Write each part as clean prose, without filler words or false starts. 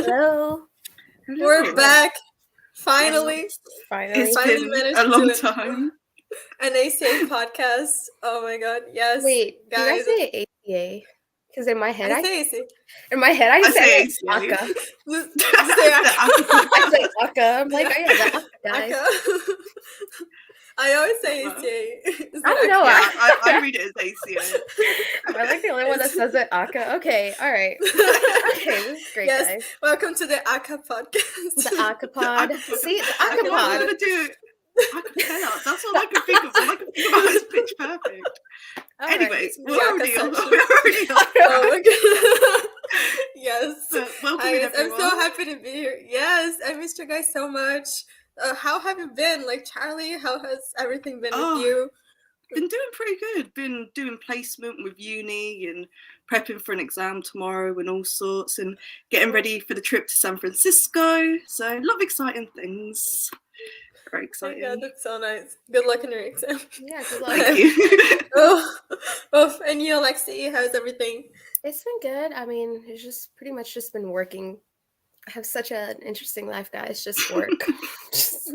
Hello. We're back. Finally. It's been a long time. An A.C.A. podcast. Oh my god, yes. Wait, guys. do you guys say A.C.A.? Because in my head, I say A.C.A. In my head, I say A.C.A. A.C.A. I say A.C.A. I'm like, oh yeah, the A.C.A. guys. I always say A.C.A. I don't know. Yeah, I read it as A.C.A. Am I like the only one that says it A.C.A.? Okay, all right. Okay, this is great, guys. Welcome to the A.C.A. podcast. The A.C.A. pod. See, the A.C.A. pod. I'm going to do acapella. That's all I can think of. All I can think about is Pitch Perfect. All Anyways, right. we're already on. Oh my god. Yes. Welcome, I'm so happy to be here. Yes, I missed you guys so much. How have you been? Like, Charlie, how has everything been with you? Been doing pretty good. Been doing placement with uni and prepping for an exam tomorrow and all sorts, and getting ready for the trip to San Francisco. So a lot of exciting things. Very exciting. Yeah, that's so nice. Good luck in your exam. Yeah, good luck. Thank you. And you, Alexi, how's everything? It's been good. I mean, it's just pretty much just been working. I have such an interesting life, guys. Just work. just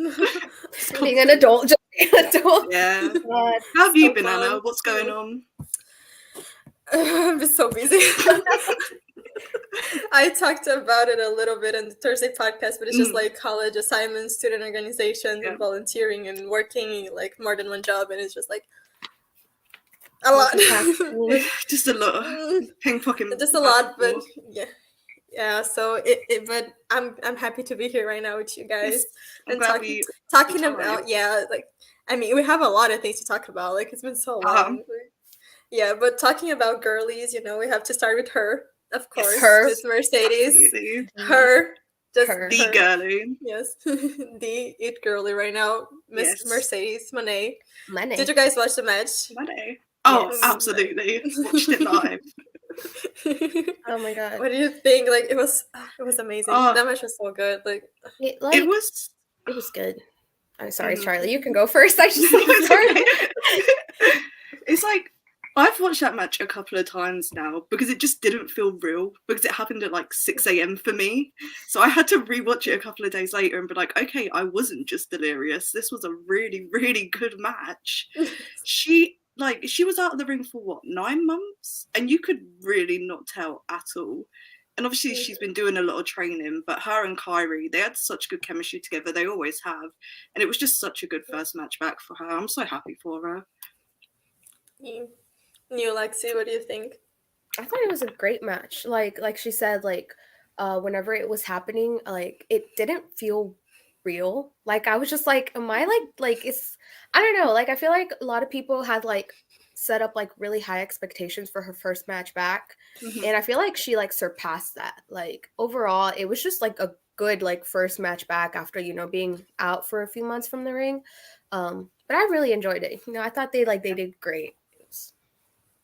being an adult. Just being an adult. Yeah. God, How have you been, Anna? What's going on? I've been so busy. I talked about it a little bit in the Thursday podcast, but it's just like college assignments, student organizations, and volunteering and working like more than one job, and it's just like a lot. Just a lot. Pickpocketing. Just a lot, but yeah. So but I'm happy to be here right now with you guys and talking about like I mean we have a lot of things to talk about. Like it's been so long. Yeah, but talking about girlies, we have to start with her. Of course, Miss Mercedes. Absolutely. Her. The girly. Yes. The it girly right now. Miss Mercedes Monè. Money. Did you guys watch the match? Money. Oh, yes. Absolutely. Watched it live. Oh my god. What do you think? Like it was amazing. That match was so good. Like it was good. I'm sorry, Charlie. You can go first. I just sorry. It's like I've watched that match a couple of times now because it just didn't feel real because it happened at like 6 a.m. for me. So I had to rewatch it a couple of days later and be like, okay, I wasn't just delirious. This was a really, really good match. She was out of the ring for 9 months? And you could really not tell at all. And obviously she's been doing a lot of training, but her and Kyrie, they had such good chemistry together. They always have. And it was just such a good first match back for her. I'm so happy for her. You, Lexi, what do you think? I thought it was a great match. Like she said, whenever it was happening, like it didn't feel real. Like I was just like, am I like it's I don't know. Like I feel like a lot of people had like set up like really high expectations for her first match back. And I feel like she like surpassed that. Like overall, it was just like a good like first match back after, being out for a few months from the ring. But I really enjoyed it. I thought they did great.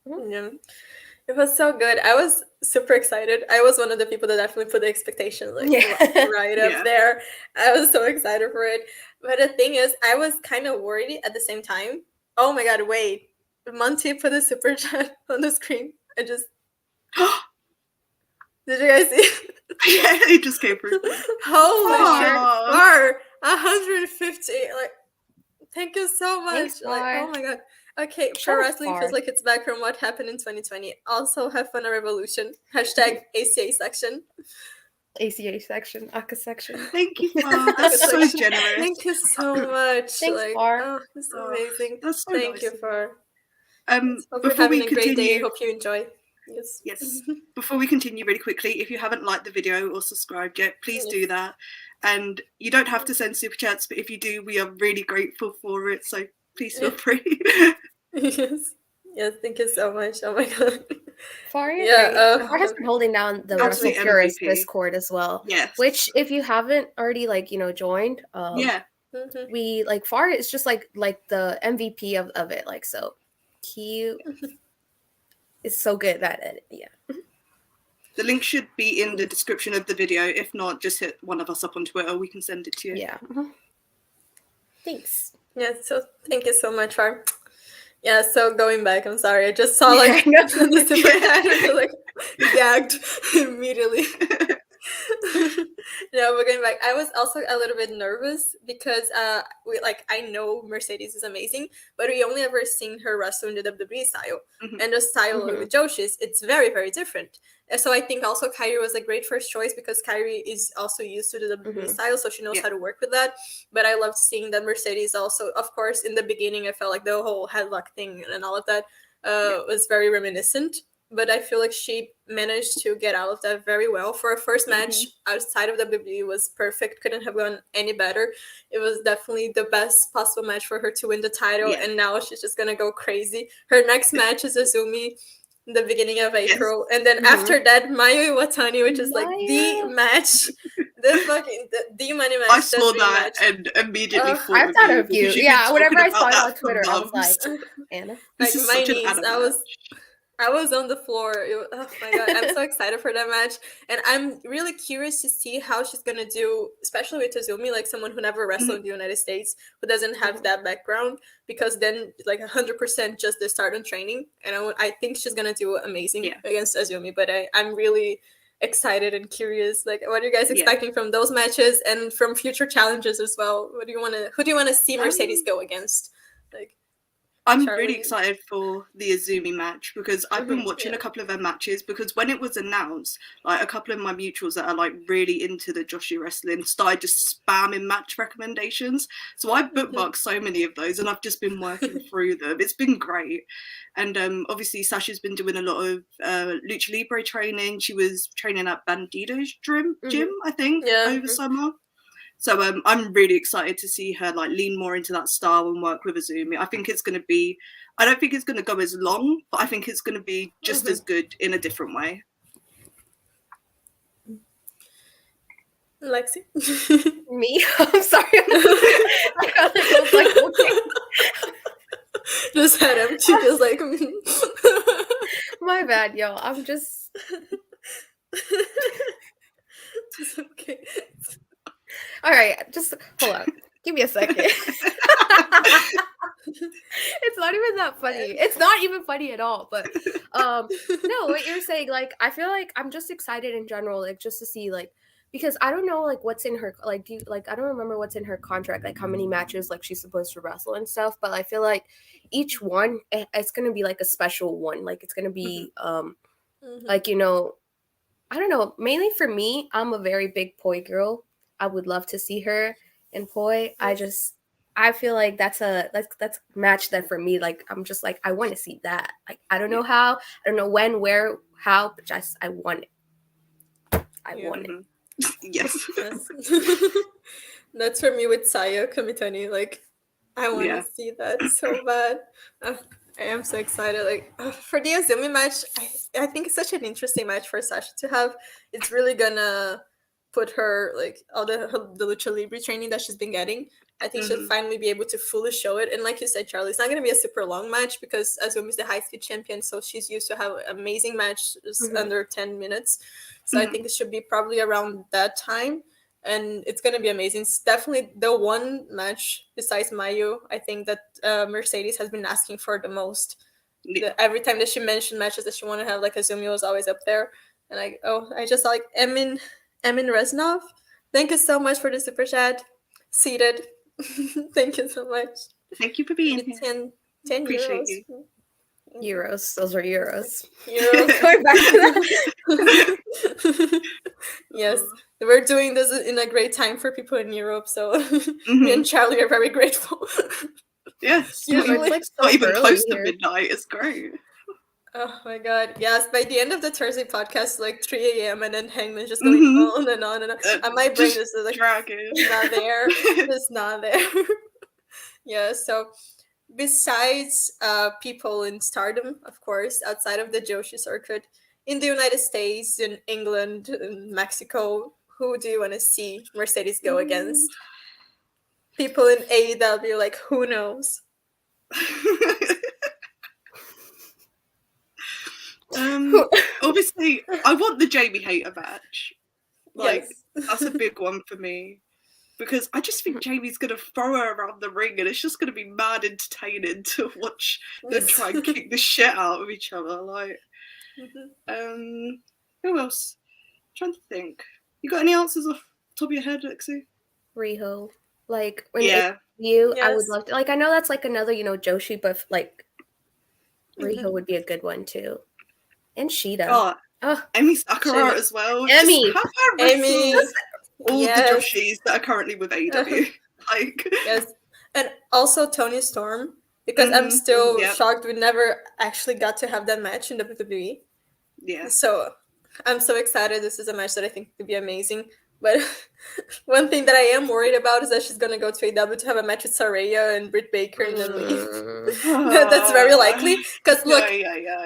Yeah, it was so good. I was super excited. I was one of the people that definitely put the expectations right up there. I was so excited for it. But the thing is, I was kind of worried at the same time. Oh my god, wait. Monty put a super chat on the screen. I just did you guys see? Yeah, it just came through. Holy shit. 150. Like thank you so much. Thanks, oh my god. Okay, pro wrestling feels like it's back from what happened in 2020. Also, have fun at Revolution. Hashtag A.C.A. section. A.C.A. section. A.C.A. section. Thank you, Far. That's so generous. Thank you so much. Thanks, Far. Oh, it's amazing. That's so Thank nice. you, Far. Hope you're having a great day. Hope you enjoy. Yes. Before we continue really quickly, if you haven't liked the video or subscribed yet, please do that. And you don't have to send super chats, but if you do, we are really grateful for it. So please feel free. Yes, thank you so much. Oh my god. Far has been holding down the Wrestle Purist Discord as well. Yes. Which if you haven't already joined, we Far is just like the MVP of it. Like so he is so good at it. Yeah. The link should be in the description of the video. If not, just hit one of us up on Twitter. We can send it to you. Yeah. Thanks. Yeah, so thank you so much, Far. Yeah, so going back, I'm sorry. I just saw the super chat and gagged immediately. No, we're going back. I was also a little bit nervous because I know Mercedes is amazing, but we only ever seen her wrestle in the WWE style. And the style with Joshi's, it's very, very different. And so I think also Kairi was a great first choice because Kairi is also used to the WWE style, so she knows how to work with that. But I loved seeing that Mercedes also, of course, in the beginning, I felt like the whole headlock thing and all of that was very reminiscent. But I feel like she managed to get out of that very well. For a first match outside of WWE was perfect. Couldn't have gone any better. It was definitely the best possible match for her to win the title. And now she's just going to go crazy. Her next match is Azumi in the beginning of April. And then after that, Mayu Iwatani, which is like the match. The money match. I saw that and immediately I thought of you. Yeah, whenever I saw it on Twitter, I was like, Anna. Like my knees, I was on the floor. Oh my god, I'm so excited for that match. And I'm really curious to see how she's going to do, especially with Azumi, like someone who never wrestled in the United States, who doesn't have that background, because then like 100% just the Stardom training. And I think she's going to do amazing against Azumi. But I'm really excited and curious. Like, what are you guys expecting from those matches and from future challenges as well? Who do you want to see Mercedes go against? Like, I'm really excited for the Azumi match because I've been watching a couple of her matches, because when it was announced, like a couple of my mutuals that are like really into the Joshi wrestling started just spamming match recommendations. So I bookmarked so many of those and I've just been working through them. It's been great. And obviously Sasha's been doing a lot of Lucha Libre training. She was training at Bandido's gym, I think, over summer. So I'm really excited to see her like lean more into that style and work with Azumi. I think it's going to be, I don't think it's going to go as long, but I think it's going to be just as good in a different way. Lexi? Me? I'm sorry. I was like, okay. Just had him. She just like, my bad, yo. I'm just. It's okay. All right, just hold on. Give me a second. It's not even that funny. It's not even funny at all. But no, what you're saying, like, I feel like I'm just excited in general, like, just to see, like, because I don't know, like, what's in her, like, I don't remember what's in her contract, like, how many matches, like, she's supposed to wrestle and stuff. But I feel like each one, it's gonna be like a special one. Like, it's gonna be, like, you know, I don't know. Mainly for me, I'm a very big Poi girl. I would love to see her in Poi. I feel like that's a match that for me, like, I'm just like, I want to see that. Like, I don't know how, I don't know when, where, how, but just I want it. I want it. Yes. That's for me with Saya Kamitani. Like, I want to see that so bad. I am so excited. Like, for the Azumi match, I think it's such an interesting match for Sasha to have. It's really gonna put her, like, all the Lucha Libre training that she's been getting. I think she'll finally be able to fully show it. And like you said, Charlie, it's not going to be a super long match because Azumi's the high-speed champion, so she's used to have an amazing match under 10 minutes. So I think it should be probably around that time. And it's going to be amazing. It's definitely the one match besides Mayu, I think, that Mercedes has been asking for the most. Every time that she mentioned matches that she wanted to have, like, Azumi was always up there. And I just like Emin Reznov. Thank you so much for the super chat. Seated. Thank you so much. Thank you for being here. 10 Appreciate euros. You. Euros. Those are euros. Going back to that. Yes. We're doing this in a great time for people in Europe, so me and Charlie are very grateful. Yes. Usually it's like so not even close here. to midnight. It's great. Oh my god, yes, by the end of the Thursday podcast, like 3 a.m. and then Hangman just going on and on and on. And my brain is like, not there. It's not there. Yeah, so besides people in Stardom, of course, outside of the Joshi circuit, in the United States, in England, in Mexico, who do you want to see Mercedes go against? People in AEW, like, who knows? Obviously, I want the Jamie Hayter match. Like, yes. That's a big one for me. Because I just think Jamie's going to throw her around the ring and it's just going to be mad entertaining to watch them try and kick the shit out of each other. Like, who else? I'm trying to think. You got any answers off the top of your head, Lexi? Riho. Like, when Yeah. I would love to. Like, I know that's like another, Joshi, but like, Riho would be a good one too. And Shida. Oh, Emi Sakura as well. Emi. Just have her wrestle all the Joshis that are currently with AEW. Yes. And also Toni Storm, because I'm still shocked we never actually got to have that match in WWE. Yeah. So I'm so excited. This is a match that I think could be amazing. But one thing that I am worried about is that she's going to go to AEW to have a match with Saraya and Britt Baker and then leave. That's very likely. Because look,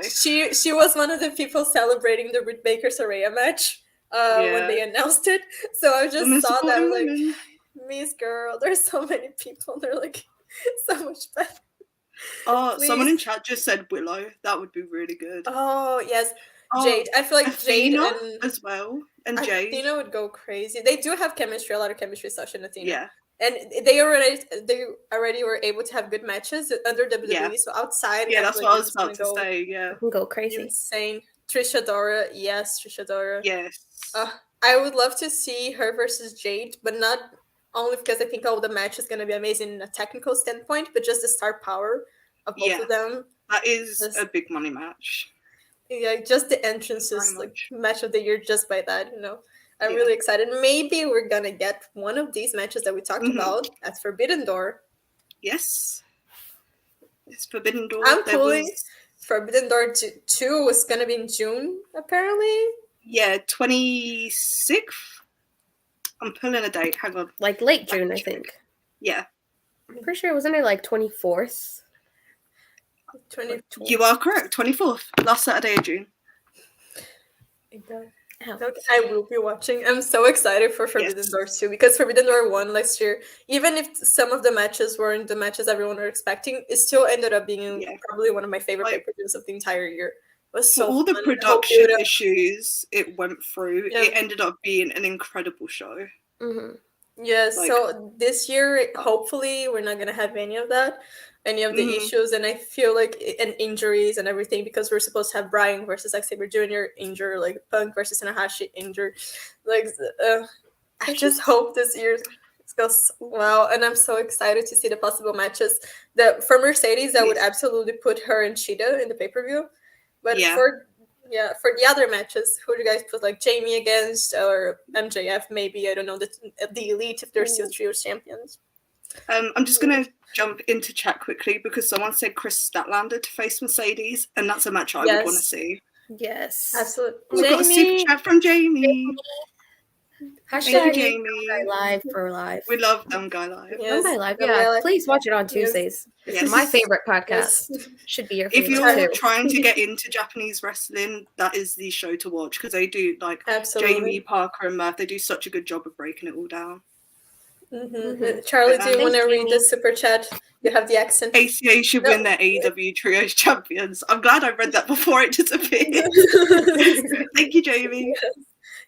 she was one of the people celebrating the Britt Baker Saraya match when they announced it. So I just saw that, like, Miss Girl, there's so many people. They're like so much better. Oh, someone in chat just said Willow. That would be really good. Oh, yes. Jade. I feel like Athena Jade as well. And Jade. Athena would go crazy. They do have chemistry, a lot of chemistry, Sasha and Athena. Yeah. And they already were able to have good matches under WWE. Yeah. So outside, that's what I was about to say. Yeah, can go crazy, insane. Trisha Dora, yes, Trisha Dora, yes. I would love to see her versus Jade, but not only because I think all the match is going to be amazing in a technical standpoint, but just the star power of both of them. That is a big money match. Yeah, just the entrances, like match of the year, just by that, I'm really excited. Maybe we're gonna get one of these matches that we talked about at Forbidden Door. Yes, it's Forbidden Door. I'm pulling Forbidden Door 2 was gonna be in June, apparently. Yeah, 26th. I'm pulling a date. Hang on, like late June, I think. Yeah, I'm pretty sure wasn't it like 24th? You are correct. 24th, last Saturday of June. I will be watching. I'm so excited for Forbidden Door 2 because Forbidden Door 1 last year, even if some of the matches weren't the matches everyone were expecting, it still ended up being probably one of my favorite pay-per-views of the entire year. It was so all fun. The production issues it went through, it ended up being an incredible show. Yeah, so this year, hopefully, we're not going to have any of that. Any of the issues, and I feel like and injuries and everything, because we're supposed to have Bryan versus Xavier Jr. injured, like Punk versus Tanahashi injured. Like, I just hope this year goes well, and I'm so excited to see the possible matches. For Mercedes, I would absolutely put her and Shida in the pay-per-view, but for the other matches, who do you guys put, like Jamie against or MJF? Maybe, I don't know, the Elite if they're still trios champions. I'm just going to jump into chat quickly because someone said Chris Statlander to face Mercedes, and that's a match I would want to see. Yes. Absolutely. We've got a super chat from Jamie. Hashtag Jamie. Live for live. We love Dumb Guy Live. Yes. Dumb Guy Live, yeah. Please watch it on Tuesdays. Yes. It's my favorite podcast. Yes. Should be your favorite. If you're trying to get into Japanese wrestling, that is the show to watch because they do, like, Jamie, Parker, and Murph, they do such a good job of breaking it all down. Charlie, do you want to read the super chat? You have the accent. A.C.A. should win their AEW Trios champions. I'm glad I read that before it disappeared. Thank you, Jamie. Yes.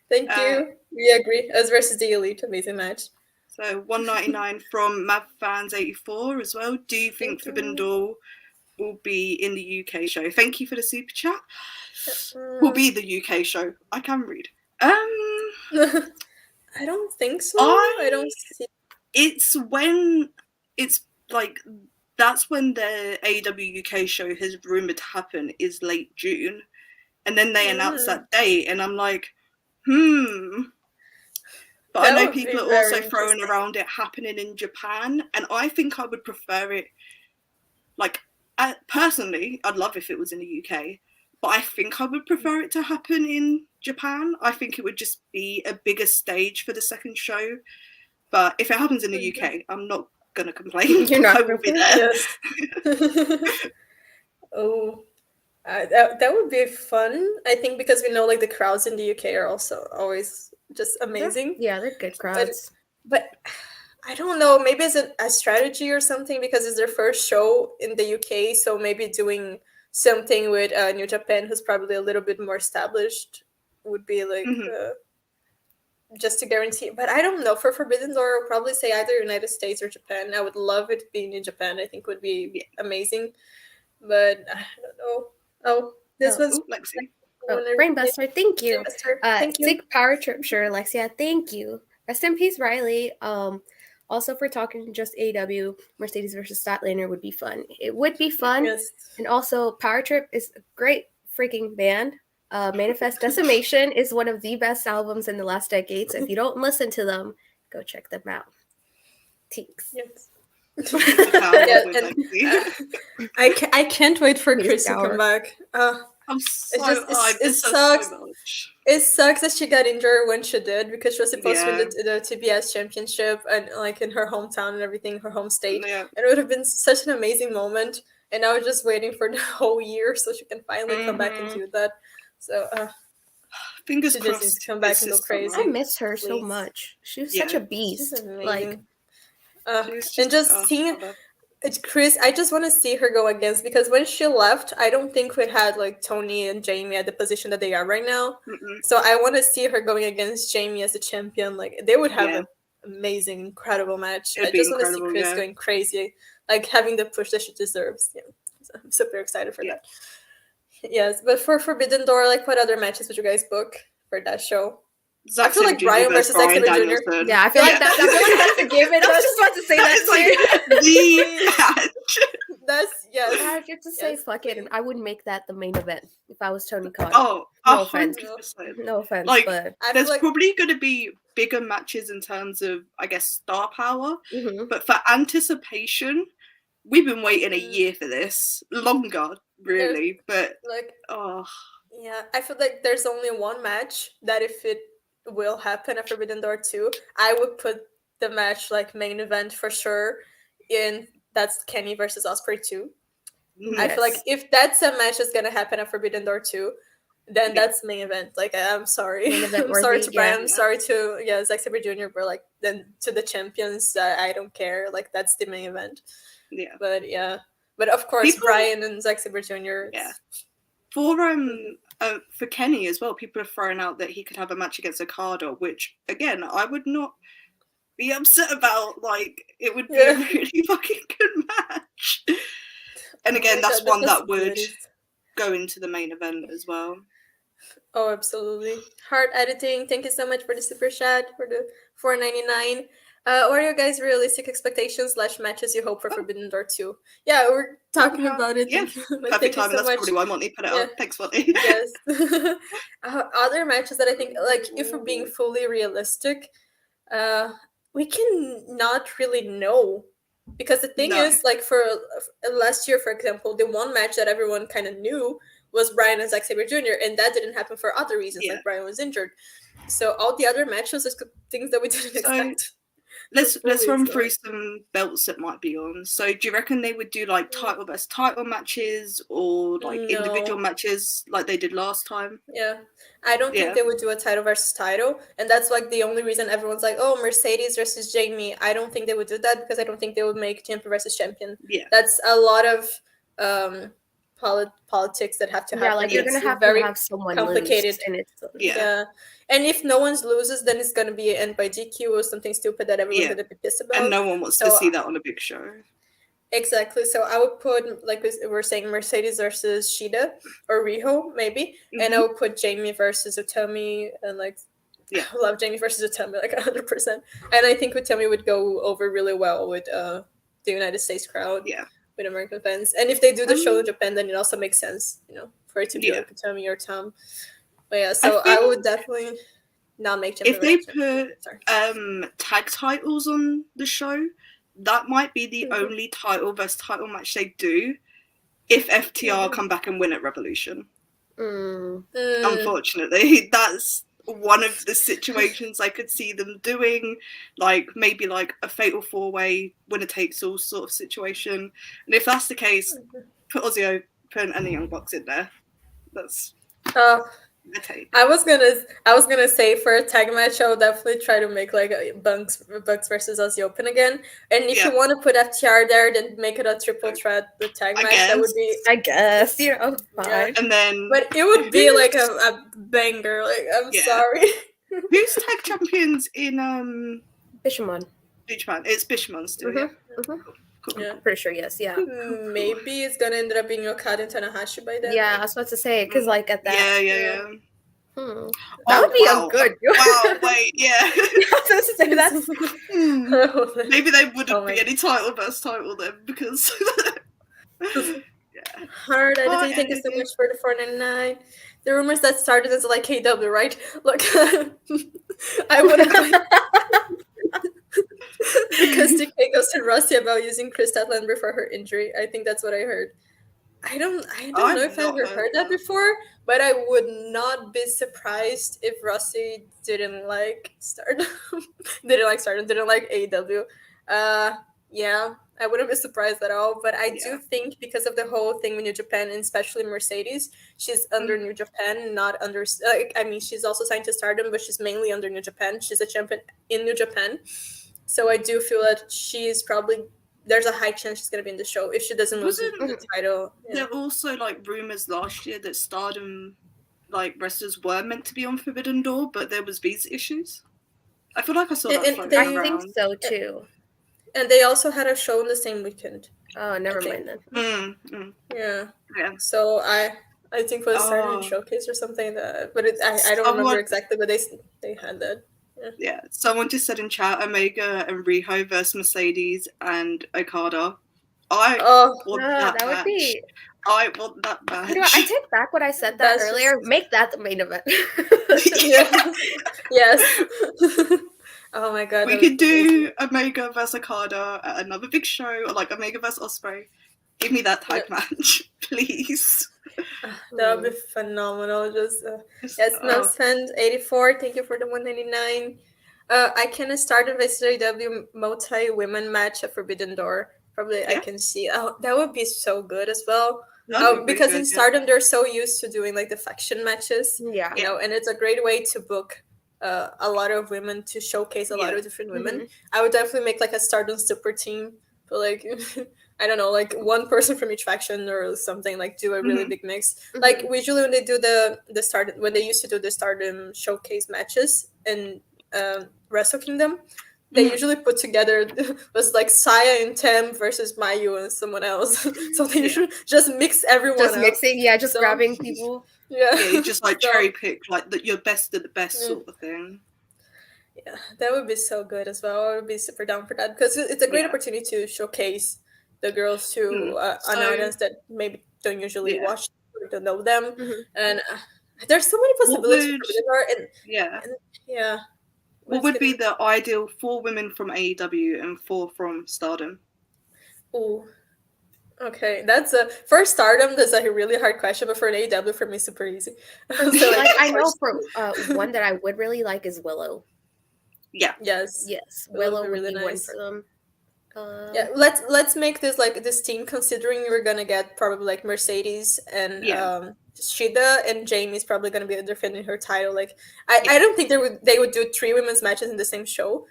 Thank you. We agree. Us versus the Elite, amazing match. So $1.99 from MavFans84 as well. Do you think Forbidden Door will be in the UK show? Thank you for the super chat. Will be the UK show. I can read. I don't think so. I don't see. It's when it's like that's when the AEW UK show has rumored to happen is late June, and then they announce that date, and I'm like, But I know people are also throwing around it happening in Japan, and I think I would prefer it. Like, personally, I'd love if it was in the UK, but I think I would prefer it to happen in Japan. I think it would just be a bigger stage for the second show. But if it happens in the UK, I'm not going to complain. You're not I will be there. Yes. That would be fun. I think because we know, like, the crowds in the UK are also always just amazing. They're good crowds. But I don't know. Maybe it's a strategy or something because it's their first show in the UK. So maybe doing something with New Japan, who's probably a little bit more established, would be like just to guarantee. But I don't know. For Forbidden Door, I'll probably say either United States or Japan. I would love it being in Japan. I think would be amazing. But I don't know. Oh, this was Lexi. Brainbuster, thank you. Thank you. Sick Power Trip, sure, Alexia, thank you. Rest in peace, Riley. Also for talking just AEW, Mercedes versus Statlander would be fun. It would be fun. Yes. And also, Power Trip is a great freaking band. Manifest Decimation is one of the best albums in the last decade. So if you don't listen to them, go check them out. Tinks. Yes. I can't wait for Chris to come back. I'm so it sucks. So it sucks that she got injured when she did, because she was supposed to win the TBS championship and like in her hometown and everything, her home state. And it would have been such an amazing moment. And I was just waiting for the whole year so she can finally come back and do that. So fingers crossed. Just come back and go crazy. I miss her so much. She was such a beast. Like, and just seeing Chris, I just want to see her go against, because when she left, I don't think we had like Tony and Jamie at the position that they are right now. So I want to see her going against Jamie as a champion. Like, they would have an amazing, incredible match. I just want to see Chris going crazy, like having the push that she deserves. Yeah, so I'm super excited for that. Yes, but for Forbidden Door, like, what other matches would you guys book for that show? I feel like Brian versus Zack Sabre Jr. Yeah, I feel like that's what I have to give it. I was just about to say that like the match. That's I have to say fuck it, and I would make that the main event if I was Tony Khan. Oh, no offense. 100%. No offense, like, but there's probably going to be bigger matches in terms of, I guess, star power. But for anticipation, we've been waiting a year for this, longer, really. But like, yeah, I feel like there's only one match that if it will happen at Forbidden Door 2, I would put the match like main event for sure, and that's Kenny versus Ospreay 2. I feel like if that's a match that's gonna happen at Forbidden Door 2, then that's main event. Like, I'm sorry. I'm sorry to Brian. I'm sorry to Zack Sabre Jr. But like, then to the champions, I don't care. Like, that's the main event. Yeah. But of course, Brian and Zack Sabre Jr. Yeah. For Kenny as well, people are throwing out that he could have a match against Okada, which again I would not be upset about. Like, it would be a really fucking good match. And again, that's one that would go into the main event as well. Oh, absolutely. Heart Editing, thank you so much for the super chat for the $4.99. What are your guys' realistic expectations / matches you hope for Forbidden Door 2? Yeah, we're talking about it. Yeah, perfect time. So that's probably why Monty put it up. Thanks, Monty. Yes. Other matches that I think, like, if we're being fully realistic, we can not really know. Because the thing is, like, for last year, for example, the one match that everyone kind of knew was Brian and Zack Sabre Jr., and that didn't happen for other reasons, like Brian was injured. So all the other matches is things that we didn't expect. Let's run through some belts that might be on. So do you reckon they would do like title versus title matches or like individual matches like they did last time? Yeah, I don't think they would do a title versus title, and that's like the only reason everyone's like, oh, Mercedes versus Jamie. I don't think they would do that because I don't think they would make champion versus champion. Yeah, that's a lot of politics that have to happen. Yeah, like you're gonna have very to have someone complicated. And it's and if no one loses, then it's gonna be an end by DQ or something stupid that everyone's gonna be pissed about. And no one wants to see that on a big show. Exactly. So I would put, like we're saying, Mercedes versus Shida or Riho maybe, and I would put Jamie versus Utami, and like I love Jamie versus Utami like 100%. And I think Utami would go over really well with the United States crowd. Yeah. With American fans, and if they do the show in Japan, then it also makes sense, for it to be like Utami or Tom. But so I would definitely not make if they put tag titles on the show, that might be the only title versus title match they do if FTR come back and win at Revolution. Unfortunately, that's one of the situations I could see them doing, like maybe like a fatal 4-way winner takes all sort of situation. And if that's the case, put Aussie Open and the Young Bucks in there. That's I was gonna say for a tag match, I would definitely try to make like a Bucks versus Aussie Open again. And if you want to put FTR there, then make it a triple threat the tag match. That would be, I guess, fine. And then, but it would be like a banger. Like, I'm sorry. Who's tag champions in Bishamon? It's Bishamon still. Yeah. I'm pretty sure, yes, yeah. Maybe it's gonna end up being Okada and Tanahashi by then. Yeah, I was about to say, because like at that. Yeah. That would be a good. Wow, wait, yeah. I was about to say that's. Maybe they wouldn't be any title versus title then, because. Yeah. Hard editing. Thank you so much for the $4.99. The rumors that started as like KW, right? Look, I would have. Because DK goes to Rusty about using Chris Statlander for her injury. I think that's what I heard. I don't know if I've ever heard that before, but I would not be surprised if Rusty didn't like Stardom, didn't like AEW. Yeah, I wouldn't be surprised at all. But I do think because of the whole thing with New Japan, and especially Mercedes, she's under New Japan, not under. I mean, she's also signed to Stardom, but she's mainly under New Japan. She's a champion in New Japan, so I do feel that she's probably. There's a high chance she's going to be in the show if she doesn't lose the title. There were also like rumors last year that Stardom like wrestlers were meant to be on Forbidden Door, but there was visa issues. I feel like I saw that floating around. I think so too. And they also had a show on the same weekend. Oh, never mind then. Yeah. So I think it was Stardom Showcase or something but I don't remember exactly, but they had that. Yeah, someone just said in chat, Omega and Riho versus Mercedes and Okada. I want that match. I want that match. You know what, I take back what I said that earlier. Make that the main event. Yes. Oh my god. We could do Omega versus Okada at another big show, or like Omega versus Ospreay. Give me that type match, please. That would be phenomenal. Just Snowspend 84. Thank you for the $1.99. I can start a AEW multi-women match at Forbidden Door. Probably I can see. Oh, that would be so good as well. Because in Stardom they're so used to doing like the faction matches. Yeah. You know, and it's a great way to book a lot of women, to showcase a lot of different women. I would definitely make like a Stardom super team, but like I don't know, like one person from each faction or something, like do a really big mix. Like usually when they do when they used to do the Stardom showcase matches in Wrestle Kingdom, they usually put together was like Saya and Tem versus Mayu and someone else. So they usually just mix everyone just mixing, just grabbing people. Yeah, you just like cherry pick like your best of the best sort of thing. Yeah, that would be so good as well. I would be super down for that because it's a great opportunity to showcase the girls to an audience that maybe don't usually watch or don't know them. And there's so many possibilities What would be the ideal 4 women from AEW and 4 from Stardom? Ooh. Okay, that's for Stardom. That's a really hard question, but for an AEW, for me, super easy. So, like, I know for one that I would really like is Willow. Yeah. Yes. Willow would really be nice. One for them. Let's make this like this team. Considering we're gonna get probably like Mercedes and Shida, and Jamie's probably gonna be defending her title. Like I don't think they would do 3 women's matches in the same show.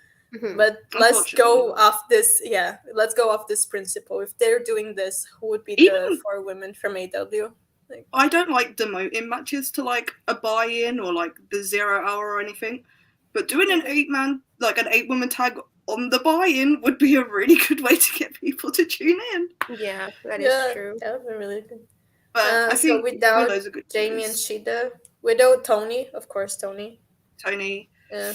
But let's go off this. Yeah, let's go off this principle. If they're doing this, who would be the 4 women from AEW? Like, I don't like demoting matches to like a buy-in or like the 0 hour or anything. But doing an 8-man, like an 8-woman tag on the buy-in would be a really good way to get people to tune in. Yeah, that is true. That would be really good. But I think without Jamie and Shida, without Tony, of course, Tony. Yeah.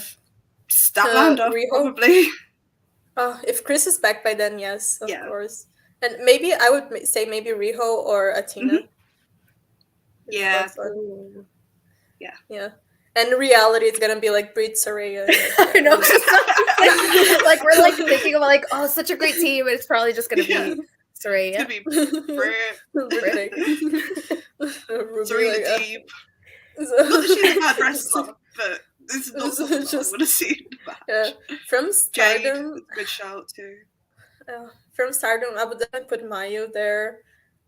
Statlander, probably. If Chris is back by then, yes, of course. And maybe I would say maybe Riho or Athena. Yeah. And in reality, it's gonna be like Britt, Saraya. I know. Like we're like thinking about like, oh, such a great team, and it's probably just gonna be Saraya. It's gonna be Britt. Saraya deep. Not that she's a bad wrestler, but this is not something I want to see in the match. From Stardom, Jade, good shout too. From Stardom, I would definitely put Mayu there.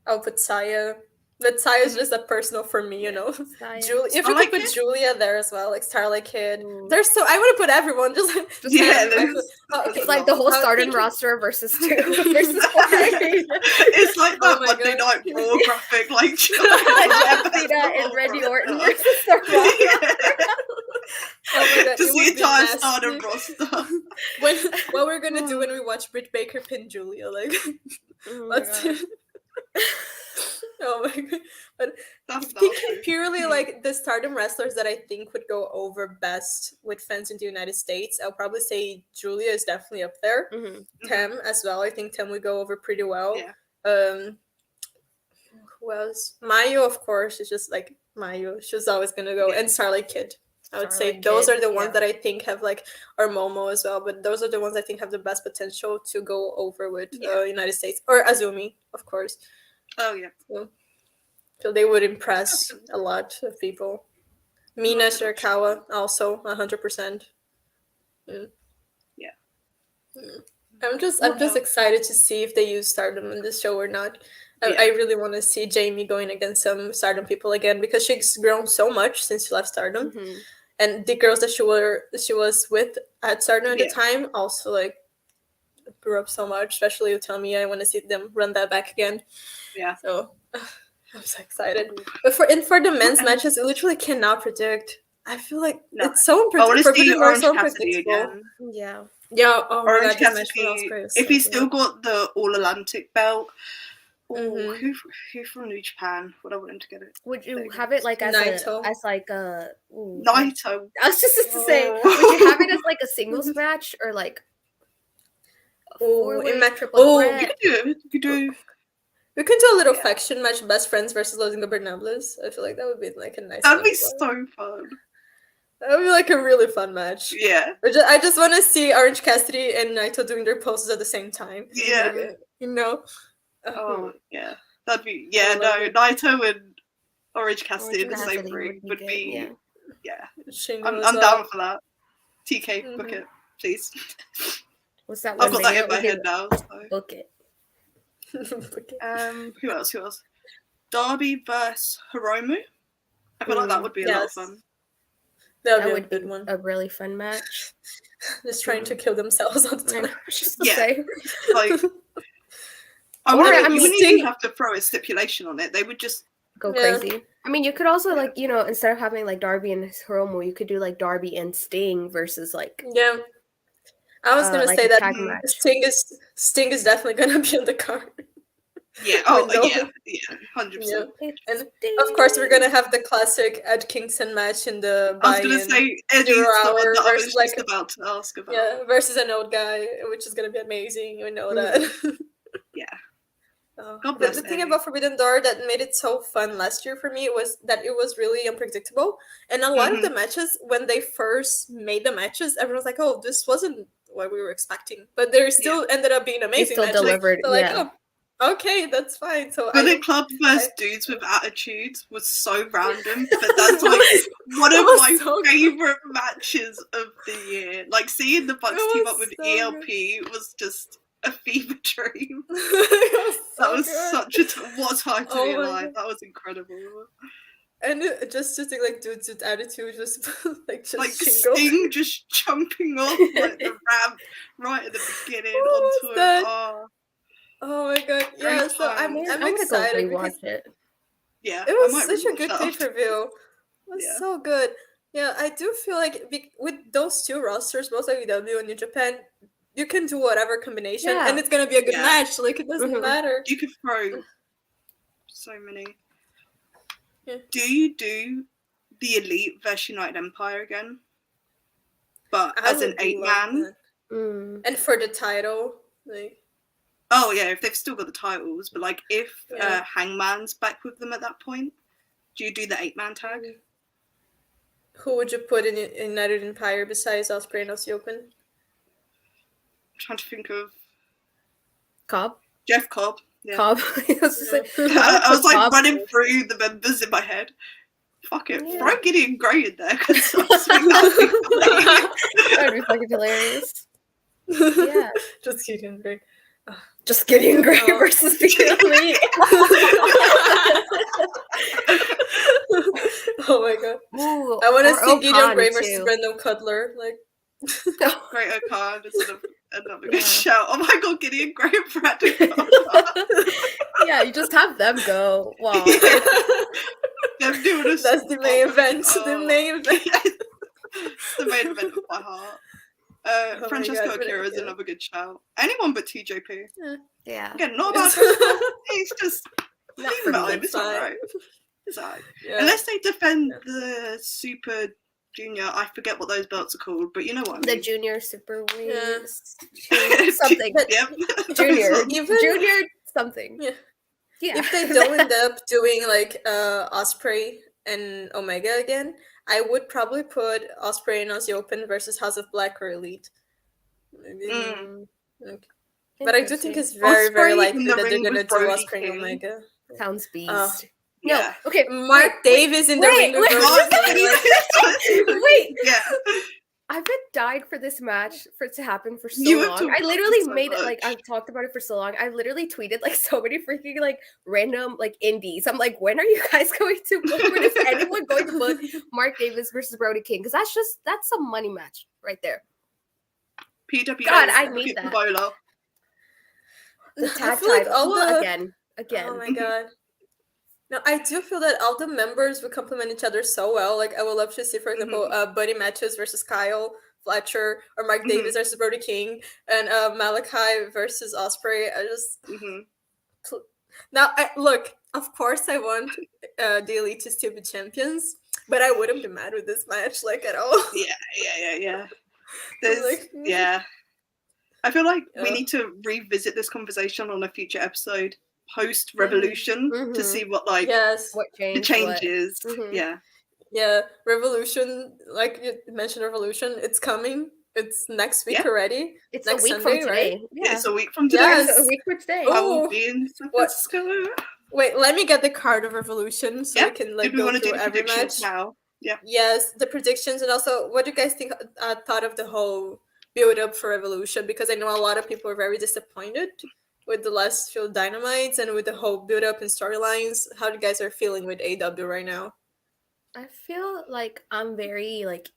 I'll put Saya. But Saya is just a personal for me, you know. Julia, if you could put Julia there as well, like Starlight Kid. There's I would have put everyone. It's like the whole Stardom roster versus 2 versus 4. It's like that Monday Night Raw graphic, like Cena and Randy Orton versus the Rock. my god, just the entire Stardom roster. What we're gonna do when we watch Britt Baker pin Julia, like, let's do. Oh my god! But thinking purely like the Stardom wrestlers that I think would go over best with fans in the United States, I'll probably say Julia is definitely up there. Tem as well. I think Tem would go over pretty well. Yeah. Who else? Mayu, of course, is just like Mayu. She's always gonna go, and Starlight Kid. I would say those are the ones that I think have like, or Momo as well, but those are the ones I think have the best potential to go over with United States, or Azumi, of course. Oh yeah. So they would impress a lot of people. Mina Shirakawa also 100%. Yeah. I'm just excited to see if they use Stardom in this show or not. I really want to see Jamie going against some Stardom people again, because she's grown so much since she left Stardom. And the girls that she was with at Stardom at the time also like grew up so much, especially with Tamiya. I want to see them run that back again. Yeah. So I'm so excited. But for the men's matches, I literally cannot predict. I feel like it's so unpredictable. Orange Cassidy again. Yeah. Yeah. Oh my Orange god, Cassidy. If he's still got the All Atlantic belt. Who from New Japan? Would I want him to get it? Would you have it like as Naito. Naito? I was just to say, would you have it as like a singles match or like in match? We could do. We can do a little faction match: Best Friends versus Los Ingobernables. I feel like that would be like a nice. That'd be so fun. That would be like a really fun match. Yeah. I just want to see Orange Cassidy and Naito doing their poses at the same time. Yeah. You know. Oh yeah, that'd be Naito and Orange Cassidy in the same ring would be I'm down for that. TK, book it, please. What's that? I've got that in my head now. So. Book it. Who else? Darby versus Hiromu. I feel like that would be a lot of fun. That would be a good one. A really fun match. Just trying to kill themselves all the time. Just to say. Like. You wouldn't even have to throw a stipulation on it. They would just go crazy. I mean, you could also like, instead of having like Darby and Hiromu, you could do like Darby and Sting versus like. Yeah. I was gonna say that Sting is definitely gonna be on the card. Yeah. Oh yeah. 100%. And of course, we're gonna have the classic Ed Kingston match in the. I was gonna say Eddie's the one that I was just about to ask about. Yeah, versus an old guy, which is gonna be amazing. We know that. Yeah. The thing about Forbidden Door that made it so fun last year for me was that it was really unpredictable, and a lot of the matches, when they first made the matches, everyone was like, "Oh, this wasn't what we were expecting," but they still ended up being amazing. They still delivered. So like, okay, that's fine. So Bullet Club versus Dudes with Attitudes was so random, but that's like one of my favorite matches of the year. Like seeing the Bucks team up with ELP was just a fever dream. That was such a what time to be alive. That was incredible. And just to think like Dudes with Attitude, just like Sting just jumping off like the ramp right at the beginning onto it. Oh my god! Yeah, so I'm excited because it. Yeah, it was such a good pay-per-view. It was so good. Yeah, I do feel like with those two rosters, both AEW and New Japan, you can do whatever combination, and it's gonna be a good match. Like it doesn't matter. You could throw so many. Yeah. Do you do the Elite versus United Empire again, but as an 8-man? And for the title, like. Oh yeah, if they've still got the titles, but like if Hangman's back with them at that point, do you do the 8-man tag? Who would you put in United Empire besides Ospreay and Aussie Open? I'm trying to think of Cobb. Jeff Cobb. Yeah. Cobb. I was like running through the members in my head. Fuck it, throw Gideon Grey in there because that would be fucking hilarious. Yeah, just Gideon Grey. Just Gideon Grey versus the Elite. Oh my god! Ooh, I want to see Gideon Grey versus Brendan Cutler. Like, Great O'Khan is another good shout. Oh my god, Gideon Grey and Brendan Cutler. Yeah, you just have them go. Wow. Them doing That's the main event. The main event. It's the main event of my heart. Francesco Akira is another good shout. Anyone but TJP. Yeah. Again, not about it's just not for me. It's alright. It's alright. Unless they defend the Super Junior, I forget what those belts are called, but you know what I mean. The Junior Super Weights. Something. Junior something. Yeah. If they don't end up doing like Ospreay and Omega again, I would probably put Ospreay and Aussie Open versus House of Black or Elite. Okay. But I do think it's very, very likely that they're gonna do Ospreay and Omega. Sounds beast. No, yeah. Okay. Mark Davis in the ring. Wait. Yeah. I've been dying for this match to happen for so long. I literally made it I've talked about it for so long. I literally tweeted like so many freaking like random like indies. I'm like, when are you guys going to book for this? Is anyone going to book Mark Davis versus Brody King? Because that's a money match right there. PW. God, I need that. The tag title again. Oh my god. No, I do feel that all the members would complement each other so well. Like, I would love to see, for example, Buddy Matthews versus Kyle Fletcher, or Mark Davis versus Brody King, and Malachi versus Ospreay. I just now, look. Of course, I want the Elite to still be champions, but I wouldn't be mad with this match, like, at all. Yeah. There's I feel like we need to revisit this conversation on a future episode. Post Revolution to see what what the changes. Yeah, Revolution, like you mentioned, Revolution, it's coming. It's next week already. It's next a week Sunday, from today. Right? Yeah, it's a week from today. Yes, a week from today. I will be in San Francisco. Wait, let me get the card of Revolution so we can like go through every match now. Yeah. Yes, the predictions, and also what do you guys think? Thought of the whole build up for Revolution, because I know a lot of people are very disappointed with the last few Dynamites and with the whole build up and storylines. How you guys are feeling with AEW right now? I feel like I'm very like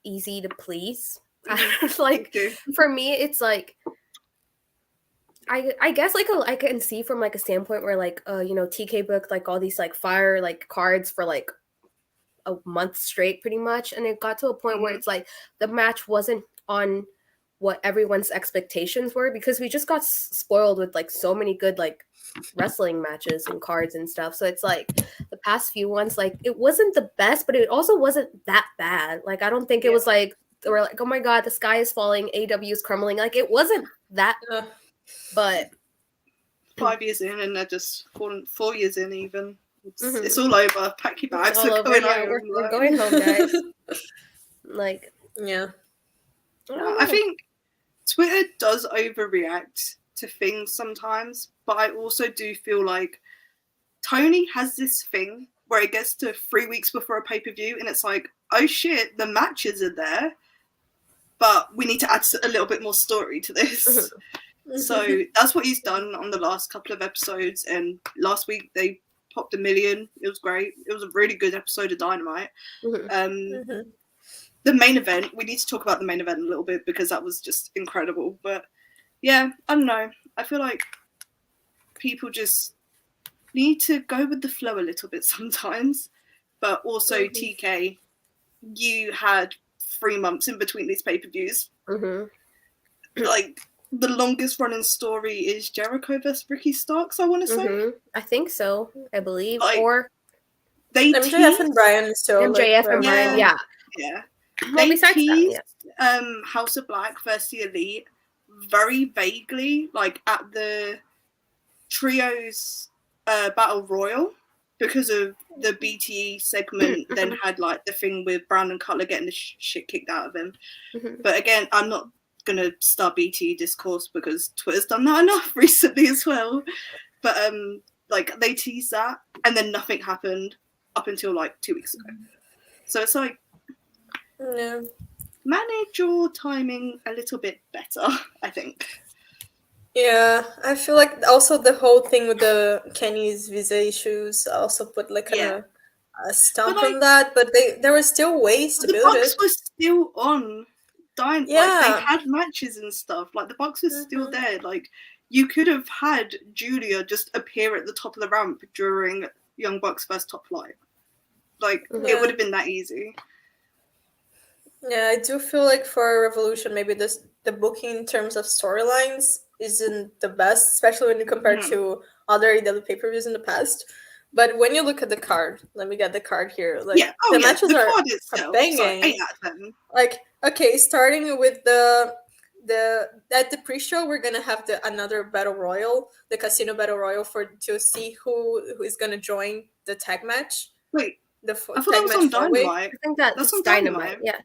easy to please. Like for me, it's like I guess like I can see from like a standpoint where like TK booked like all these like fire like cards for like a month straight pretty much, and it got to a point where it's like the match wasn't on what everyone's expectations were, because we just got spoiled with like so many good like wrestling matches and cards and stuff. So it's like the past few ones, like it wasn't the best, but it also wasn't that bad. Like I don't think it was like we're like, oh my god, the sky is falling, AEW is crumbling. Like it wasn't that but 5 years in, and they're just 4 years in even. It's all over. Pack your bags. We're going home, guys. Like I think Twitter does overreact to things sometimes, but I also do feel like Tony has this thing where it gets to 3 weeks before a pay-per-view and it's like, oh shit, the matches are there, but we need to add a little bit more story to this. So that's what he's done on the last couple of episodes, and last week they popped 1 million. It was great. It was a really good episode of Dynamite. The main event, we need to talk about the main event a little bit because that was just incredible. But yeah, I don't know. I feel like people just need to go with the flow a little bit sometimes. But also, TK, you had 3 months in between these pay-per-views. Like, the longest running story is Jericho versus Ricky Starks, I want to say. I think so, I believe. Like, or they MJF and Brian still. MJF and Brian, yeah. Well, they teased House of Black versus the Elite very vaguely, like at the Trios Battle Royal, because of the BTE segment then had like the thing with Brandon Cutler getting the shit kicked out of him. But again, I'm not going to start BTE discourse because Twitter's done that enough recently as well. But like they teased that and then nothing happened up until like 2 weeks ago. So it's like, manage your timing a little bit better, I think. Yeah, I feel like also the whole thing with the Kenny's visa issues also put like a stump on that, but there were still ways to build it. The Bucks were still on. Like, they had matches and stuff. Like the Bucks was still there. Like you could have had Julia just appear at the top of the ramp during Young Bucks vs Top Flight. Like it would have been that easy. Yeah, I do feel like for Revolution, maybe the booking in terms of storylines isn't the best, especially when you compare to other AEW pay-per-views in the past. But when you look at the card, let me get the card here. Like the matches the are card itself, banging. so 8 out of 10. Like okay, starting with the at the pre-show, we're gonna have another battle royal, the Casino Battle Royal, to see who is gonna join the tag match. Wait, I thought that was on Dynamite. I think that's on Dynamite. Yeah.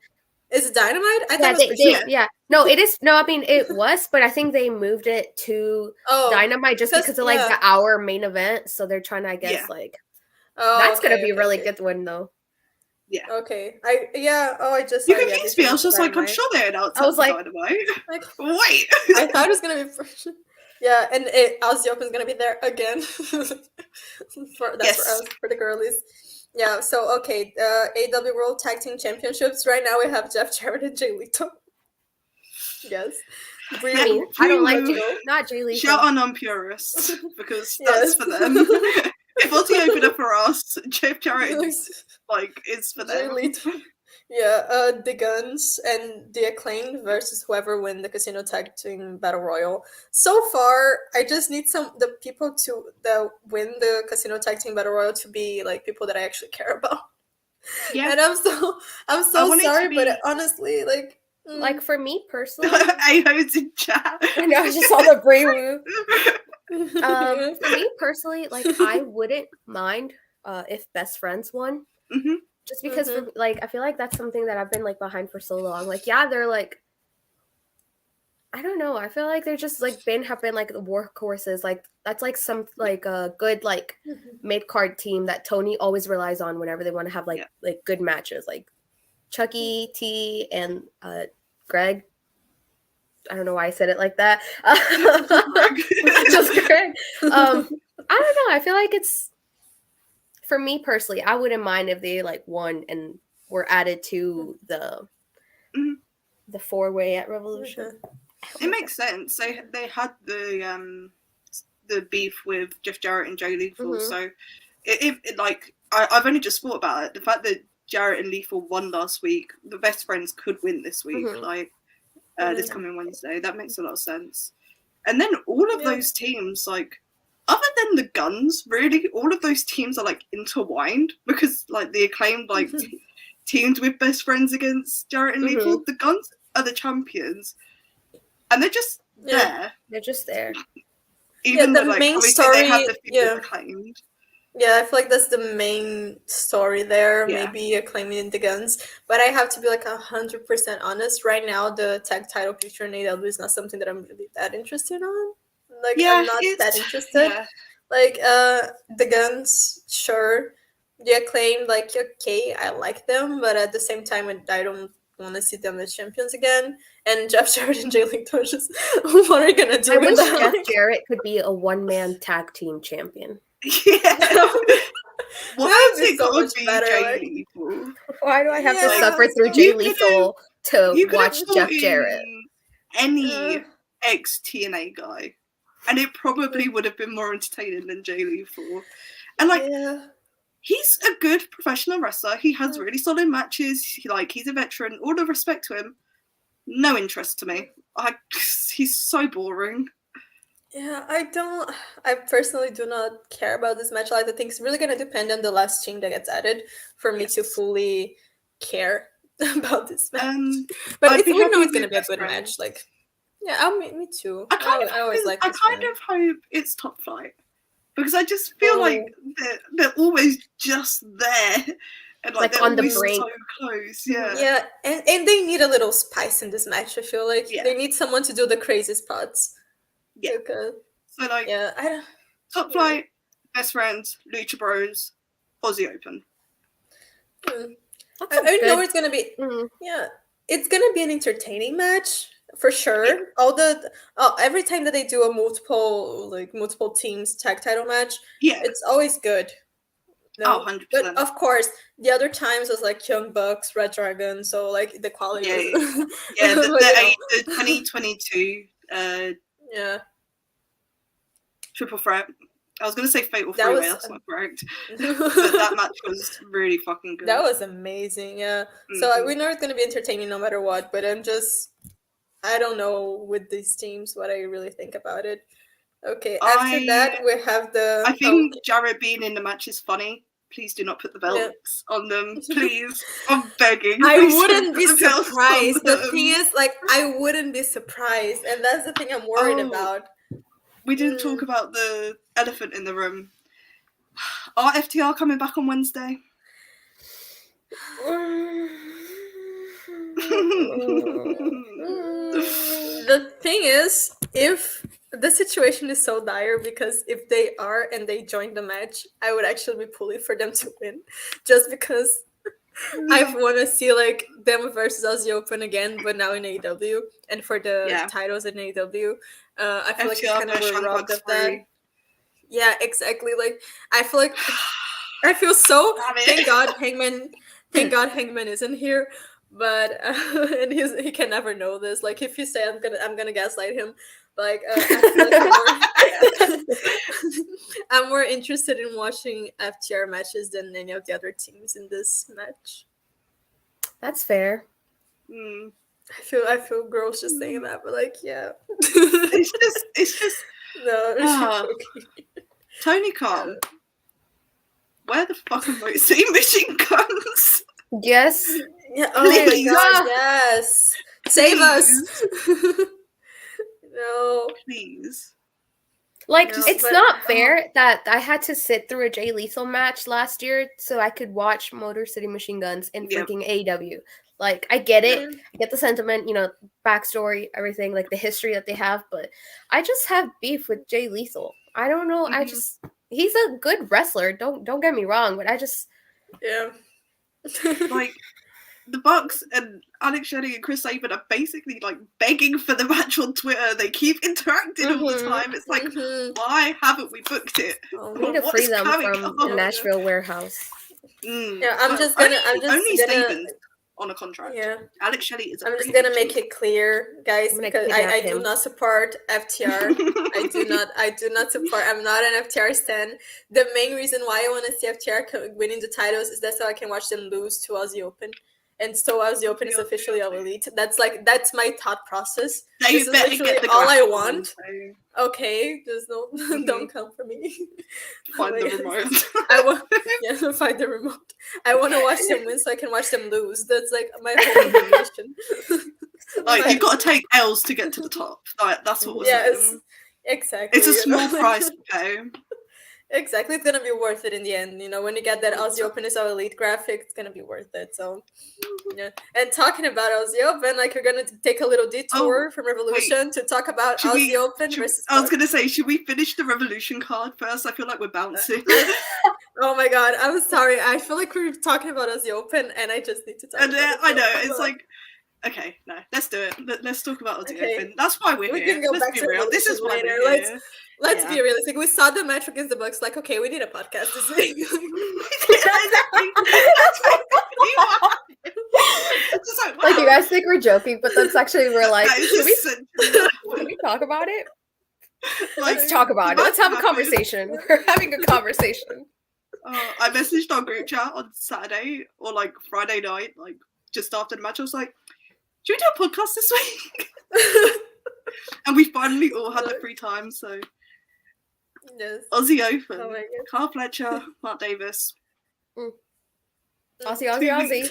Is it Dynamite? I thought it was yeah. No, it is. No, I mean it was, but I think they moved it to Dynamite just because of like the hour main event. So they're trying to, I guess, like that's gonna be a really good one though. Yeah. Okay. I just you confused me. I was just like, I'm sure they announced. I was like, like, wait. I thought it was gonna be fresh. Yeah, and Aussie Open is gonna be there again. for the girlies. Yeah, so okay, AEW World Tag Team Championships. Right now we have Jeff Jarrett and Jay Lethal. Yes. I don't like not Jay Lethal. Shout on non-purists, because that's for them. If Aussie Open up for us, Jeff Jarrett is for them. Yeah, the Guns and the Acclaimed versus whoever win the Casino Tag Team Battle Royal. So far, I just need the people that win the Casino Tag Team Battle Royal to be like people that I actually care about. Yeah, and I'm so sorry, but honestly, like for me personally, A-Ho's in chat. I know, I just saw the Bree-woo. For me personally, like I wouldn't mind if Best Friends won. Mm-hmm. Just because, I feel like that's something that I've been like behind for so long. Like, yeah, they're like, I don't know. I feel like they're just like have been like the workhorses. Like that's like some like a good like mid card team that Tony always relies on whenever they want to have like good matches. Like Chucky, T, and Greg. I don't know why I said it like that. Just Greg. I don't know. I feel like it's. For me personally, I wouldn't mind if they like won and were added to the 4-way at Revolution. It makes sense. They had the beef with Jeff Jarrett and Jay Lethal, so it like I've only just thought about it. The fact that Jarrett and Lethal won last week, the Best Friends could win this week, this coming Wednesday. That makes a lot of sense. And then all of those teams, like. Other than the Guns, really, all of those teams are like intertwined because like the Acclaimed teamed with Best Friends against Jarrett and Lethal. The Guns are the champions, and they're just there. They're just there. Even though like main story, they have the feud Acclaimed. Yeah, I feel like that's the main story there. Maybe Acclaiming the Guns, but I have to be like 100% honest. Right now, the tag title picture in AEW is not something that I'm really that interested on. Like I'm not that interested. Yeah. Like the Guns, sure. The Acclaimed, like okay, I like them, but at the same time, I don't want to see them as champions again. And Jeff Jarrett and Jay Lethal just what are you gonna do? I wish Jeff Jarrett could be a 1-man tag team champion. Yeah. Why is it so gotta much be better? Jay Lethal? Why do I have to suffer through Jay Lethal to watch Jeff Jarrett? Any ex-TNA guy. And it probably would have been more entertaining than Jay Lethal. And he's a good professional wrestler. He has really solid matches. He's a veteran. All the respect to him. No interest to me. He's so boring. Yeah, I personally do not care about this match. I think it's really going to depend on the last team that gets added for me to fully care about this match. But we know it's going to be a good match. Like, yeah, me too. I kind of hope it's Top Flight because I just feel like they're always just there and like on the brink, so close. Yeah, and they need a little spice in this match. I feel like they need someone to do the crazy spots. Yeah. Okay. So I don't. Top Flight, Best Friends, Lucha Bros, Aussie Open. I know it's gonna be. Yeah, it's gonna be an entertaining match. For sure, every time that they do a multiple teams tag title match, it's always good. No, 100%. But of course, the other times was like Young Bucks, Red Dragon, so like the quality. Yeah, the 2022. Triple Threat. I was going to say Fatal 3-Way, that's not correct. But that match was really fucking good. That was amazing, yeah. So we know it's going to be entertaining no matter what, but I don't know with these teams what I really think about it. Okay, after that, we have I think Jared being in the match is funny. Please do not put the belts on them. Please. I'm begging. I wouldn't be surprised. The thing is, like, I wouldn't be surprised. And that's the thing I'm worried about. We didn't talk about the elephant in the room. Are FTR coming back on Wednesday? The thing is, if the situation is so dire, because if they are and they join the match, I would actually be pulling for them to win, just because I want to see like them versus Aussie Open again, but now in AEW, and for the titles in AEW. I feel like it's kind of robbed of that. Yeah, exactly. Like I feel like I feel so. Thank God Hangman isn't here. But and he can never know this. Like if you say I'm gonna gaslight him, like I feel like I'm more interested in watching FTR matches than any of the other teams in this match. That's fair. I feel gross just saying that, but like yeah, it's just no. Tony Khan, where the fuck are Moxley machine guns? Yes. Yeah. Oh my God. Yes. Save us. No. Please. Like, it's not fair that I had to sit through a Jay Lethal match last year so I could watch Motor City Machine Guns in freaking AEW. Like, I get it. I get the sentiment, backstory, everything, like the history that they have, but I just have beef with Jay Lethal. I don't know. He's a good wrestler. Don't get me wrong, but I just... Yeah. Like, the Bucks and Alex Shelley and Chris Sabin are basically like begging for the match on Twitter. They keep interacting all the time. It's like, why haven't we booked it? We need to free them from the Nashville warehouse. Yeah, I'm just gonna Sabin on a contract. Yeah, Alex Shelley is. I'm just gonna make it clear, guys, because I do not support FTR. I do not support. I'm not an FTR stan. The main reason why I want to see FTR winning the titles is that so I can watch them lose to Aussie Open. And so Aussie Open is officially of Elite. That's my thought process. This is literally all I want. Okay, there's no don't come for me. Find the remote. Find the remote. I want to watch them win so I can watch them lose. That's like my whole motivation. Like you've got to take L's to get to the top. Like that's what was happening. Exactly. It's a small price to pay. Exactly, it's gonna be worth it in the end. When you get that Aussie Open is our Elite graphic, it's gonna be worth it. So, yeah. And talking about Aussie Open, like we're gonna take a little detour from Revolution to talk about Aussie Open versus. I was gonna say, should we finish the Revolution card first? I feel like we're bouncing. Oh my God, I'm sorry. I feel like we're talking about Aussie Open, and I just need to talk. I know it's like. Okay, no, let's do it. Let's talk about Aussie Open. That's why we're here. Can go let's back be to real. This is why we're here. Let's be realistic. We saw the match against the Bucks. Like, okay, we need a podcast this week. Like, you guys think we're joking, but that's actually we're like. Should we talk about it? Let's talk about it. Let's have a conversation. We're having a conversation. I messaged our group chat on Saturday or like Friday night, like just after the match. I was like, "Should we do a podcast this week?" And we finally all had the free time, so. Yes. Aussie Open. Carl Fletcher, Mark Davis. Aussie. Aussie.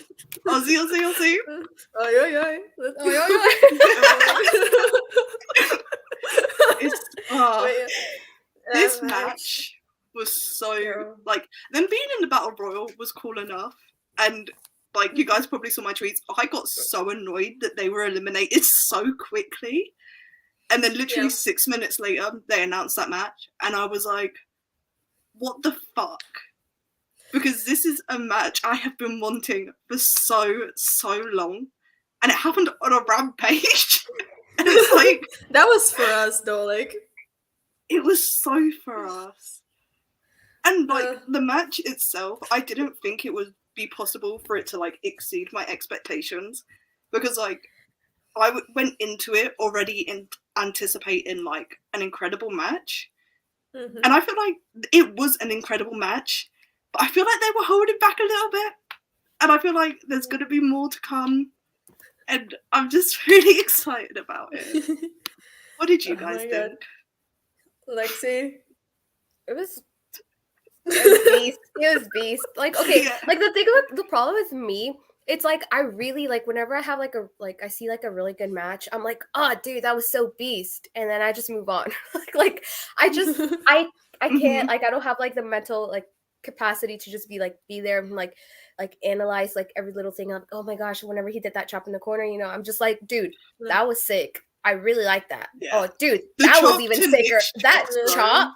This match was so like them being in the Battle Royal was cool enough, and like you guys probably saw my tweets. I got so annoyed that they were eliminated so quickly. And then literally 6 minutes later, they announced that match. And I was like, what the fuck? Because this is a match I have been wanting for so long. And it happened on a Rampage. And it's like... That was for us, though. Like, it was so for us. And, like, the match itself, I didn't think it would be possible for it to, like, exceed my expectations. Because, like, went into it already anticipating like an incredible match, And I feel like it was an incredible match, but I feel like they were holding back a little bit. And I feel like there's going to be more to come. And I'm just really excited about it. What did you guys think? Lexi? It was beast. It was beast. Like, okay, like the problem with me, it's like I really like whenever I have I see like a really good match, I'm like, oh dude, that was so beast. And then I just move on. like I just I can't like I don't have like the mental like capacity to just be there and like analyze like every little thing. I'm like, oh my gosh, whenever he did that chop in the corner, I'm just like, dude, that was sick. I really like that. Yeah. Oh dude, that was even sicker. That chop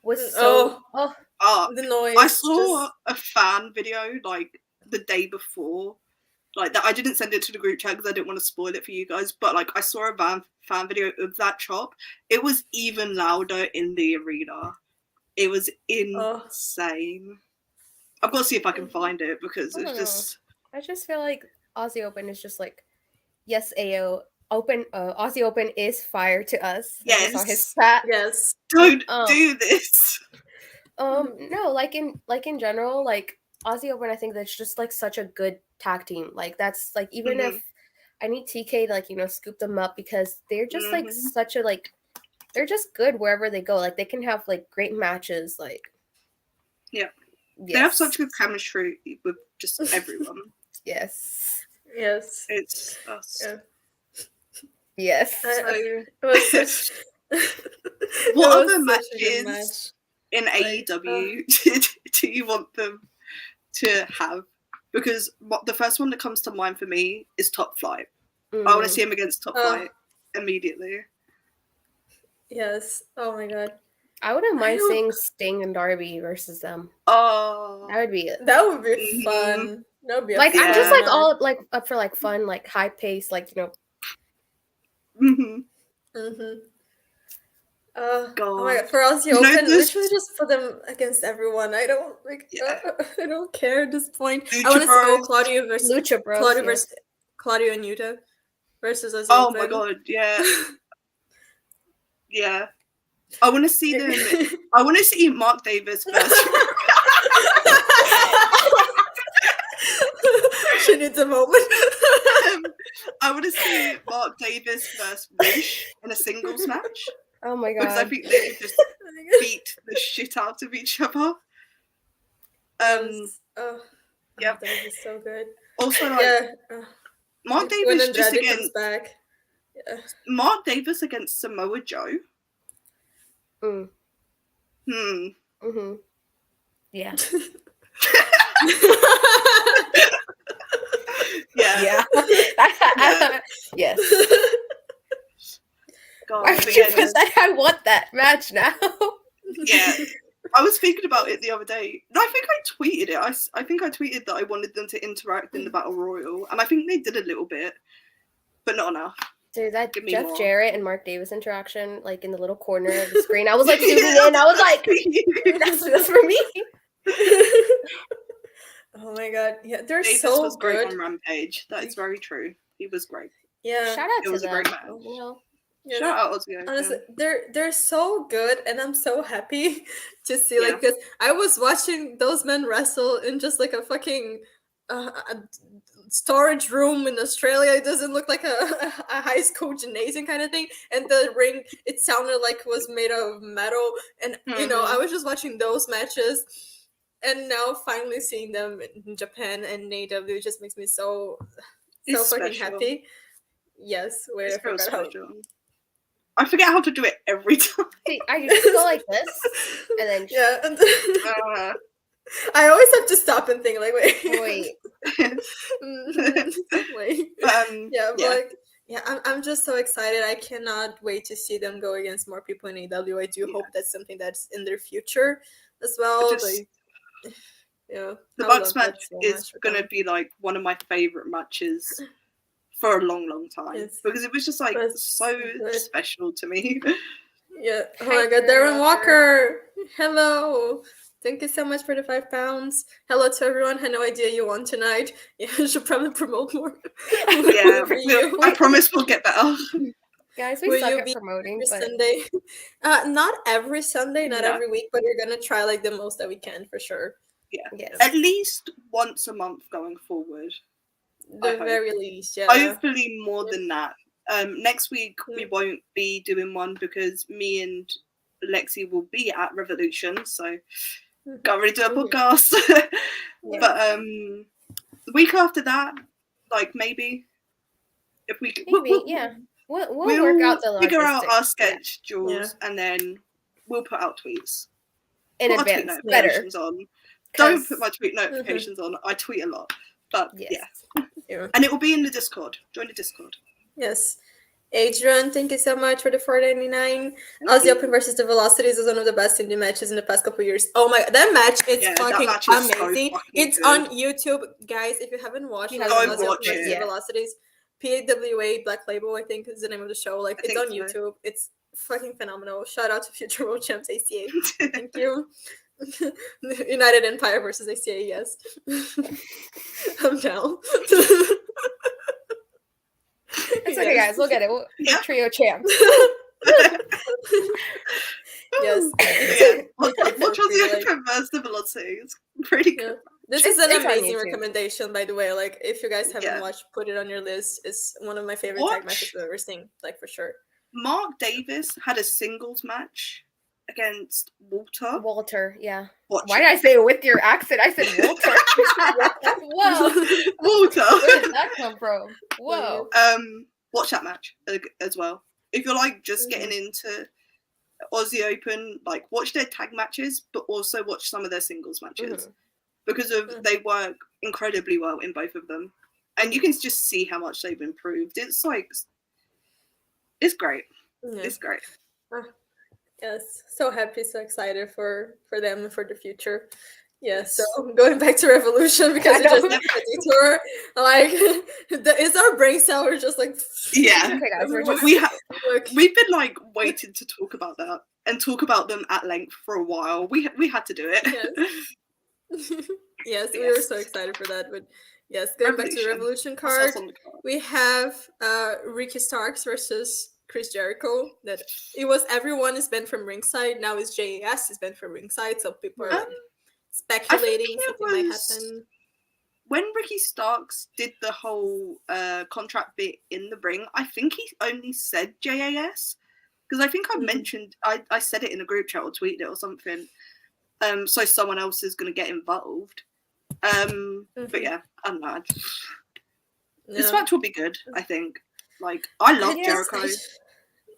was so the noise. I saw a fan video like the day before, like that. I didn't send it to the group chat because I didn't want to spoil it for you guys. But like I saw a fan video of that chop. It was even louder in the arena. It was insane. I've got to see if I can find it because it's just. I just feel like Aussie Open is just like, yes, AO Open. Aussie Open is fire to us. Yes. Saw his stat. Yes. Don't do this. No, like in general, like Aussie Open, I think that's just like such a good tag team. Like that's like even if I need TK to like scoop them up because they're just like such a like they're just good wherever they go. Like they can have like great matches. Like yeah, they have such good chemistry with just everyone. Yes. It's us. Yeah. Yes. It was such. What other matches in AEW do you want them to have? Because the first one that comes to mind for me is Top Flight. I want to see him against Top Flight immediately. Yes. Oh my god. I wouldn't mind seeing Sting and Darby versus them. Oh, that would be it. That would be fun. That would be like I'm just like all like up for like fun, like high pace, like God. Oh my god, for Aussie Open, literally just put them against everyone. I don't like. I don't care at this point. Lucha I want to see Claudio versus Claudio and Yuta versus Aussie Open. Oh Open. my god, yeah, yeah. I want to see them. I want to see Mark Davis versus. She needs a moment. I want to see Mark Davis versus Wish in a singles match. Oh my god! Because I think they would just beat the shit out of each other. Yeah, that would be so good. Also, like, Mark Davis just against Mark Davis against Samoa Joe. Yeah. Yeah. Yes. God, I want that match now. Yeah. I was thinking about it the other day. I think I tweeted it. I think I tweeted that I wanted them to interact in the Battle Royal, and I think they did a little bit, but not enough. Dude, that Jeff Jarrett and Mark Davis interaction, like in the little corner of the screen, I was like zooming in. I was like, that's for me. Oh my god, yeah, they're Davis so was good. Great on Rampage. That is very true. He was great. Yeah, shout out to them. Great match. Shout out Aussie Open. Honestly, they're so good, and I'm so happy to see like because I was watching those men wrestle in just like a fucking storage room in Australia. It doesn't look like a high school gymnasium kind of thing, and the ring it sounded like it was made of metal, and I was just watching those matches, and now finally seeing them in Japan and AEW just makes me so fucking happy. Yes, wait, I forget how to do it every time. I usually go like this, and then I always have to stop and think like, wait. I'm just so excited. I cannot wait to see them go against more people in AEW. I do hope that's something that's in their future as well. The Bucks match is going to be like one of my favorite matches for a long time because it was just like so special to me. Yeah. Oh my god, Darren Walker. Hello. Thank you so much for the £5. Hello to everyone. I had no idea you won tonight. Yeah, I should probably promote more. Yeah, I promise we'll get better. Guys, we suck at promoting, every but Sunday? Not every Sunday, not every week, but we're gonna try like the most that we can for sure. Yeah. yes. At least once a month going forward. The very least, yeah. Hopefully more than that. Next week we won't be doing one because me and Lexi will be at Revolution, so can't really do a podcast. But the week after that, like maybe if we we'll work out the figure out our logistics, schedules and then we'll put out tweets in put advance. Our tweet notifications Better. on. Don't put my tweet notifications on. I tweet a lot, but yeah, and it will be in the Discord. Join the Discord. Yes. Adrian, thank you so much for the $4.99. Aussie Open versus the Velocities is one of the best indie matches in the past couple of years. Oh my, that match is fucking amazing. So it's good. On YouTube, guys. If you haven't watched Aussie Open versus the Velocities, PAWA Black Label, I think is the name of the show. Like it's on YouTube. It's fucking phenomenal. Shout out to future world champs A.C.A. Thank you. United Empire versus A.C.A. Yes, I'm down. It's okay, guys. We'll get it. We'll trio champs. Yes. Watch Aussie Open versus the Velocities. Pretty good. This is an amazing recommendation, by the way. Like, if you guys haven't watched, put it on your list. It's one of my favorite tag matches I've ever seen. Like, for sure. Mark Davis had a singles match against Walter. Yeah. Why did I say it with your accent? I said Walter. Whoa. Walter. Where did that come from? Whoa. Watch that match as well. If you're like just getting into Aussie Open, like watch their tag matches, but also watch some of their singles matches because they work incredibly well in both of them, and you can just see how much they've improved. It's like it's great. It's great. Yes, so happy, so excited for them and for the future. Yeah, so going back to Revolution because it just left a detour. Like, is our brain cell? We're just like, yeah. We've been like waiting to talk about that and talk about them at length for a while. We had to do it. Yes, we were so excited for that. But yes, going back to the Revolution card, we have Ricky Starks versus Chris Jericho. That it was everyone is banned from ringside. Now it's JAS is banned from ringside, so people are speculating something might happen. When Ricky Starks did the whole contract bit in the ring, I think he only said JAS because I think I mentioned I said it in a group chat or tweeted it or something. So someone else is going to get involved. But yeah, I'm mad. This match will be good. I think. Like I love Jericho.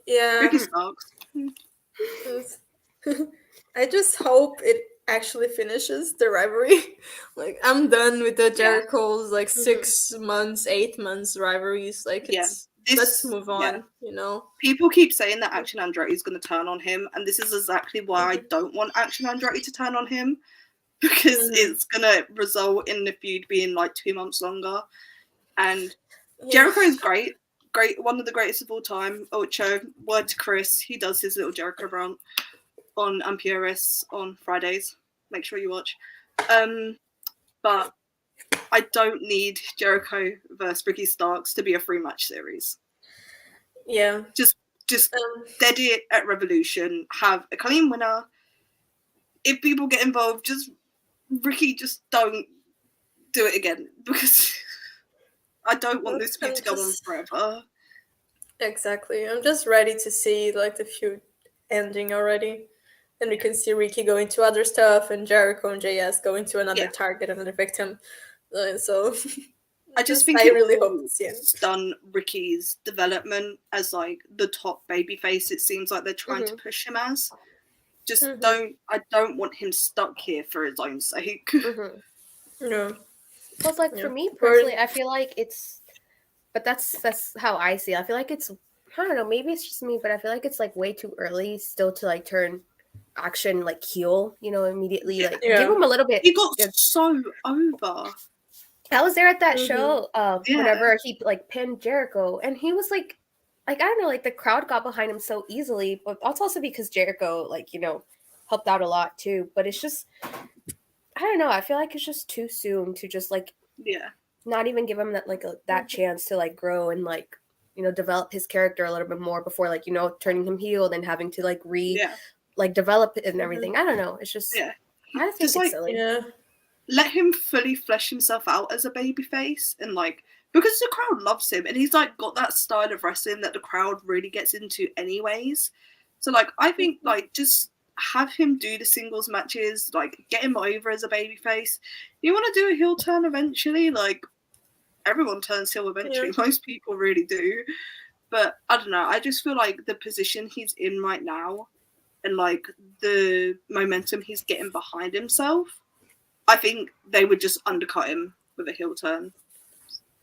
Ricky Starks. I just hope it actually finishes the rivalry. Like I'm done with the Jericho's like 6 months, 8 months rivalries. Like let's move on. You know, people keep saying that Action Andretti is going to turn on him, and this is exactly why I don't want Action Andretti to turn on him because it's going to result in the feud being like 2 months longer. And Jericho is great, one of the greatest of all time. Ocho, word to Chris, he does his little Jericho rant on Amperis on Fridays. Make sure you watch. But I don't need Jericho versus Ricky Starks to be a 3-match series. Yeah. Just dead it at Revolution. Have a clean winner. If people get involved, Ricky, just don't do it again because I don't want this feud to go on forever. Exactly. I'm just ready to see like the feud ending already. And we can see Ricky going to other stuff and Jericho and JS going to another target, another victim. So I just think I really hope it's done Ricky's development as like the top babyface. It seems like they're trying to push him as. I don't want him stuck here for his own sake. No. Plus, like for me personally, I feel like but that's how I see it. I feel like it's, I don't know, maybe it's just me, but I feel like it's like way too early still to like turn Action like heel, you know, immediately like give him a little bit. He got so over. I was there at that show whenever he like pinned Jericho, and he was like I don't know, like the crowd got behind him so easily, but that's also because Jericho like, you know, helped out a lot too. But it's just, I don't know, I feel like it's just too soon to just like not even give him that like that chance to like grow and like develop his character a little bit more before, like, turning him heel, then having to, like, develop it and everything. I don't know. It's just, I think it's silly. Yeah. Let him fully flesh himself out as a babyface, and, like, because the crowd loves him, and he's, like, got that style of wrestling that the crowd really gets into anyways. So, like, I think, like, just have him do the singles matches, like, get him over as a babyface. You want to do a heel turn eventually? Like, everyone turns heel eventually. Yeah. Most people really do. But, I don't know, I just feel like the position he's in right now, and, like, the momentum he's getting behind himself, I think they would just undercut him with a heel turn.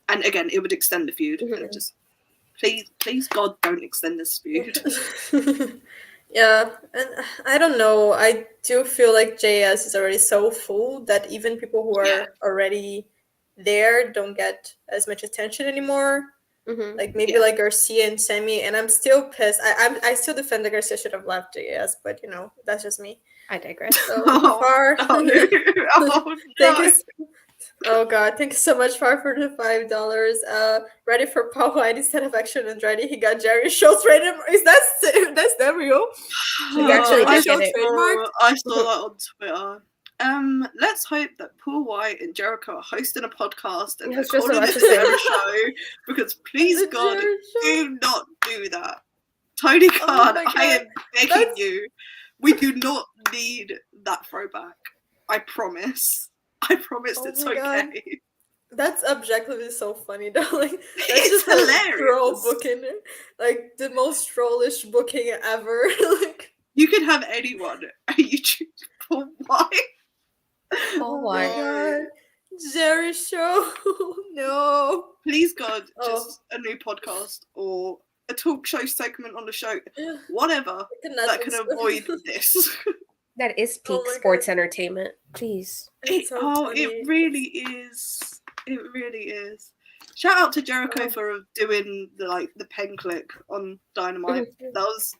And again, it would extend the feud. And just please God, don't extend this feud. Yeah, and I don't know. I do feel like JS is already so full that even people who are already there don't get as much attention anymore. Like maybe like Garcia and Sammy, and I'm still pissed. I still defend that Garcia should have left JS, but that's just me. I digress. So Far. Oh God, thank you so much, Far, for the $5. Ready for Paul instead of Action Andrade. He got Jerry Schultz rated. Is that's that real? Actually, I saw that on Twitter. Let's hope that Paul White and Jericho are hosting a podcast and they're calling it a show, because please God, do not do that. Tony Khan, I am begging you. We do not need that throwback. I promise. It's okay. God. That's objectively so funny though. Like, that's it's just hilarious. Troll booking, like the most trollish booking ever. Like, you could have anyone. You choose Paul White. Oh my God. Jerry Show. No. Please God, just a new podcast or a talk show segment on the show. Whatever that can avoid this. That is peak sports entertainment. Jeez. It really is. It really is. Shout out to Jericho for doing the pen click on Dynamite. That was.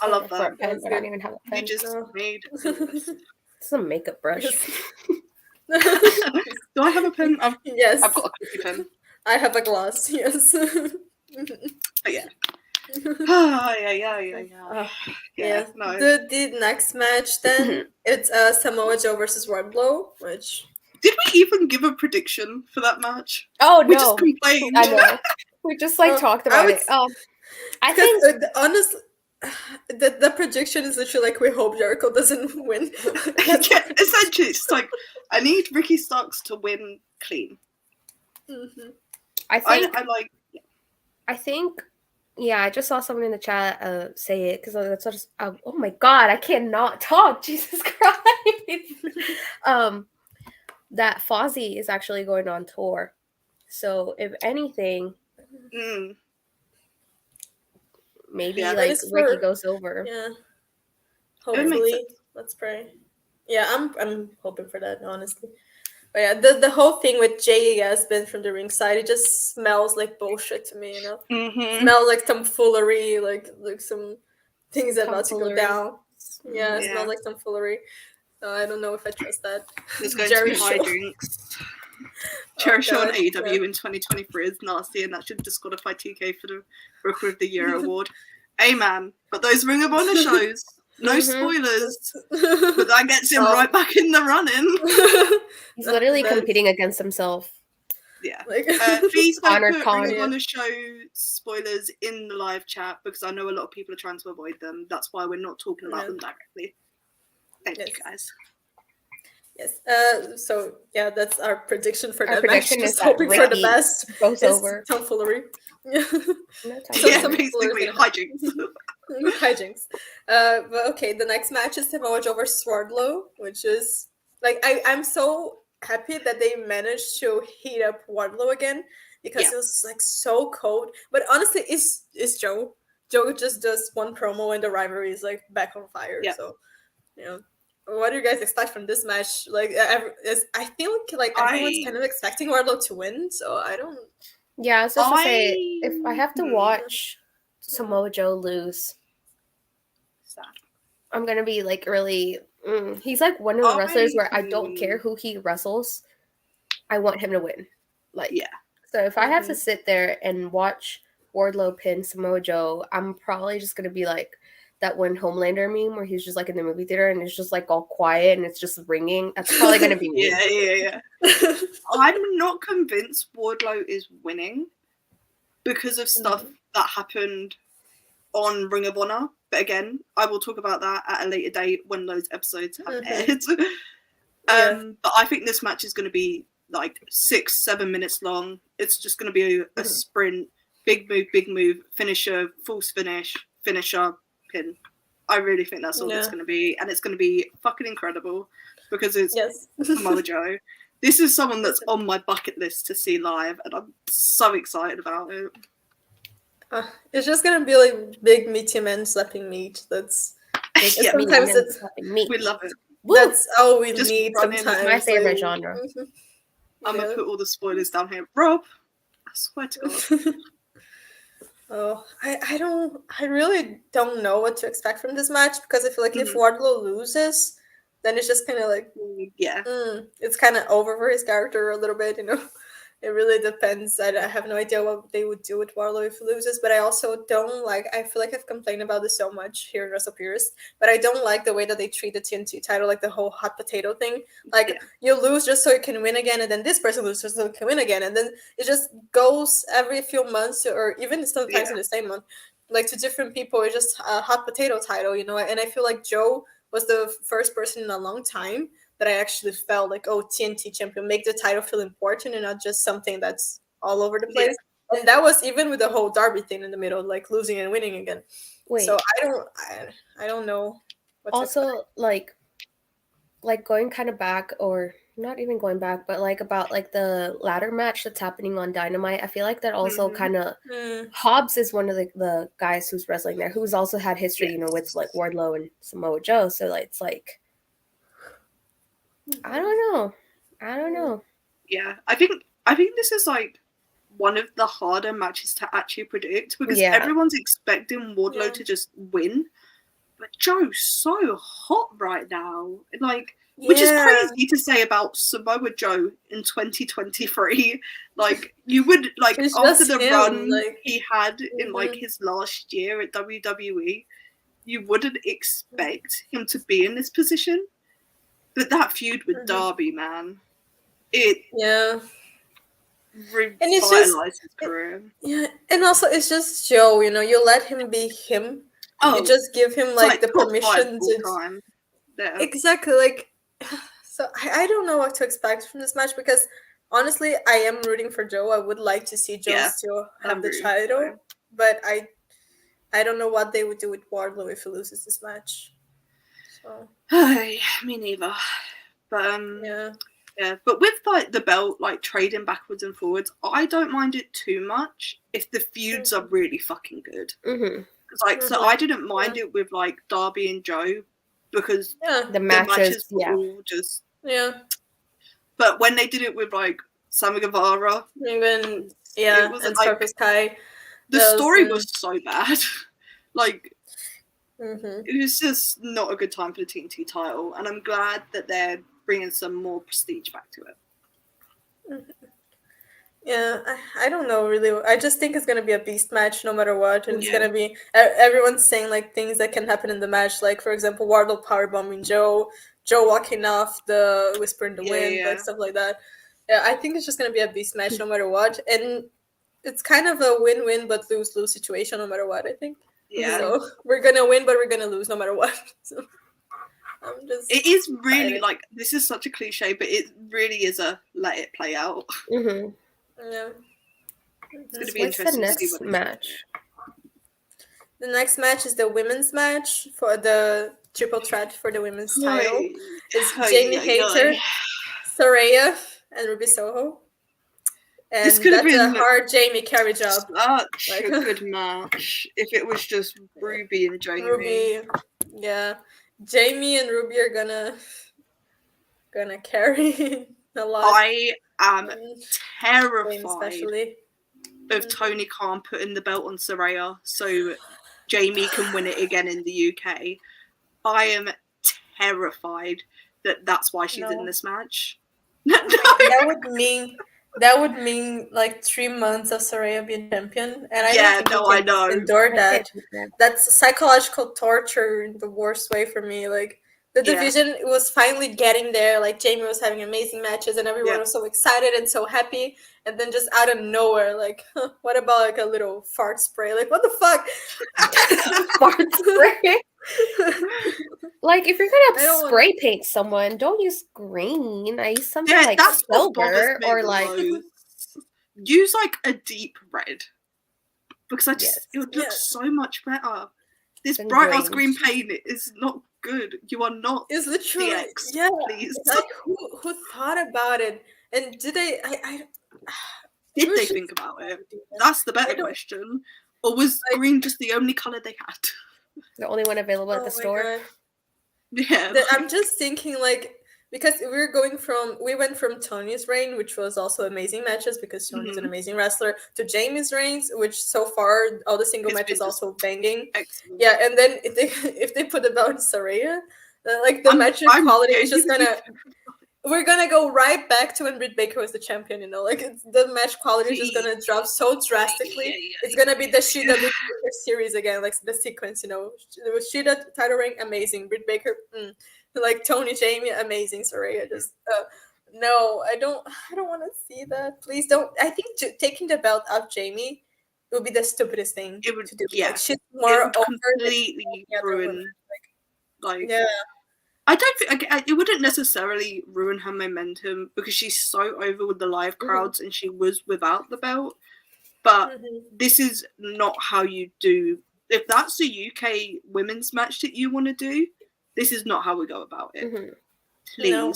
I love that. I don't even have a pen. You just made. It's a makeup brush. Do I have a pen? Yes. I've got a coffee pen. I have a glass. Yes. Yeah. Yeah. No. The next match then it's Samoa Joe versus Wardlow, which did we even give a prediction for that match? Oh no, we just complained. I know. We just talked about it. I think honestly, the prediction is literally like we hope Jericho doesn't win. Essentially, it's like I need Ricky Starks to win clean. I think. Yeah, I just saw someone in the chat say it because that's what. Oh my God, I cannot talk. Jesus Christ. That Fozzy is actually going on tour, so if anything, maybe Ricky goes over. Yeah, hopefully. Let's pray. Yeah, I'm hoping for that, honestly. But yeah, the whole thing with JAS being from the ringside, it just smells like bullshit to me, Smells like tomfoolery, like some things about to go down. Yeah, it smells like tomfoolery. So I don't know if I trust that. There's going to be hijinks. Jerry Show on AEW in 2023 is nasty, and that should disqualify TK for the Rookie of the Year award. Amen. But those Ring of Honor shows, no spoilers, but that gets him right back in the running. He's literally competing against himself. Yeah. Please don't put Ring of Honor show spoilers in the live chat, because I know a lot of people are trying to avoid them. That's why we're not talking about them directly. Thank you, guys. Yes. So yeah, that's our prediction for that match. Just hoping for the best. Goes over. Tomfoolery. Basically hijinks. Hijinks. But okay, the next match is Samoa Joe versus Wardlow, which is like I'm so happy that they managed to heat up Wardlow again, because it was like so cold. But honestly, it's Joe. Joe just does one promo and the rivalry is like back on fire. Yeah. So what do you guys expect from this match? Like, I feel like everyone's kind of expecting Wardlow to win, so I don't. Yeah, I was just to say, if I have to watch Samoa Joe lose, I'm gonna be like really. He's like one of the wrestlers where I don't care who he wrestles, I want him to win. Like, So if I have to sit there and watch Wardlow pin Samoa Joe, I'm probably just gonna be like that one Homelander meme where he's just like in the movie theater and it's just like all quiet and it's just ringing. That's probably gonna be me. Yeah. I'm not convinced Wardlow is winning because of stuff that happened on Ring of Honor. But again, I will talk about that at a later date when those episodes have aired. But I think this match is going to be like 6-7 minutes long. It's just going to be a sprint, big move, finisher, false finish, finisher, pin. I really think that's all it's going to be, and it's going to be fucking incredible because it's Samoa Joe. This is someone that's on my bucket list to see live, and I'm so excited about it. It's just gonna be like big meaty men slapping meat. That's sometimes it's slapping meat. We love it. That's all we need sometimes. My favorite genre. I'm gonna put all the spoilers down here. Rob, I swear to God. I really don't know what to expect from this match because I feel like if Wardlow loses, then it's just kind of like it's kind of over for his character a little bit, you know. It really depends. I have no idea what they would do with Wardlow if he loses, but I also don't like. I feel like I've complained about this so much here in Wrestle Purist, but I don't like the way that they treat the TNT title, like the whole hot potato thing. Like you lose just so you can win again, and then this person loses just so you can win again, and then it just goes every few months, or even sometimes in the same month, like to different people. It's just a hot potato title, you know. And I feel like Joe was the first person in a long time that I actually felt like, oh, TNT champion, make the title feel important and not just something that's all over the place. And that was even with the whole Darby thing in the middle, like losing and winning again. So I don't know. Also, like going kind of back, or not even going back, but like about like the ladder match that's happening on Dynamite. I feel like that also kind of Hobbs is one of the guys who's wrestling there, who's also had history, you know, with like Wardlow and Samoa Joe. So like, it's like, I don't know. Yeah, I think this is like one of the harder matches to actually predict because everyone's expecting Wardlow to just win, but Joe's so hot right now, like, which is crazy to say about Samoa Joe in 2023. Like, you would like after the run he had in like his last year at WWE, you wouldn't expect him to be in this position. But that feud with Darby, man, it revitalized his career. And also it's just Joe, you know, you let him be him. You just give him like the permission to exactly like. So I don't know what to expect from this match because honestly, I am rooting for Joe. I would like to see Joe still have the title, but I don't know what they would do with Wardlow if he loses this match. So me neither. But but with like the belt like trading backwards and forwards, I don't mind it too much if the feuds are really fucking good. Like so, I didn't mind it with like Darby and Joe because the matches were all just But when they did it with like Sammy Guevara, even it was and like, Circus Kai, the story was so bad. Like. It was just not a good time for the TNT title, and I'm glad that they're bringing some more prestige back to it. Yeah, I don't know really. I just think it's gonna be a beast match no matter what, and it's gonna be everyone's saying like things that can happen in the match, like for example, Wardlow powerbombing Joe walking off the Whisper in the Wind, like stuff like that. Yeah, I think it's just gonna be a beast match no matter what, and it's kind of a win-win but lose-lose situation no matter what. I think. Yeah. So we're gonna win, but we're gonna lose no matter what. So it is really excited. Like this is such a cliche, but it really is a let it play out. Yeah. It's gonna be interesting to see what match. The next match is the women's match for the triple threat for the women's title. It's Jamie Hayter, Saraya, and Ruby Soho. And this could have been a hard Jamie carry job. Such a good match. If it was just Ruby and Jamie. Jamie and Ruby are gonna carry a lot. I am terrified of Tony Khan putting the belt on Saraya so Jamie can win it again in the UK. I am terrified that that's why she's in this match. That would mean that would mean like 3 months of Saraya being champion, and I Yeah, don't think no, I I can know. endure I that. can't do that. That's psychological torture in the worst way for me. Like the Yeah. division was finally getting there. Like Jamie was having amazing matches, and everyone Yeah. was so excited and so happy. And then just out of nowhere, like, what about like a little fart spray? Like, what the fuck? Fart spray. Like, if you're I gonna don't spray paint someone, don't use green. I use something Yeah, like that's what bothers silver me or the like most. Use like a deep red. Because yes. it would look Yeah. so much better. This Than bright ass green. green paint is not good. You are not It's literally DX, yeah. please. Like who thought about it? And did they? Did Who they should- think about it? That's the better I don't- question. Or was like- green just the only colour they had? The only one available at Oh the my store. God. Yeah. I'm just thinking like because we went from Tony's reign, which was also amazing matches because Tony's an amazing wrestler, to Jamie's reigns, which so far all the single It's matches been also banging. excellent. Yeah, and then if they put the belt in Saraya, like the match I'm quality is just genuinely gonna. We're gonna go right back to when Britt Baker was the champion, you know, like the match quality is just gonna drop so drastically. Yeah. It's gonna be the Shida Britt Baker series again, like the sequence, you know. With Shida title reign, amazing. Britt Baker, like Tony Jamie, amazing. Saraya, just no, I don't want to see that. Please don't. I think taking the belt off Jamie would be the stupidest thing It would, to do. yeah. Like she's more It would over completely than any other woman. ruin. Like, Yeah. I don't think it wouldn't necessarily ruin her momentum because she's so over with the live crowds and she was without the belt. But this is not how you do. If that's the UK women's match that you want to do, this is not how we go about it. Please, No.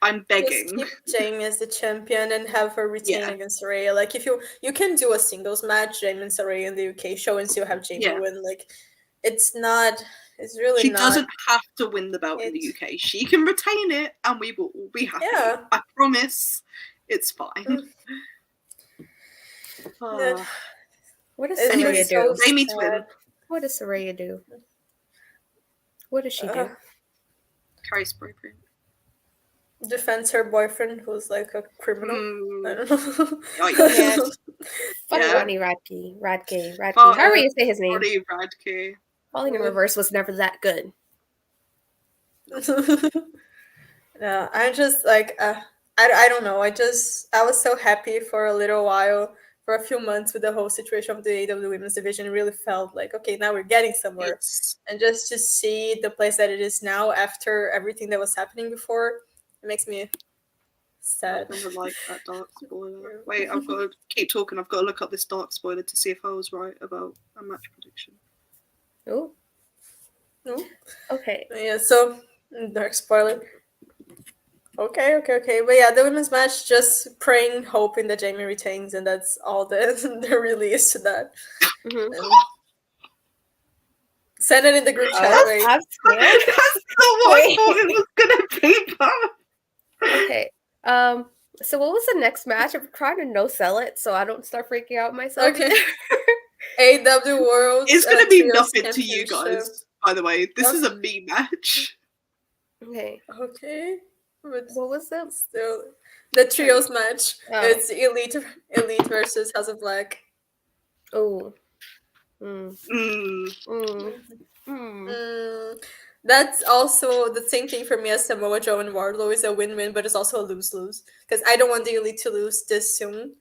I'm begging. Just keep Jamie as the champion and have her retain against Saraya. Like if you can do a singles match, Jamie and Saraya in the UK show, and still have Jamie win. Like it's not. It's really she not. doesn't have to win the belt in the UK. She can retain it, and we will all be happy. Yeah. I promise. It's fine. What does Saraya do? Jamie twin. What does Saraya do? What does she do? Carry spray paint. Defends her boyfriend, who's like a criminal. I don't know. Funny Radke. However you say his name. Radke. Falling in reverse was never that good. No, I'm just like I don't know. I was so happy for a little while, for a few months with the whole situation of the AEW Women's Division. It really felt like, okay, now we're getting somewhere. And just to see the place that it is now after everything that was happening before, it makes me sad. I never liked that dark spoiler. Wait, I've got to keep talking. I've got to look up this dark spoiler to see if I was right about a match prediction. Oh. Okay. Yeah, so dark spoiler. Okay. But yeah, the women's match, just praying, hoping that Jamie retains, and that's all that there really is to that. Send it in the group chat. I'm scared. That's not what I thought it was gonna be, but... Okay. So what was the next match? I'm trying to no sell it so I don't start freaking out myself. Okay. AEW World. It's gonna be nothing to you guys, by the way. This is a me match. Okay. But what was that? Still, the trios match. It's Elite versus House of Black. Oh. That's also the same thing for me as Samoa Joe and Wardlow is a win-win, but it's also a lose-lose. Because I don't want the Elite to lose this soon.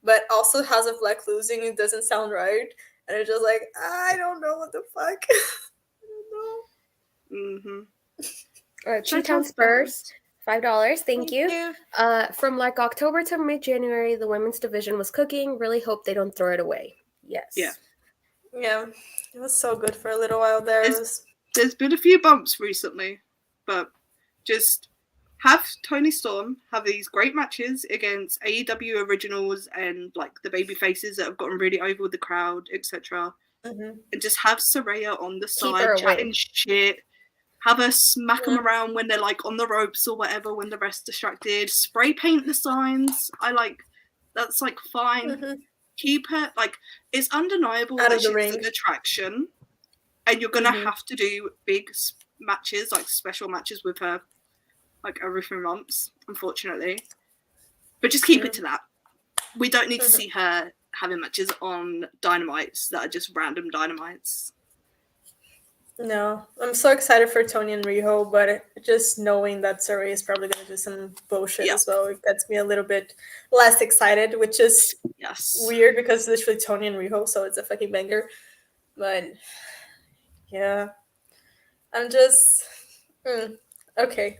But also House of Black losing, it doesn't sound right. And it's just like, I don't know what the fuck. I don't know. All right, Cheetown Spurs. $5. Thank you. From like October to mid-January, the women's division was cooking. Really hope they don't throw it away. Yes. Yeah. It was so good for a little while there. There's been a few bumps recently, but just have Tony Storm have these great matches against AEW originals and like the baby faces that have gotten really over with the crowd, etc. And just have Saraya on the side chatting shit. Have her smack them around when they're like on the ropes or whatever when the rest distracted. Spray paint the signs. That's like fine. Keep her like it's undeniable that she's an attraction, and you're gonna have to do big matches, like special matches with her, like every few months, unfortunately. But just keep it to that. We don't need to see her having matches on Dynamites that are just random Dynamites. No, I'm so excited for Tony and Riho, but just knowing that Saray is probably going to do some bullshit as well, it gets me a little bit less excited, which is weird because it's literally Tony and Riho, so it's a fucking banger. But yeah, I'm just okay.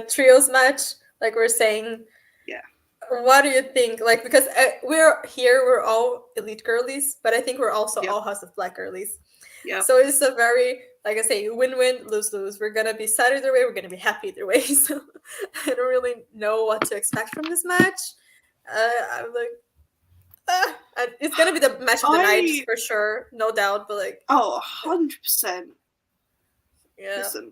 Trios match, like we're saying. Yeah. What do you think? Like, because we're all Elite girlies, but I think we're also all House of Black girlies. Yeah. So it's a very, like I say, win-win, lose-lose. We're gonna be sad either way. We're gonna be happy either way. So I don't really know what to expect from this match. I'm like, it's gonna be the match of the night for sure, no doubt. But like, 100%. Yeah. Listen,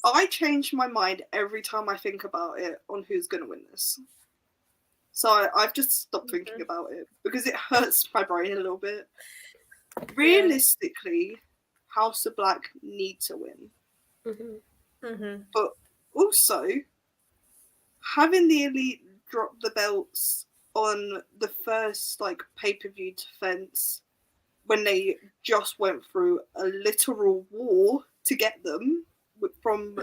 I change my mind every time I think about it on who's gonna win this. So I've just stopped thinking about it because it hurts my brain a little bit. Realistically, House of Black need to win. But also, having the Elite drop the belts on the first pay-per-view defense when they just went through a literal war to get them from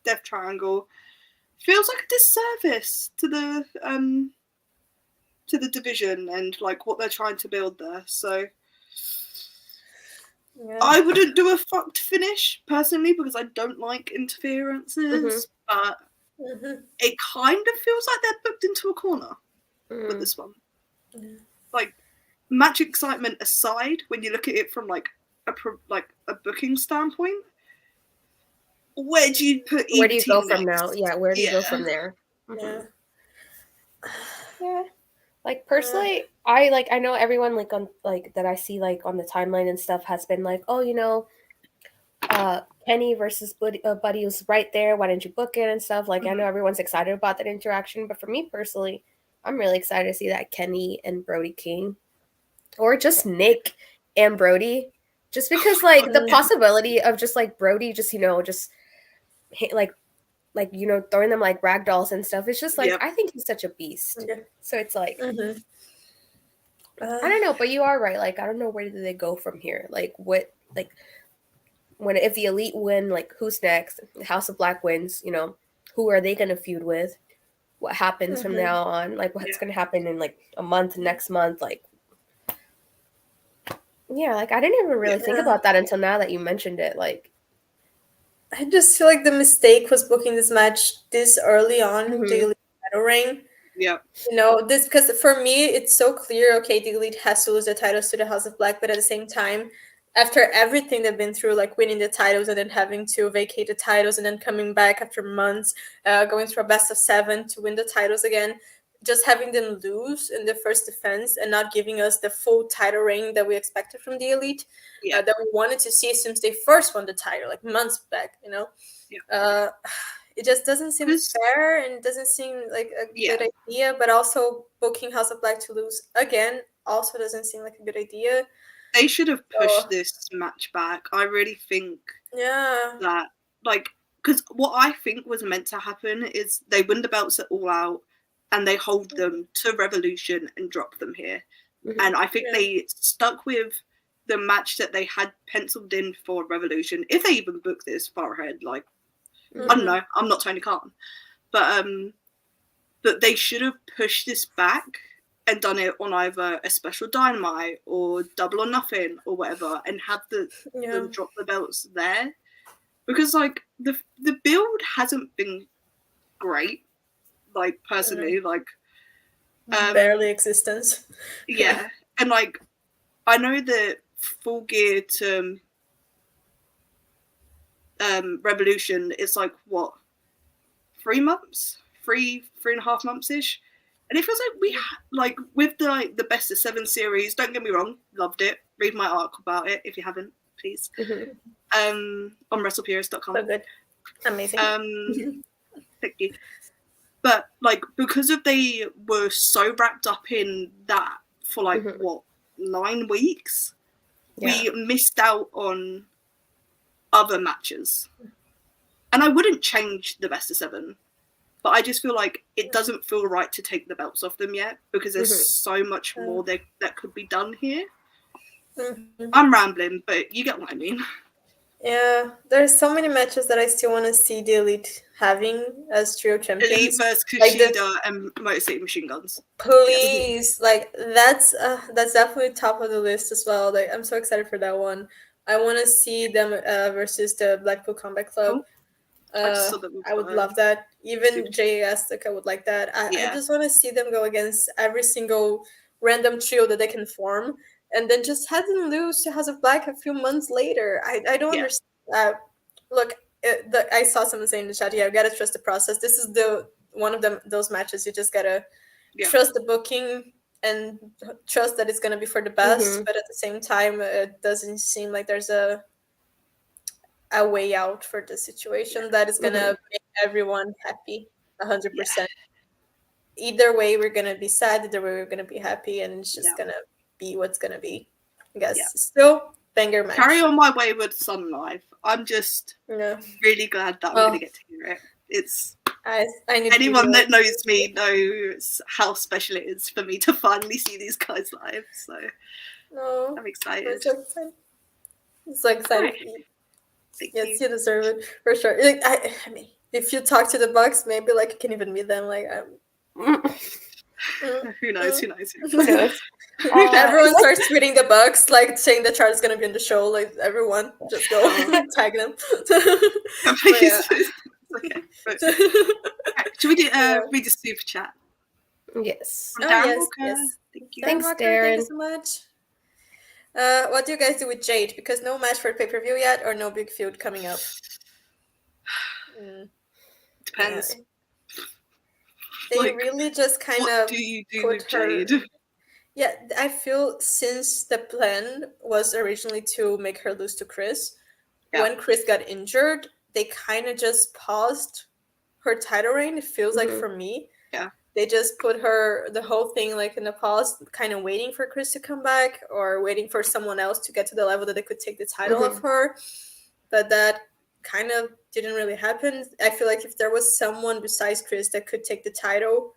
Death Triangle feels like a disservice to the division and what they're trying to build there. So I wouldn't do a fucked finish personally because I don't like interferences, but it kind of feels like they're booked into a corner with this one. Match excitement aside, when you look at it from a booking standpoint, where do you put? Where do you go from now? Yeah, where do you go from there? Yeah. Like personally, I know everyone on that I see on the timeline and stuff has been like, oh, Kenny versus Buddy was right there. Why didn't you book it and stuff? I know everyone's excited about that interaction, but for me personally, I'm really excited to see that Kenny and Brody King, or just Nick and Brody, just because the possibility of just Brody just throwing them like rag dolls and stuff. It's just I think he's such a beast. So it's I don't know, but you are right. I don't know where do they go from here. If the Elite win, who's next? House of Black wins. Who are they gonna feud with? What happens from now on? What's gonna happen in a month, next month? I didn't even really think about that until now that you mentioned it. I just feel like the mistake was booking this match this early on, the Elite title reign. Yeah. This because for me, it's so clear, okay, the Elite has to lose the titles to the House of Black, but at the same time, after everything they've been through, winning the titles and then having to vacate the titles and then coming back after months, going through a best of 7 to win the titles again, just having them lose in the first defense and not giving us the full title reign that we expected from the Elite, that we wanted to see since they first won the title, months back, it just doesn't seem fair and doesn't seem like a good idea, but also booking House of Black to lose again also doesn't seem like a good idea. They should have pushed this match back. I really think that, because what I think was meant to happen is they win the belts at All Out and they hold them to Revolution and drop them here. And I think they stuck with the match that they had penciled in for Revolution, if they even booked this far ahead. I don't know, I'm not Tony Khan. But they should have pushed this back and done it on either a special Dynamite or Double or Nothing or whatever, and have them drop the belts there. Because the build hasn't been great. Personally, barely existence. Yeah. And I know that Full Gear to Revolution is what, 3 months? 3.5 months ish? And it feels like we with the best of 7 series, don't get me wrong, loved it. Read my article about it if you haven't, please. On WrestlePurist.com. So good. Amazing. Thank you. But because they were so wrapped up in that for what, 9 weeks, we missed out on other matches. And I wouldn't change the best of 7. But I just feel like it doesn't feel right to take the belts off them yet, because there's so much more that could be done here. I'm rambling, but you get what I mean. Yeah, there's so many matches that I still want to see the Elite having as trio champions. Elite versus Kushida and Motor City Machine Guns. Please, like that's definitely top of the list as well. Like I'm so excited for that one. I want to see them versus the Blackpool Combat Club. I would love that. Even JAS, like I would like that. I just want to see them go against every single random trio that they can form, and then just have them lose to House of Black a few months later. I don't understand. Look, I saw someone saying in the chat, you gotta trust the process. This is one of those matches you just gotta trust the booking and trust that it's gonna be for the best. But at the same time, it doesn't seem like there's a way out for the situation that is gonna make everyone happy 100%. Either way, we're gonna be sad. Either way, we're gonna be happy, and it's just gonna be what's gonna be. I guess still banger match. Carry On My Wayward Son live. I'm just really glad that I'm gonna get to hear it. It's I need anyone that knows me knows how special it is for me to finally see these guys live. So I'm excited. I'm so excited. Yes, you deserve it for sure. Like, I mean, if you talk to the Bucks, maybe like you can even meet them. Like, who knows? Everyone starts tweeting the Bucks, like saying the chart is gonna be in the show. Like everyone, just go tag them. Okay. Should we do read the super chat? Yes. Yes. Thank you. Thanks, Darren. Darren. Thank you so much. What do you guys do with Jade? Because no match for pay-per-view yet, or no big feud coming up? Depends. They really just kind of do you do with Jade? Yeah, I feel since the plan was originally to make her lose to Chris, when Chris got injured, they kind of just paused her title reign. It feels like for me. Yeah. They just put the whole thing like in a pause, kind of waiting for Chris to come back or waiting for someone else to get to the level that they could take the title of her. But that kind of didn't really happen. I feel like if there was someone besides Chris that could take the title,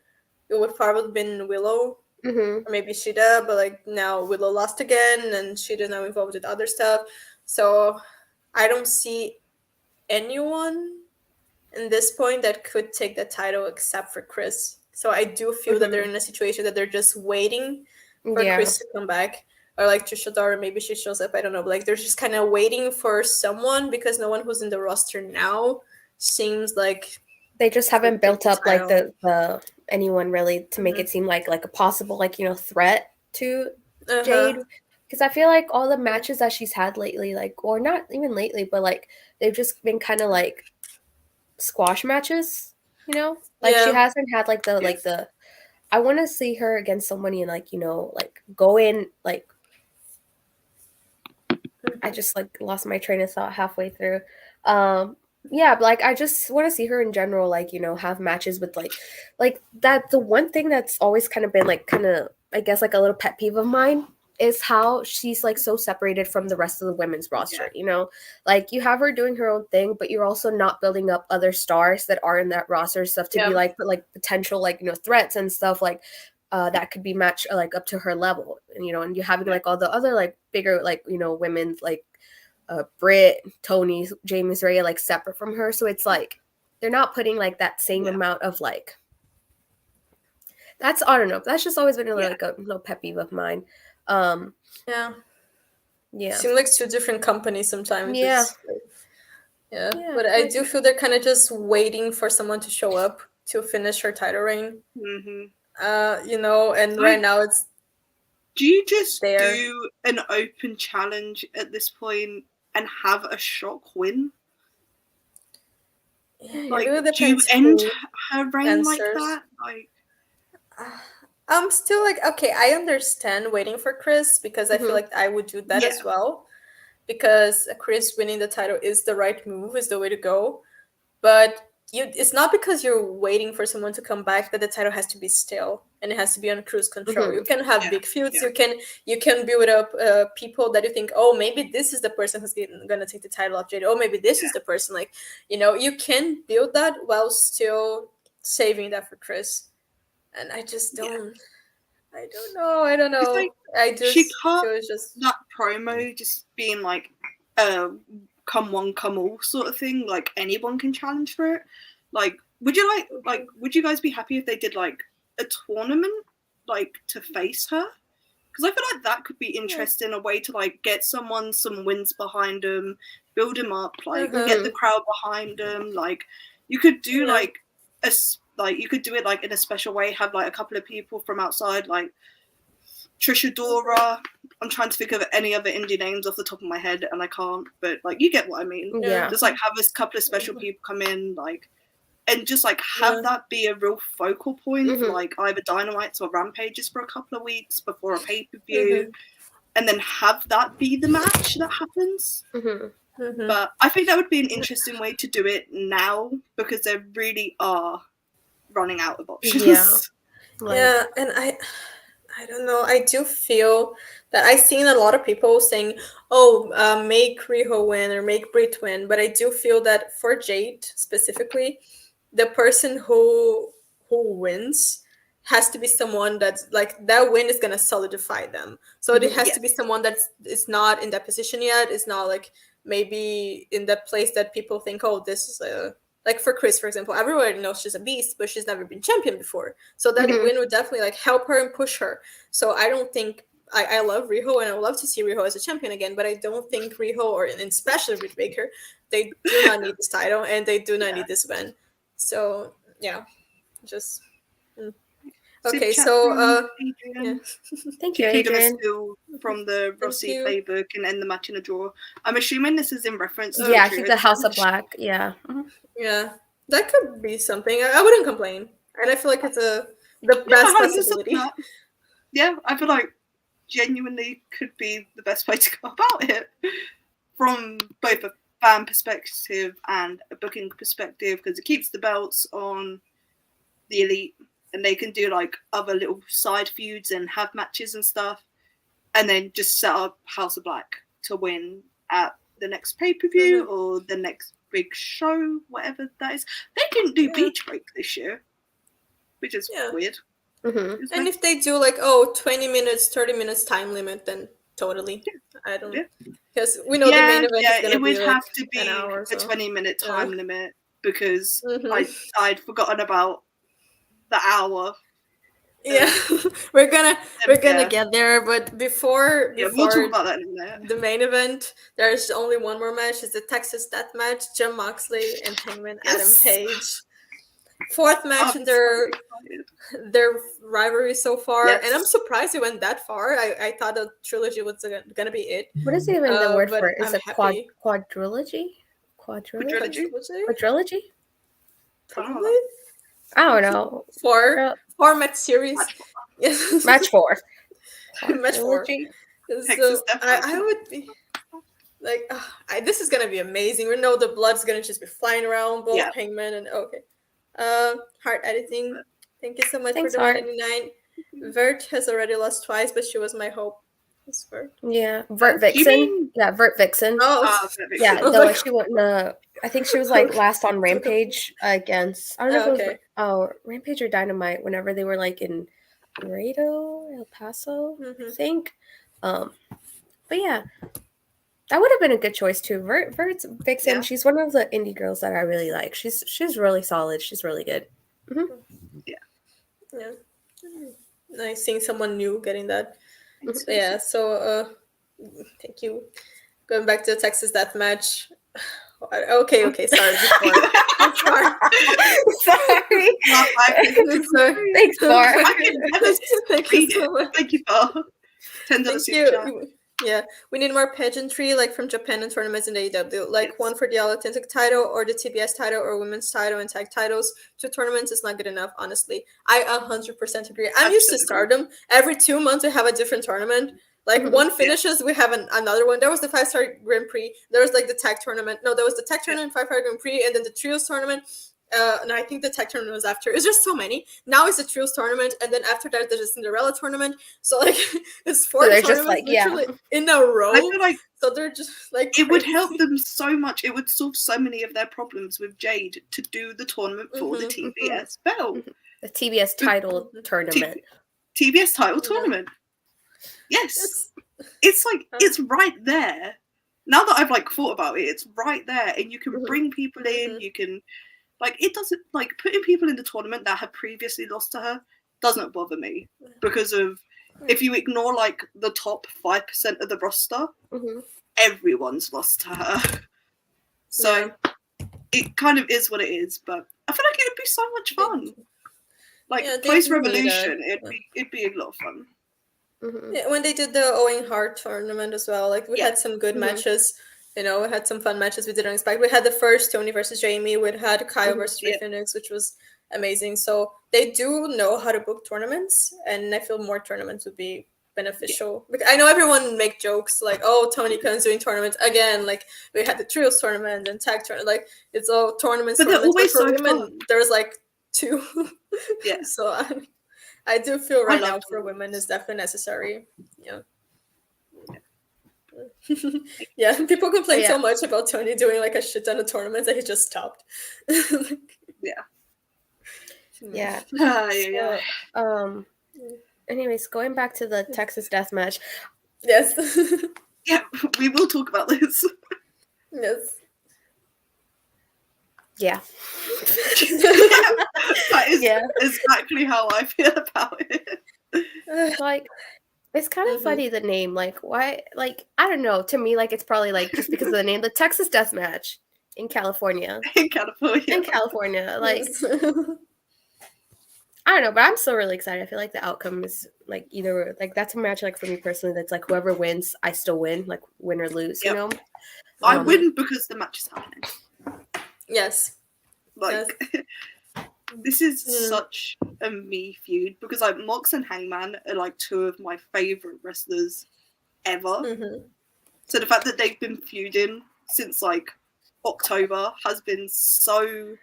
it would probably have been Willow or maybe Shida. But like now Willow lost again and Shida now involved with other stuff. So I don't see anyone in this point that could take the title except for Chris. So I do feel that they're in a situation that they're just waiting for Chris to come back, or like Trishadora, maybe she shows up. I don't know, but like they're just kind of waiting for someone because no one who's in the roster now seems like they just haven't built up like the anyone really to make it seem like a possible threat to Jade. Because I feel like all the matches that she's had lately, like, or not even lately, but like they've just been kind of like squash matches, she hasn't had like the I want to see her against somebody and like go in like I just like lost my train of thought halfway through. But like I just want to see her in general, like have matches with like that. The one thing that's always kind of been like kind of I guess like a little pet peeve of mine is how she's like so separated from the rest of the women's roster. Like you have her doing her own thing, but you're also not building up other stars that are in that roster stuff to be like potential like threats and stuff like that could be matched like up to her level, and and you having like all the other like bigger like women like Britt, Tony, James Ray like separate from her, so it's like they're not putting like that same amount of like that's I don't know, that's just always been like a little pet peeve of mine. Seem like two different companies sometimes. But I do feel they're kind of just waiting for someone to show up to finish her title reign. And right now it's do you just do an open challenge at this point and have a shock win? Like, do you end her reign like that? Like I'm still like, okay, I understand waiting for Chris because I feel like I would do that as well. Because Chris winning the title is the right move, is the way to go. But it's not because you're waiting for someone to come back that the title has to be still and it has to be on cruise control. You can have big feuds. You can build up people that you think, oh, maybe this is the person who's gonna take the title off Jade. Oh, maybe this is the person. Like, you can build that while still saving that for Chris. And I just don't. I don't know. Like, I just she cut feel it's just that promo just being like, come one, come all sort of thing. Like anyone can challenge for it. Like, would you guys be happy if they did like a tournament, like to face her? Because I feel like that could be interesting, a way to like get someone some wins behind them, build them up, like get the crowd behind them. Like you could do like you could do it like in a special way. Have like a couple of people from outside, like Trisha Dora. I'm trying to think of any other indie names off the top of my head, and I can't. But like you get what I mean. Yeah. Just like have a couple of special people come in, like. And just like have that be a real focal point for like either Dynamites or Rampages for a couple of weeks before a pay-per-view, and then have that be the match that happens. But I think that would be an interesting way to do it now, because they really are running out of options. Yeah, and I don't know. I do feel that I've seen a lot of people saying, "Oh, make Riho win or make Britt win," but I do feel that for Jade specifically, the person who wins has to be someone that's like, that win is gonna solidify them. So it has to be someone that is not in that position yet. It's not like maybe in that place that people think, oh, this is a, like for Chris, for example, everybody knows she's a beast, but she's never been champion before. So that win would definitely like help her and push her. So I don't think I love Riho, and I would love to see Riho as a champion again, but I don't think Riho, and especially Britt Baker, they do not need this title, and they do not need this win. So yeah, just okay. So thank you, Adrian. From the Rossi playbook and end the match in a draw. I'm assuming this is in reference to I think the House of Black. Yeah, yeah, that could be something. I wouldn't complain, and I feel like it's the best possibility. Yeah, I feel like genuinely could be the best way to go about it from both a fan perspective and a booking perspective, because it keeps the belts on the Elite, and they can do like other little side feuds and have matches and stuff, and then just set up House of Black to win at the next pay-per-view or the next big show, whatever that is. They didn't do Beach Break this year, which is weird. And if they do like 20 minutes, 30 minutes time limit, then totally. I don't, because we know the main event is going to be like have to be an hour a 20-minute time limit, because I'd forgotten about the hour. Yeah, we're gonna get there, but before we'll talk about that in a minute. The main event, there's only one more match. It's the Texas Death Match, Jon Moxley and Hangman Adam Page. Fourth match in their rivalry so far, and I'm surprised it went that far. I thought the trilogy was gonna be it. What is even the word for it? Is it quadrilogy? Quadrilogy? Probably. I don't know. Four match series. Match 4. Match 4. So I would be like, this is gonna be amazing. We know the blood's gonna just be flying around both Hangman and Heart Editing. Thank you so much for the 199. Vert has already lost twice, but she was my hope. It's Vert. Yeah, Vert Vixen. Yeah, Vert Vixen. Yeah, though she wouldn't. I think she was like last on Rampage against. I don't know if it was Rampage or Dynamite. Whenever they were like in Laredo, El Paso, I think. But yeah, that would have been a good choice too. Vert's Vixen. Yeah. She's one of the indie girls that I really like. She's really solid. She's really good. Yeah. Nice seeing someone new getting that. So, yeah. So thank you. Going back to the Texas Death Match. Okay. Sorry. Sorry. Thanks, Bar. Thank you so much. Thank you, Bar. Thank you. Yeah, we need more pageantry, like from Japan and tournaments in the AEW. Like one for the All Atlantic title or the TBS title or women's title and tag titles. 2 tournaments is not good enough, honestly. I 100% agree. I'm used to Stardom. Every 2 months we have a different tournament. Like one finishes, we have another one. There was the 5-star Grand Prix. There was like the tag tournament. No, there was the tag tournament, 5-star Grand Prix, and then the trios tournament. and I think the tag tournament was after. It's just so many. Now it's a trios tournament, and then after that there's a Cinderella tournament. So like it's 4 tournaments just, like, literally in a row. I feel like so they're just like it would help them so much. It would solve so many of their problems with Jade to do the tournament for the TBS belt. The TBS title tournament. TBS title tournament. Yes. It's like, it's right there. Now that I've like thought about it, it's right there, and you can bring people in. You can, like, it doesn't, like, putting people in the tournament that have previously lost to her doesn't bother me, because of, if you ignore like the top 5% of the roster, everyone's lost to her. So it kind of is what it is, but I feel like it would be so much fun. Like post Revolution, it'd be a lot of fun. Yeah, when they did the Owen Hart tournament as well, like we had some good matches. You know, we had some fun matches we didn't expect. We had the first Tony versus Jamie. We had Kyle versus Ray Phoenix, which was amazing. So they do know how to book tournaments, and I feel more tournaments would be beneficial. I know everyone make jokes like, "Oh, Tony Khan's doing tournaments again." Like we had the trios tournament and tag tournament. Like it's all tournaments. But they're always for so women, fun. There's like 2. Yeah. So I do feel right now for women is definitely necessary. Yeah. Yeah, people complain so much about Tony doing like a shit ton of tournaments that he just stopped. Anyways, going back to the Texas Death Match. Yes. Yeah, we will talk about this. Yes. Yeah. That is exactly how I feel about it. Like, it's kind of funny, the name. Like, why? Like, I don't know. To me, like, it's probably like just because of the name, the Texas Death Match in California. In California. Like, I don't know, but I'm still really excited. I feel like the outcome is like either like that's a match like for me personally. That's like whoever wins, I still win, like win or lose. You know, I win because the match is happening. Yes. Like, this is such a me feud, because like Mox and Hangman are like 2 of my favorite wrestlers ever. So the fact that they've been feuding since like October has been so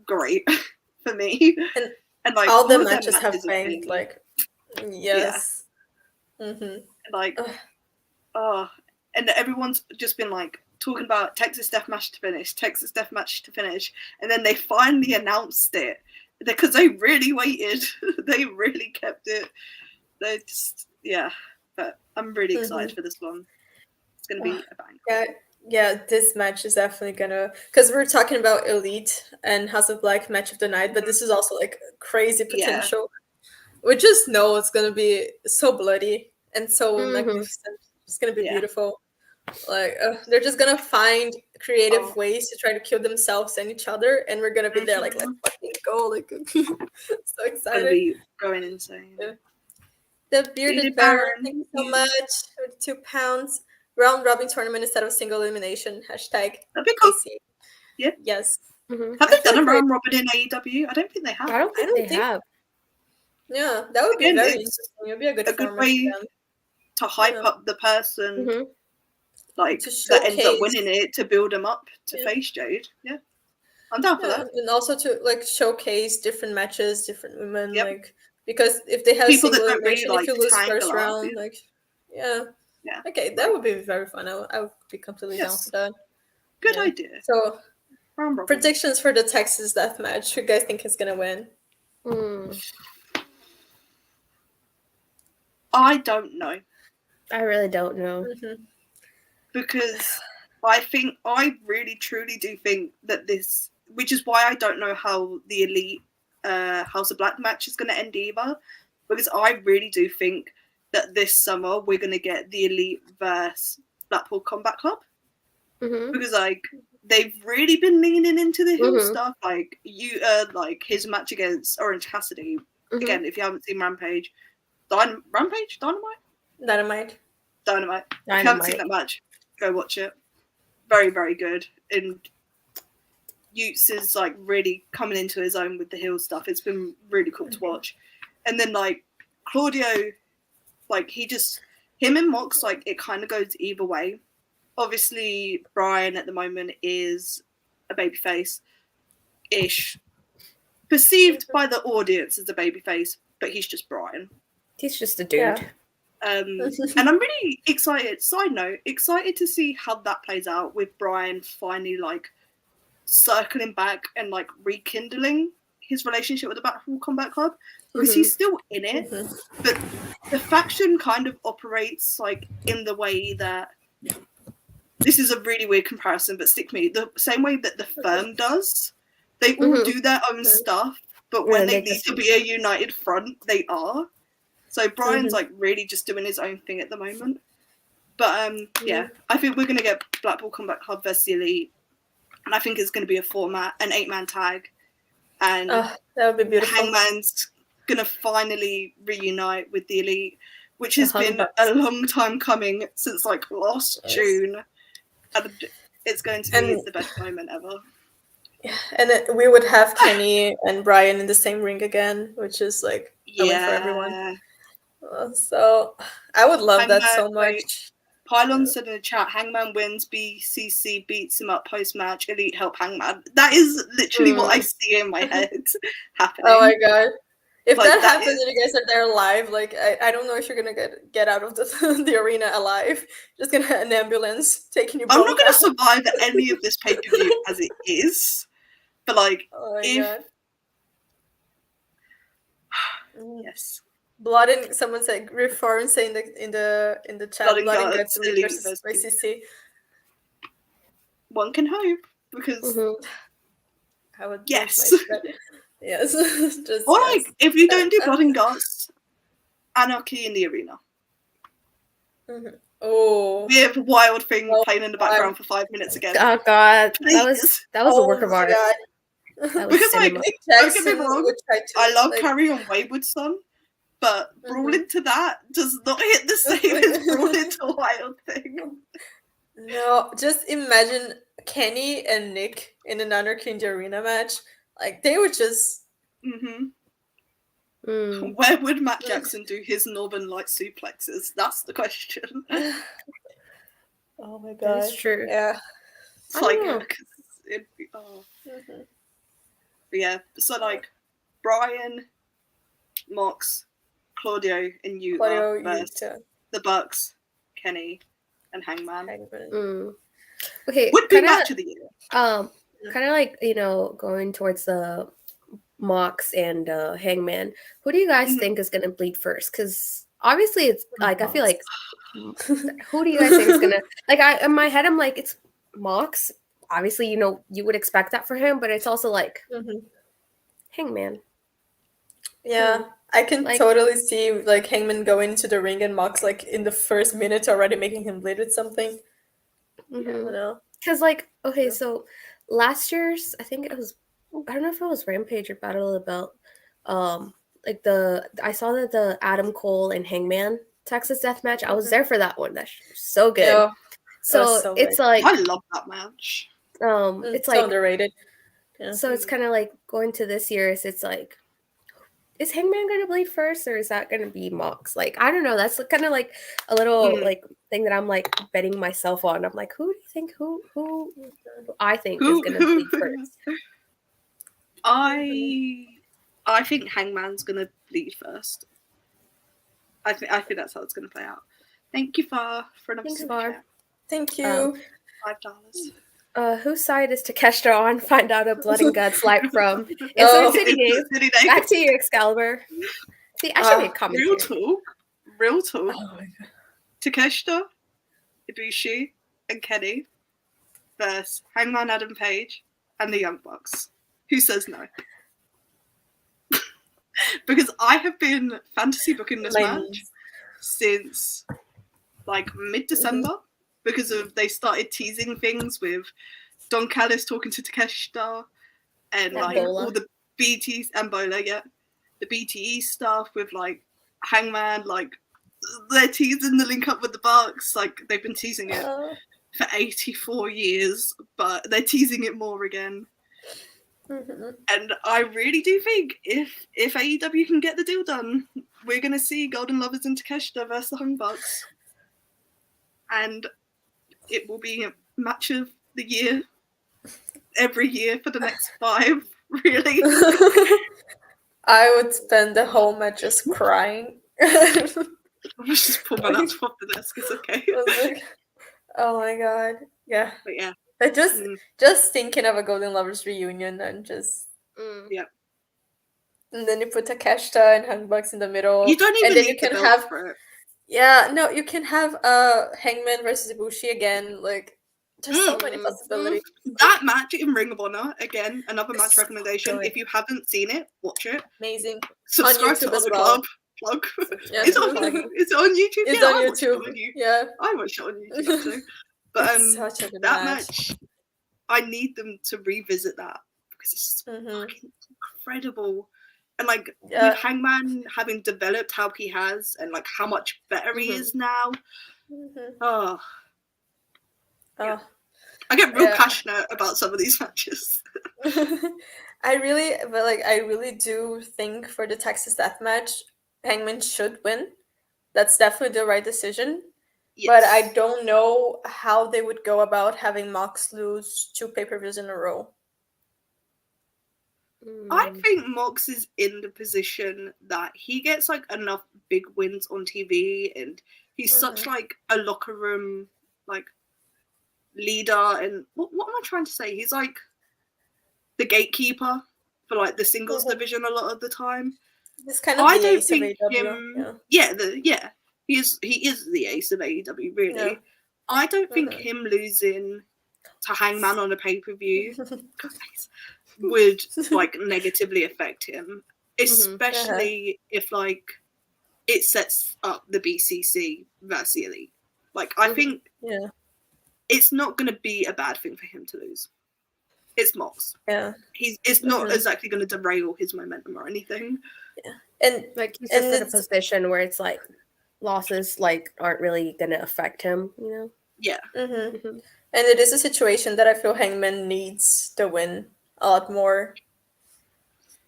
great for me. And like all the matches have banged, like, yes. Like, and everyone's just been like talking about Texas Death Match to finish, and then they finally announced it because they really waited. They really kept it. They just, but I'm really excited for this one. It's gonna be a bang. Yeah, this match is definitely gonna, because we're talking about Elite and House of Black match of the night, but this is also like crazy potential. We just know it's gonna be so bloody and so magnificent. It's gonna be beautiful. Like they're just gonna find creative ways to try to kill themselves and each other, and we're gonna be there like let's fucking go, like so excited. Gonna be going insane. The bearded baron, thank you so much. 2 pounds. Round robin tournament instead of single elimination. Hashtag That'd be cool. AC. Yeah. Yes. Have they done a round robin in AEW? I don't think they have. I don't think they have. Yeah, that would be very interesting. It would be a good way to hype up the person, like that ends up winning it, to build them up to face Jade. Yeah, I'm down for that. And also to like showcase different matches, different women, like because if they have people single that don't really elimination, like if you lose first round, like okay, that would be very fun. I would be completely down for that. Good idea. So predictions for the Texas Death Match. Who you guys think is gonna win? I don't know. I really don't know. Because I really truly do think that this, which is why I don't know how the Elite House of Black match is going to end either, because I really do think that this summer we're going to get the Elite versus Blackpool Combat Club. Because like they've really been leaning into the heel stuff, like his match against Orange Cassidy. Again, if you haven't seen Rampage, Dynamite. If you haven't seen that match, go watch it. Very, very good. And Utes is like really coming into his own with the heel stuff. It's been really cool to watch. And then like Claudio, like him and Mox, like it kind of goes either way. Obviously, Brian at the moment is a babyface. ish, perceived by the audience as a babyface, but he's just Bryan. He's just a dude. Yeah. And I'm really excited. Side note, excited to see how that plays out with Bryan finally like circling back and like rekindling his relationship with the Blackpool Combat Club, because he's still in it, but the faction kind of operates like in the way that, this is a really weird comparison, but stick me, the same way that the firm does. They all do their own stuff, but when they need to be a united front, they are. So Bryan's like really just doing his own thing at the moment. But yeah, I think we're gonna get Blackpool Combat Club versus the Elite, and I think it's gonna be a 8-man tag, and that would be beautiful. Hangman's gonna finally reunite with the Elite, which has been a long time coming since like last June, and it's going to be the best moment ever. Yeah, and we would have Kenny and Bryan in the same ring again, which is like a win for everyone. So I would love that so much. Pylon said in the chat, Hangman wins, BCC beats him up post-match, Elite help Hangman. That is literally what I see in my head happening. Oh my god. If like, that happens and you guys are there live, like I don't know if you're gonna get out of the arena alive. Just gonna have an ambulance taking you. I'm not gonna survive any of this pay-per-view as it is. But like yes. Blood and someone said Reform saying in the chat blood and guts versus BCC. One can hope, because I would yes. Yes. Just or like if you don't do blood and guts, anarchy in the arena. Oh, we have a wild thing playing in the background for 5 minutes again. Oh god, please. that was a work of art. Because like, don't get me wrong, I love Carry On Wayward's son, but Brawl Into That does not hit the same as Brawl Into Wild Thing. No, just imagine Kenny and Nick in an Anarchy in the Arena match. Like they would just. Where would Matt Jackson do his Northern Light suplexes? That's the question. Oh my god, that's true. Yeah, it's like it'd be, But yeah. So like Bryan, Mox, Claudio, and Yuta versus the Bucks, Kenny, and Hangman. Okay, would be match of the year. Kind of like, going towards the Mox and Hangman. Who do you guys think is gonna bleed first? Because obviously it's like I feel like who do you guys think is gonna like? In my head I'm like it's Mox. Obviously, you would expect that for him, but it's also like Hangman. Yeah, I can totally see like Hangman going into the ring and Mox like in the first minute already making him bleed with something. Because like so last year's I think it was I don't know if it was Rampage or Battle of the Belt. Like I saw that the Adam Cole and Hangman Texas Death match. I was there for that one. That's so good. Yeah, so it's like I love that match. It's so like underrated. Yeah. So it's kind of like going to this year's. It's like, is Hangman going to bleed first, or is that going to be Mox? Like I don't know. That's kind of like a little like thing that I'm like betting myself on. I'm like, who do you think? Who I think is going to bleed first? I think Hangman's gonna bleed first. I think that's how it's gonna play out. Thank you, Far, for another super. Thank you. $5. Whose side is Takeshita on? Find out a Blood and Guts live from Insert City Games. Back to you, Excalibur. See, I should be a commentator. Real talk. Oh my god. Takeshita, Ibushi, and Kenny versus Hangman Adam Page and the Young Bucks. Who says no? Because I have been fantasy booking this match since like mid-December because they started teasing things with Don Callis talking to Takeshita and like all the BT and Bola, the BTE stuff with like Hangman, like they're teasing the link up with the Bucks. Like they've been teasing it for 84 years, but they're teasing it more again. And I really do think if AEW can get the deal done, we're going to see Golden Lovers and Takeshita versus the Hung Bucks. And it will be a match of the year every year for the next 5 Really? I would spend the whole match just crying. I was just pull my laptop off the desk. It's okay. I was like, oh my god, yeah. But yeah, I just thinking of a Golden Lovers reunion and just yeah. And then you put Takeshita and Hangbucks in the middle. You don't even and then need you can the have belt for it. Yeah, no, you can have Hangman versus Ibushi again. Like, there's so many possibilities. That match in Ring of Honor, again, another match recommendation. If you haven't seen it, watch it. Amazing. Subscribe to the club. Plug. Yeah, it's on YouTube. It's on YouTube. Yeah, I watched it on YouTube too. But it's such a good that match, I need them to revisit that because it's fucking incredible. And like with Hangman having developed how he has, and like how much better he is now. I get real passionate about some of these matches. I really do think for the Texas Death Match, Hangman should win. That's definitely the right decision. Yes. But I don't know how they would go about having Mox lose 2 pay-per-views in a row. I think Mox is in the position that he gets like enough big wins on TV, and he's such like a locker room like leader, and what am I trying to say? He's like the gatekeeper for like the singles division a lot of the time. It's kind of the ace of AEW. He is the ace of AEW, really. Yeah. I don't think him losing to Hangman on a pay-per-view would like negatively affect him, especially if like it sets up the BCC versus Elite. Like I think it's not going to be a bad thing for him to lose. It's Mox. Yeah, it's not exactly going to derail his momentum or anything. Yeah, and like he's just in a position where it's like losses like aren't really going to affect him, you know? Yeah. And it is a situation that I feel Hangman needs the win a lot more.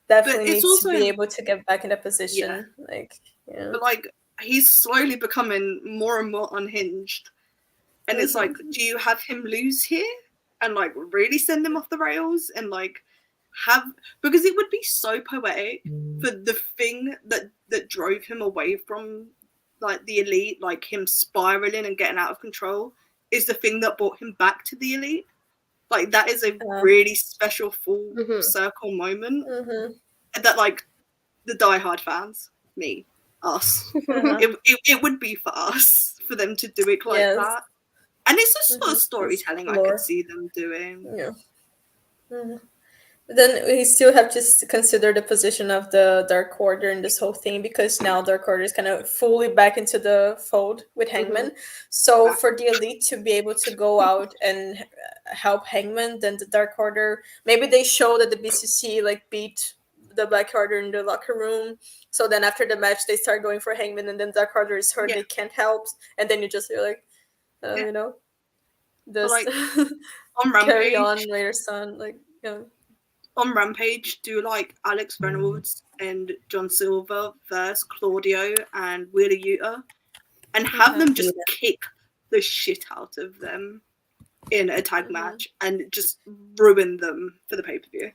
Definitely needs also, to be able to get back in a position. But like he's slowly becoming more and more unhinged. And it's like, do you have him lose here and like really send him off the rails and like because it would be so poetic for the thing that drove him away from like the Elite, like him spiraling and getting out of control, is the thing that brought him back to the Elite. Like that is a really special full circle moment that like the diehard fans, me, us, it would be for us for them to do it like that. And it's a sort of storytelling I could see them doing. Yeah. Then we still have to consider the position of the Dark Order in this whole thing, because now Dark Order is kind of fully back into the fold with Hangman. So for the Elite to be able to go out and help Hangman, then the Dark Order, maybe they show that the BCC like beat the Black Order in the locker room. So then after the match, they start going for Hangman, and then Dark Order is hurt, they can't help. And then you just feel like, you know, just like, on carry on later, son. Like, on Rampage, do like Alex Reynolds and John Silver versus Claudio and Wheeler Yuta, and have them just kick the shit out of them in a tag match and just ruin them for the pay-per-view.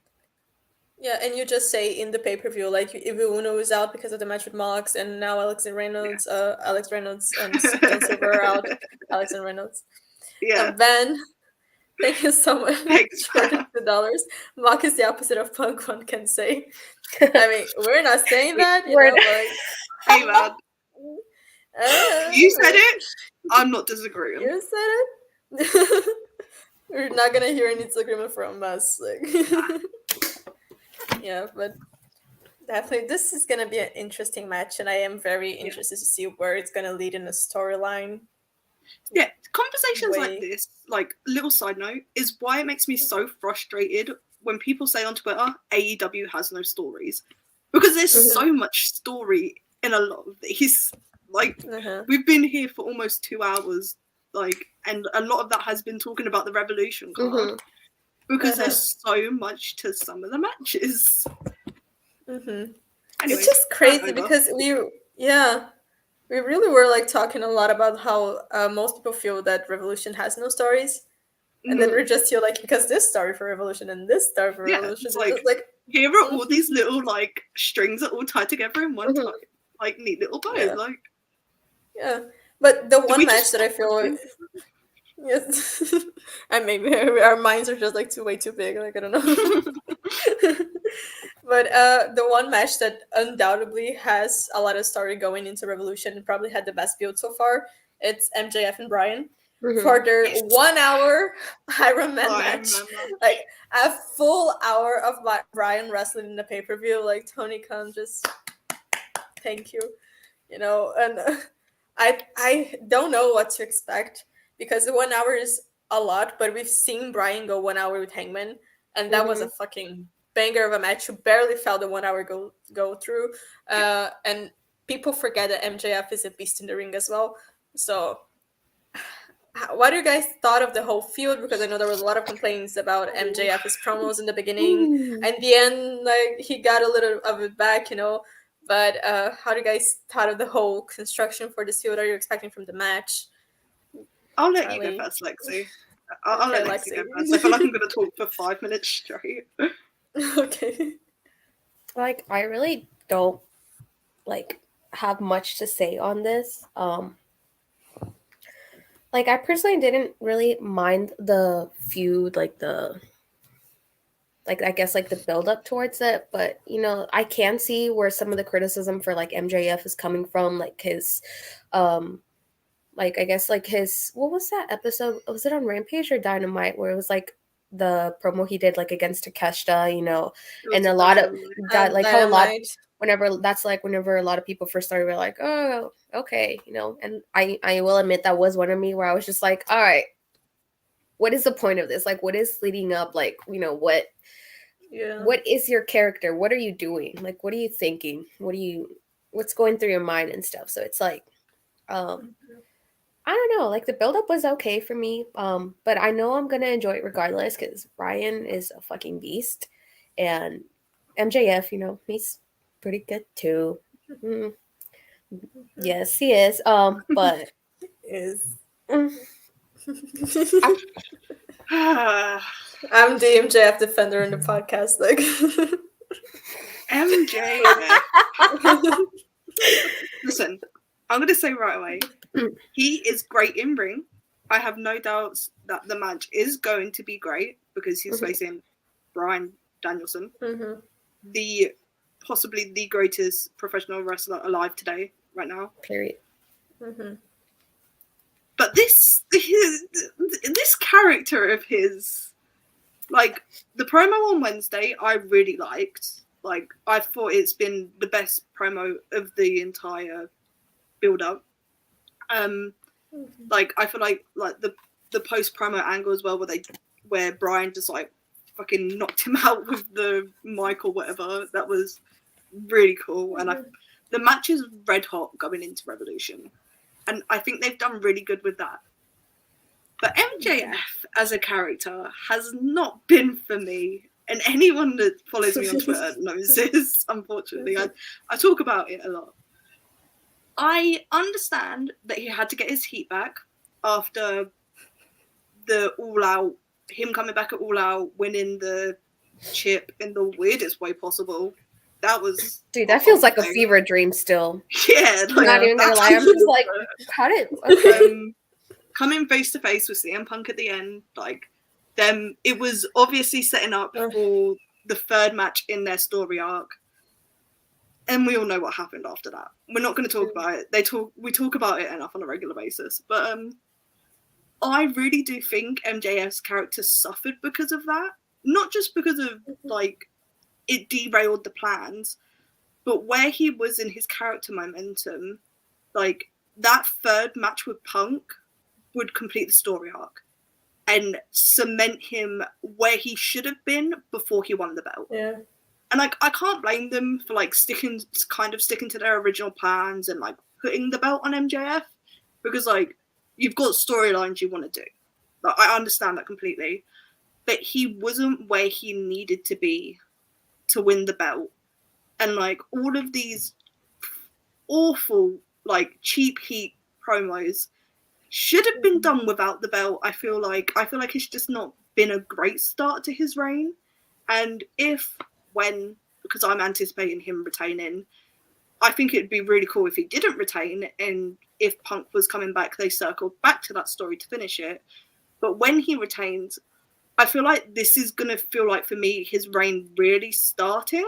Yeah, and you just say in the pay-per-view, like if Uno is out because of the match with Mox, and now Alex Reynolds and John Silver are out. Alex and Reynolds. Yeah. And Ben, thank you so much for $2. Mock is the opposite of Punk, one can say. I mean, we're not saying that. You know, hey, man. You said it. I'm not disagreeing. You said it. We're not gonna hear any disagreement from us. Like, yeah, but definitely this is gonna be an interesting match, and I am very interested to see where it's gonna lead in the storyline. Yeah, conversations like this, like little side note, is why it makes me so frustrated when people say on Twitter AEW has no stories, because there's so much story in a lot of these. Like we've been here for almost 2 hours, like, and a lot of that has been talking about the Revolution card because there's so much to some of the matches. Anyway, it's just crazy because we really were like talking a lot about how most people feel that Revolution has no stories, And then we're just here like, because this started for Revolution and this started for Revolution. It's like here are all these little like strings that all tied together in one time, like neat little bow. Like but the one match that I feel yes, and maybe our minds are just like way too big. Like I don't know. But the one match that undoubtedly has a lot of story going into Revolution and probably had the best build so far, it's MJF and Bryan. For their 1 hour Iron Man match. Like a full hour of Bryan wrestling in the pay-per-view. Like Tony Khan, just thank you. You know, and I don't know what to expect because the 1 hour is a lot, but we've seen Bryan go 1 hour with Hangman, and that was a fucking banger of a match. You barely felt the 1 hour go through. And people forget that MJF is a beast in the ring as well. So what do you guys thought of the whole feud? Because I know there was a lot of complaints about MJF's promos in the beginning. And the end, like he got a little of it back, you know. But how do you guys thought of the whole construction for this feud? What are you expecting from the match? I'll let you go first, Lexi. I'll let Lexi go first. I feel like I'm going to talk for 5 minutes straight. Okay. Like, I really don't, like, have much to say on this. Like, I personally didn't really mind the feud, like, I guess, like, the build-up towards it. But, you know, I can see where some of the criticism for, like, MJF is coming from. Like, his, like, I guess, like, his, what was that episode? Was it on Rampage or Dynamite? Where it was, like, the promo he did, like, against Takeshita, you know? And a lot of, that, like, how a lot... Whenever a lot of people first started, we're like, oh, okay, you know, and I will admit that was one of me where I was just like, all right, what is the point of this? Like, what is leading up? Like, you know, what is your character? What are you doing? Like, what are you thinking? What's going through your mind and stuff? So it's like, I don't know, like the buildup was okay for me. But I know I'm gonna enjoy it regardless because Bryan is a fucking beast, and MJF, you know, he's pretty good too. Yes, he is. But is I'm the MJF defender in the podcast. Like MJF. Listen, I'm gonna say right away, he is great in ring. I have no doubts that the match is going to be great because he's facing Bryan Danielson, possibly the greatest professional wrestler alive today, right now. Period. But this character of his, like the promo on Wednesday, I really liked. Like I thought it's been the best promo of the entire build-up. Like I feel like the post promo angle as well, where Bryan just like fucking knocked him out with the mic or whatever. That was really cool, and the match is red hot going into Revolution, and I think they've done really good with that. But MJF as a character has not been for me, and anyone that follows me on Twitter knows this. Unfortunately, I talk about it a lot. I understand that he had to get his heat back after the All Out, him coming back at All Out, winning the chip in the weirdest way possible. That was... Dude, that feels like a fever dream still. Yeah. I'm not even gonna lie. I'm just like, how did... Okay. Coming face to face with CM Punk at the end, like, them, it was obviously setting up for the third match in their story arc. And we all know what happened after that. We're not going to talk about it. We talk about it enough on a regular basis. But I really do think MJF's character suffered because of that. Not just because of, like, it derailed the plans, but where he was in his character momentum, like, that third match with Punk would complete the story arc and cement him where he should have been before he won the belt. Yeah. And, like, I can't blame them for, like, sticking to their original plans and, like, putting the belt on MJF. Because, like, you've got storylines you want to do. Like, I understand that completely. But he wasn't where he needed to be to win the belt. And, like, all of these awful, like, cheap heat promos, should have been done without the belt. I feel like it's just not been a great start to his reign. And because I'm anticipating him retaining, I think it'd be really cool if he didn't retain, and if Punk was coming back, they circled back to that story to finish it. But when he retains, I feel like this is going to feel like, for me, his reign really starting,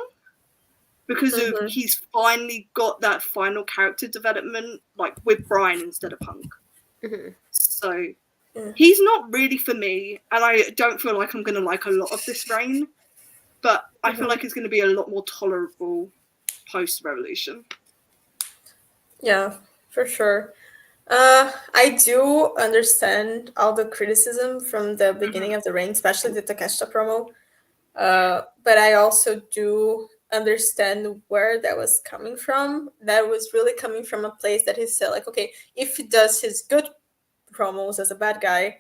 because he's finally got that final character development, like with Bryan instead of Punk. So he's not really for me, and I don't feel like I'm going to like a lot of this reign, but I feel like it's going to be a lot more tolerable post-Revolution. Yeah, for sure. I do understand all the criticism from the beginning of the reign, especially the Takeshita promo. But I also do understand where that was coming from. That was really coming from a place that he said, like, okay, if he does his good promos as a bad guy,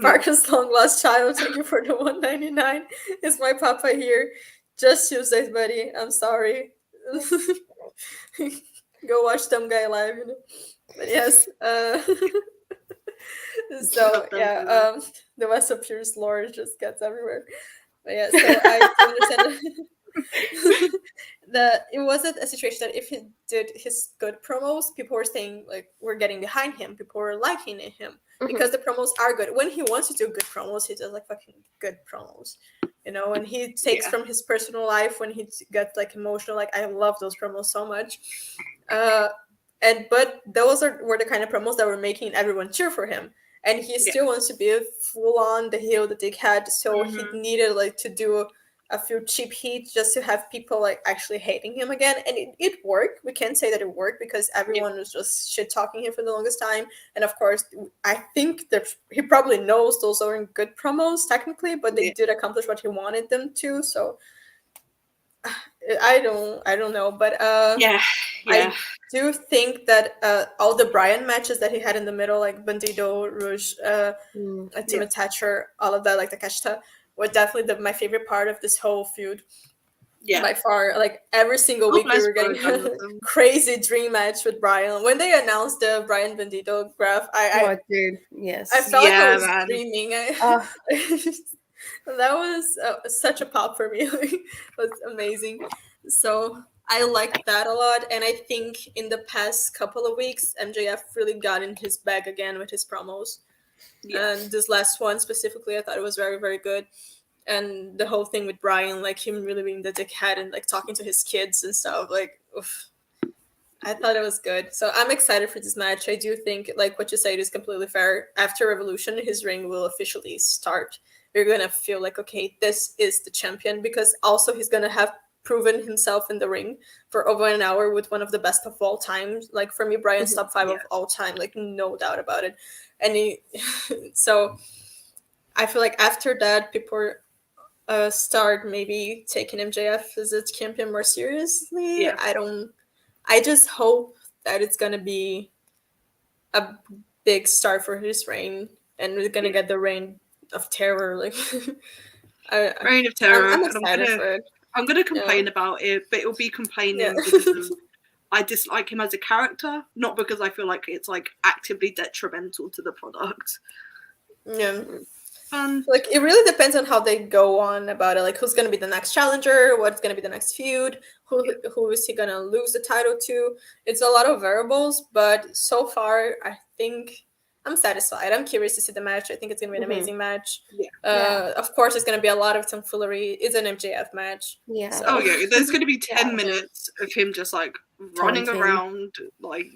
Parker's long lost child, thank you for the $1.99. Is my papa here? Just Tuesdays, buddy. I'm sorry. Go watch Dumb Guy Live, you know. But yes. So yeah, the West of Pure's lore just gets everywhere. But yeah, so I understand that it wasn't a situation that if he did his good promos, people were saying like we're getting behind him, people were liking him because the promos are good. When he wants to do good promos, he does like fucking good promos, you know. And he takes from his personal life when he gets like emotional. Like I love those promos so much. But those were the kind of promos that were making everyone cheer for him. And he still wants to be full on the heel that they had, so he needed like to do a few cheap heat just to have people like actually hating him again. And it worked. We can't say that it worked because everyone was just shit talking him for the longest time. And of course, I think that he probably knows those aren't good promos technically, but they did accomplish what he wanted them to. So I don't know, but I do think that all the Bryan matches that he had in the middle, like Bandido, Rouge, Ultimate Thatcher, all of that, like the Takeshita, were definitely my favorite part of this whole feud. By far, like every single week we were getting a crazy dream match with Bryan. When they announced the Bryan Bandido graph, I felt like I was dreaming. That was such a pop for me. It was amazing. So I liked that a lot, and I think in the past couple of weeks, MJF really got in his bag again with his promos. And this last one specifically, I thought it was very, very good. And the whole thing with Bryan, like him really being the dickhead and like talking to his kids and stuff, like, oof. I thought it was good. So I'm excited for this match. I do think, like what you said is completely fair. After Revolution, his reign will officially start. You're going to feel like, okay, this is the champion, because also he's going to have proven himself in the ring for over an hour with one of the best of all time. Like for me, Bryan's top 5 of all time, like no doubt about it. And so I feel like after that, people start maybe taking MJF as a champion more seriously. I just hope that it's going to be a big start for his reign, and we're going to get the reign of terror. Like reign of terror. I'm excited for it. I'm going to complain about it, but it'll be complaining because I dislike him as a character, not because I feel like it's like actively detrimental to the product. Yeah. Like it really depends on how they go on about it. Like who's going to be the next challenger, what's going to be the next feud, who is he going to lose the title to. It's a lot of variables, but so far I think I'm satisfied. I'm curious to see the match. I think it's going to be an amazing match. Of course, it's going to be a lot of tomfoolery. It's an MJF match. So. There's going to be 10 minutes of him just like running around, like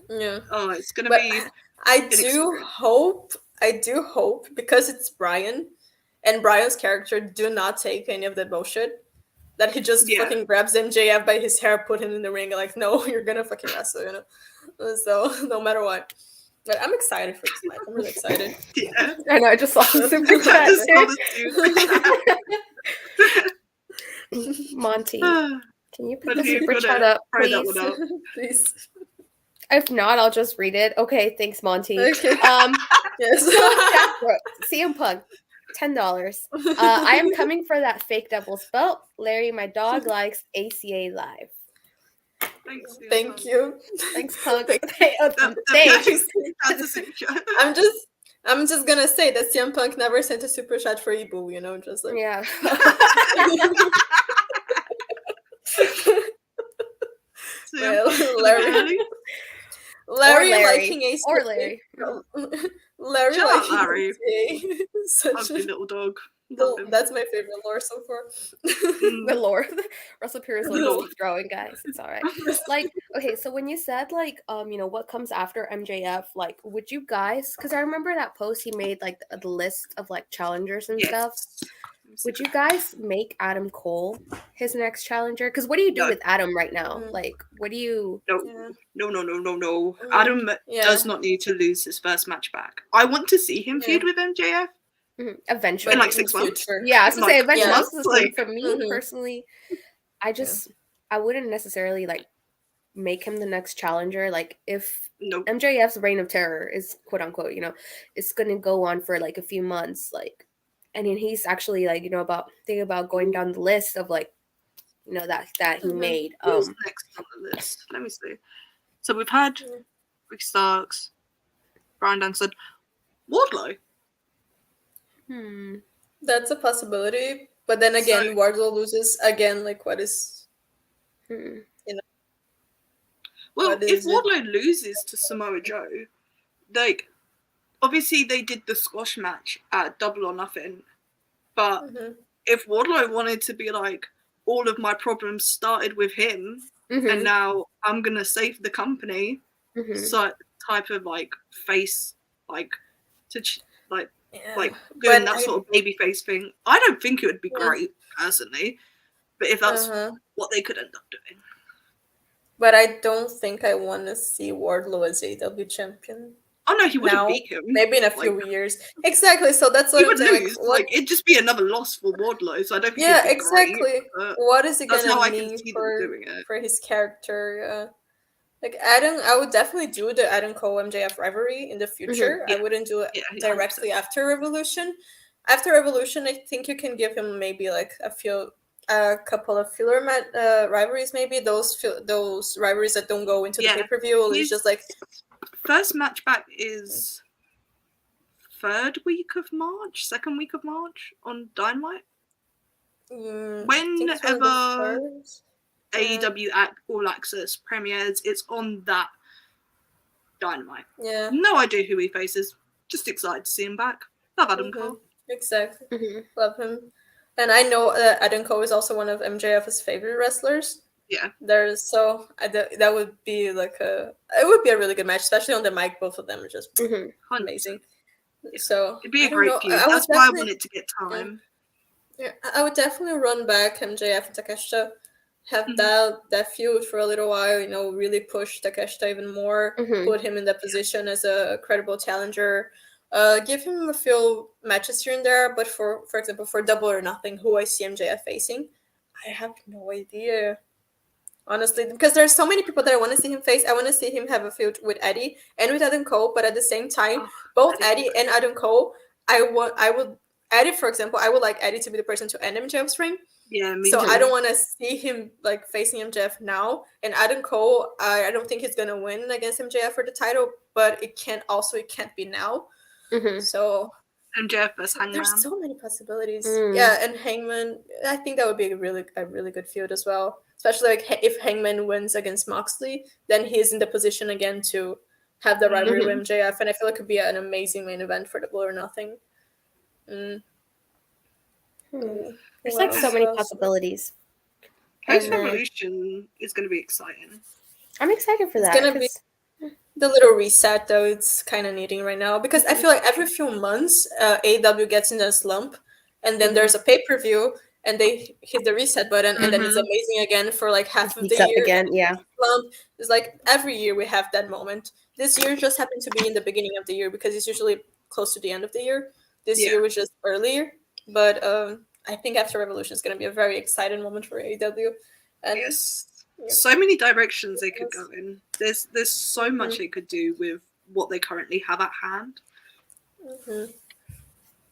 it's going to be. I do hope because it's Bryan, and Bryan's character do not take any of that bullshit, that he just fucking grabs MJF by his hair, put him in the ring, and like, no, you're gonna fucking wrestle, you know. So no matter what. But I'm excited for this match. I'm really excited. I know. I just saw the super chat. Monty, can you put the super chat up, please? Please. If not, I'll just read it. Okay, thanks, Monty. Okay. Yes. CM Punk, $10. I am coming for that fake devil's belt. Larry, my dog, likes A.C.A. live. Thank you. Thanks, Punk. Thanks. I'm just gonna say that CM Punk never sent a super chat for Ibu, you know, just like yeah. Well, Larry liking A.C.A. Or Larry. Larry Shut up, liking Larry. A.C.A. Such a little dog. That's my favorite lore so far. The lore. Russell Pierce The will lore. keep growing, guys. It's all right. Like, okay, so when you said like, you know, what comes after MJF, like, would you guys? Because I remember that post he made, like the list of like challengers and stuff. Would you guys make Adam Cole his next challenger? Because what do you do with Adam right now? Like, what do you? No. Adam does not need to lose his first match back. I want to see him feud with MJF. Eventually, in like 6 months. Yeah, I was gonna say eventually. Yeah. Like, for me personally, I wouldn't necessarily like make him the next challenger. Like if MJF's reign of terror is quote unquote, you know, it's gonna go on for like a few months. Like, I mean, he's actually like, you know, thinking about going down the list of like, you know, that he made. Who's next on the list? Let me see. So we've had Ricky Starks, Bryan Danielson, Wardlow. That's a possibility, but then again, Wardlow loses again. Like, what is? You know. Well, if Wardlow loses to Samoa Joe, like, obviously they did the squash match at Double or Nothing, but if Wardlow wanted to be like, all of my problems started with him, and now I'm gonna save the company, so type of like face, like to like doing that sort of baby face thing. I don't think it would be great personally, but if that's what they could end up doing. But I don't think I want to see Wardlow as AEW champion. Oh no, he wouldn't beat him. Maybe in a few years. Exactly. So that's what he I'm saying. Lose. Like, it'd just be another loss for Wardlow. So I don't think. Yeah, exactly. Great, what is it gonna mean for his character? Like Adam, I would definitely do the Adam Cole MJF rivalry in the future. I wouldn't do it directly 100%. After Revolution. After Revolution, I think you can give him maybe like a couple of filler rivalries. Maybe those rivalries that don't go into the pay-per-view. It's just like first match back is second week of March on Dynamite. Whenever AEW All Access premieres, it's on that Dynamite. Yeah. No idea who he faces. Just excited to see him back. Love Adam Cole. Exactly. Love him. And I know Adam Cole is also one of MJF's favorite wrestlers. Yeah. That would be like it would be a really good match, especially on the mic. Both of them are just amazing. So it'd be a great feud. That's why I wanted to get time. Yeah, I would definitely run back MJF and Takeshita. Have that feud for a little while, you know, really push Takeshita even more, put him in that position as a credible challenger, give him a few matches here and there, but for example, for Double or Nothing, who I see MJF facing, I have no idea. Honestly, because there's so many people that I want to see him face. I want to see him have a feud with Eddie and with Adam Cole, but at the same time, both Eddie and Adam Cole, Eddie, for example, I would like Eddie to be the person to end MJF's reign. Yeah, me too. I don't want to see him like facing MJF now. And Adam Cole, I don't think he's gonna win against MJF for the title, but it can't be now. So MJF versus Hangman. There's so many possibilities. Yeah, and Hangman, I think that would be a really good feud as well. Especially like if Hangman wins against Moxley, then he's in the position again to have the rivalry with MJF, and I feel like it could be an amazing main event for Double or Nothing. There's like so many possibilities. Post-Revolution is going to be exciting. I'm excited for that. It's going to be the little reset, though, it's kind of needing right now. Because I feel like every few months, AEW gets in a slump, and then there's a pay-per-view, and they hit the reset button, and then it's amazing again for like half of the year. Again, yeah. Slump. It's like every year we have that moment. This year just happened to be in the beginning of the year, because it's usually close to the end of the year. This year was just earlier. But I think after Revolution is going to be a very exciting moment for AEW. And so many directions they could go in. There's so much they could do with what they currently have at hand.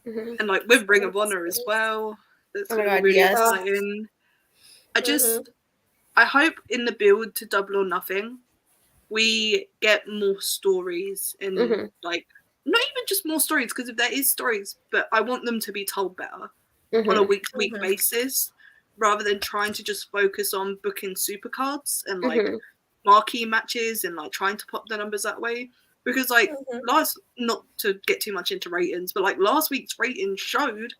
And like with Ring of Honor as well. That's really exciting. I hope in the build to Double or Nothing, we get more stories and like not even just more stories, because if there is stories, but I want them to be told better on a week-to-week basis, rather than trying to just focus on booking supercards and like marquee matches and like trying to pop the numbers that way. Because like not to get too much into ratings, but like last week's ratings showed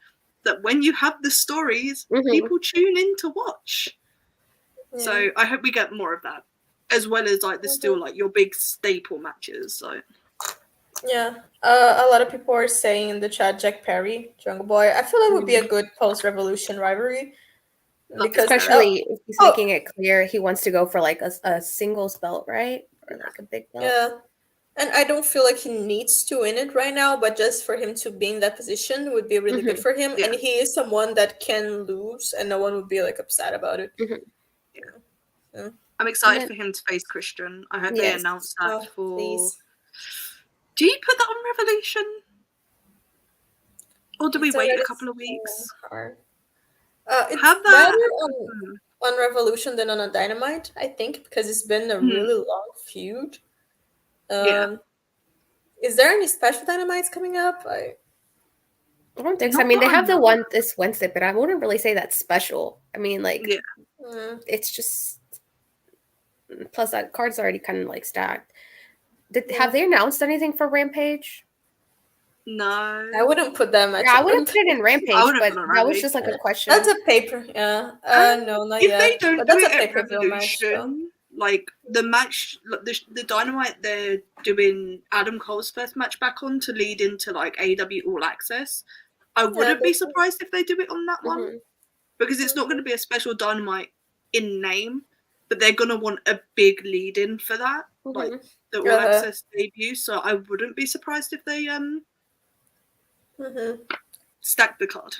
that when you have the stories, people tune in to watch. Yeah. So I hope we get more of that, as well as like there's still like your big staple matches. So yeah, a lot of people are saying in the chat, Jack Perry, Jungle Boy. I feel like would be a good post-Revolution rivalry, because especially if he's making it clear he wants to go for like a singles belt, right, or like a big belt. Yeah, and I don't feel like he needs to win it right now, but just for him to be in that position would be really good for him. Yeah. And he is someone that can lose, and no one would be like upset about it. Yeah. I'm excited for him to face Christian. I hope they announce that for. Please. Do you put that on Revolution, or do we wait a couple of weeks? It's better on Revolution than on a Dynamite, I think, because it's been a really long feud. Is there any special Dynamites coming up? I don't think so. I mean, they have the one this Wednesday, but I wouldn't really say that's special. I mean, like, it's just. Plus, that card's already kind of like stacked. Have they announced anything for Rampage? No. I wouldn't put that much. Yeah, I wouldn't put it in Rampage, but that was just like a question. That's a paper, no, not if yet. If they don't do it at Revolution, like the match, the Dynamite, they're doing Adam Cole's first match back on to lead into like AEW All Access. I wouldn't be surprised if they do it on that one, because it's not going to be a special Dynamite in name, but they're going to want a big lead-in for that, like the All Access debut. So I wouldn't be surprised if they stack the card.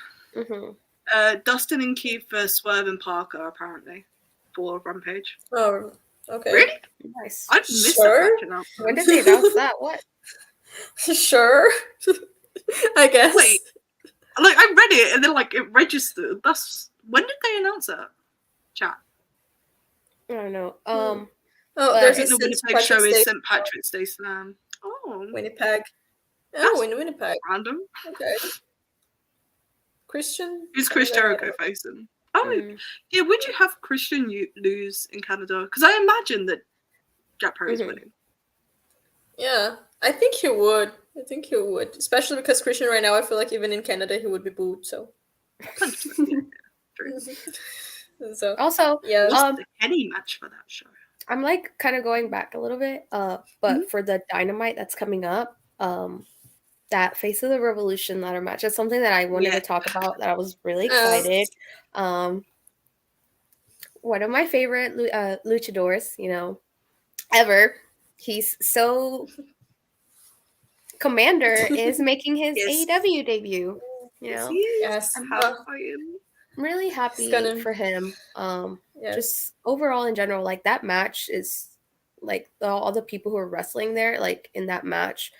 Dustin and Keith versus Swerve and Parker, apparently, for Rampage. Oh, okay. Really? Nice. I've missed that. When did they announce that? What? Sure. I guess. Wait. Like, I read it and then, like, it registered. When did they announce that? Chat. I don't know. There's the Winnipeg show is St. Patrick's Day Slam. Oh. Winnipeg. Oh, in Winnipeg. Random. Okay. Christian? Who's Chris Jericho facing? Oh, yeah, would you have Christian lose in Canada? Because I imagine that Jack Perry's winning. Yeah, I think he would. Especially because Christian right now, I feel like even in Canada, he would be booed, so. So also, what's the Kenny match for that show? I'm like kind of going back a little bit, but for the Dynamite that's coming up, that Face of the Revolution ladder match is something that I wanted to talk about, that I was really excited. One of my favorite luchadors, ever. He's so Commander is making his AEW debut. Yes, I'm really happy for him. Just overall in general, like that match is like all the people who are wrestling there, like in that match,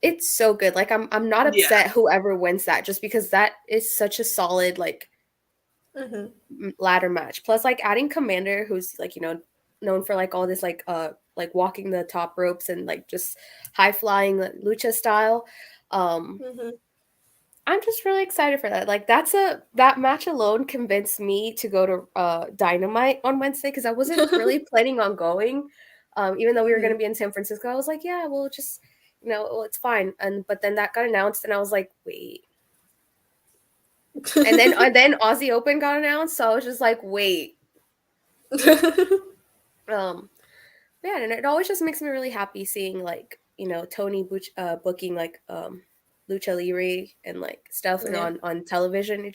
it's so good. Like I'm not upset whoever wins that, just because that is such a solid like ladder match. Plus, like adding Commander, who's like known for like all this like walking the top ropes and like just high flying lucha style. I'm just really excited for that. Like that match alone convinced me to go to Dynamite on Wednesday, because I wasn't really planning on going. Even though we were going to be in San Francisco, I was like, yeah, we'll just it's fine. But then that got announced, and I was like, wait. and then Aussie Open got announced, so I was just like, wait. Yeah, and it always just makes me really happy seeing like Tony booking like Lucha Libre and like stuff and on television.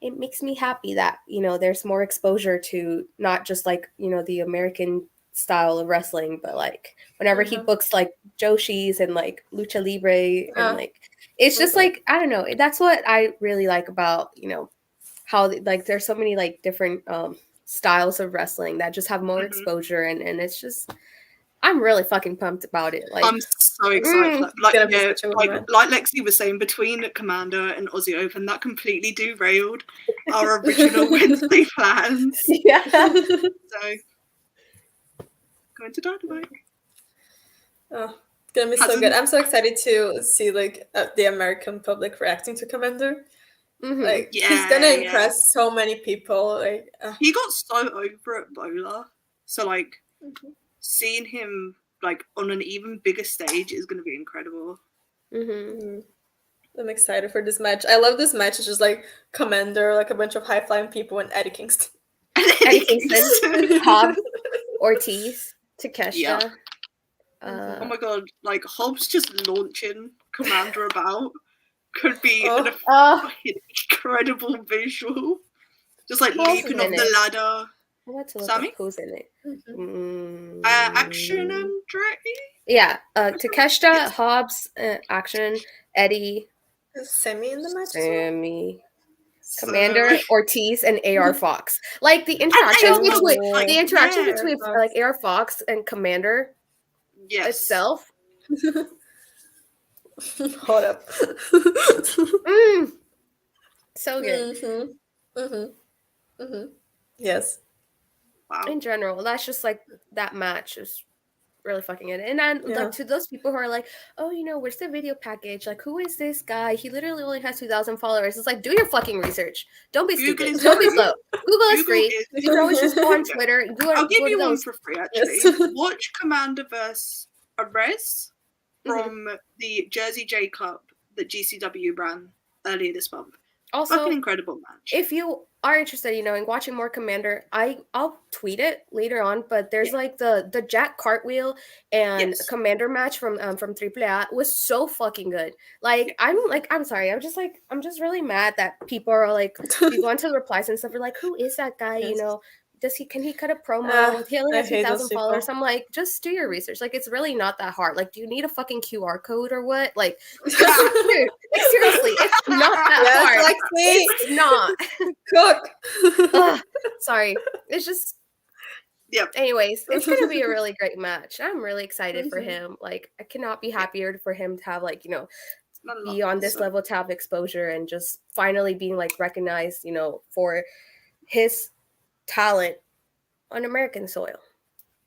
It makes me happy that there's more exposure to not just like the American style of wrestling, but like whenever he books like Joshi's and like Lucha Libre and like it's just like I don't know, that's what I really like about how like there's so many like different styles of wrestling that just have more exposure, and it's just I'm really fucking pumped about it. Like, I'm so excited for that. Like, yeah, like Lexi was saying, between Commander and Aussie Open, that completely derailed our original Wednesday plans. Yeah. So, going to Dynamite. Oh, it's gonna be so good. I'm so excited to see like the American public reacting to Commander. Like, he's gonna impress so many people. Like, he got so over at Bola, so like seeing him like on an even bigger stage is gonna be incredible. I'm excited for this match. I love this match. It's just like Commander, like a bunch of high flying people, and Eddie Kingston. Eddie Kingston, Hobbs, Ortiz, Takeshita. Oh my god! Like Hobbs just launching Commander about could be an fucking incredible visual. Just like leaping off the ladder. I want to look Sammy? up who's in it. Action Andretti? Yeah, Takeshita, Hobbs, Action, Eddie. Is Sammy in the match? Sammy. Commander, Ortiz, and AR Fox. Like the interactions between like AR Fox and Commander itself. Hold up. So good. Yes. Wow. In general, that's just like that match is really fucking it. And then like to those people who are like, oh, you know, where's the video package? Like, who is this guy? He literally only has 2,000 followers. It's like, do your fucking research. Don't be stupid. Don't be slow. Google is free. You can always just go on Twitter. I'll give you one for free, actually. Watch Commander vs. Arez from the Jersey J Cup that GCW ran earlier this month. Also, fucking incredible match. If you are interested, you know, in watching more Commander, I'll tweet it later on. But there's like the Jack Cartwheel and Commander match from AAA was so fucking good. Like I'm sorry, I'm just really mad that people are like you go into the replies and stuff. Are like, who is that guy? You know, can he cut a promo? He only has 2,000 followers. I'm like, just do your research. Like, it's really not that hard. Like, do you need a fucking QR code or what? Like, dude, seriously, it's not that hard. Like, it's not. Cook. Sorry. It's just. Yep. Anyways, it's gonna be a really great match. I'm really excited for him. Like, I cannot be happier for him to have like, you know, be on this level, to have exposure and just finally being like recognized, you know, for his talent on American soil,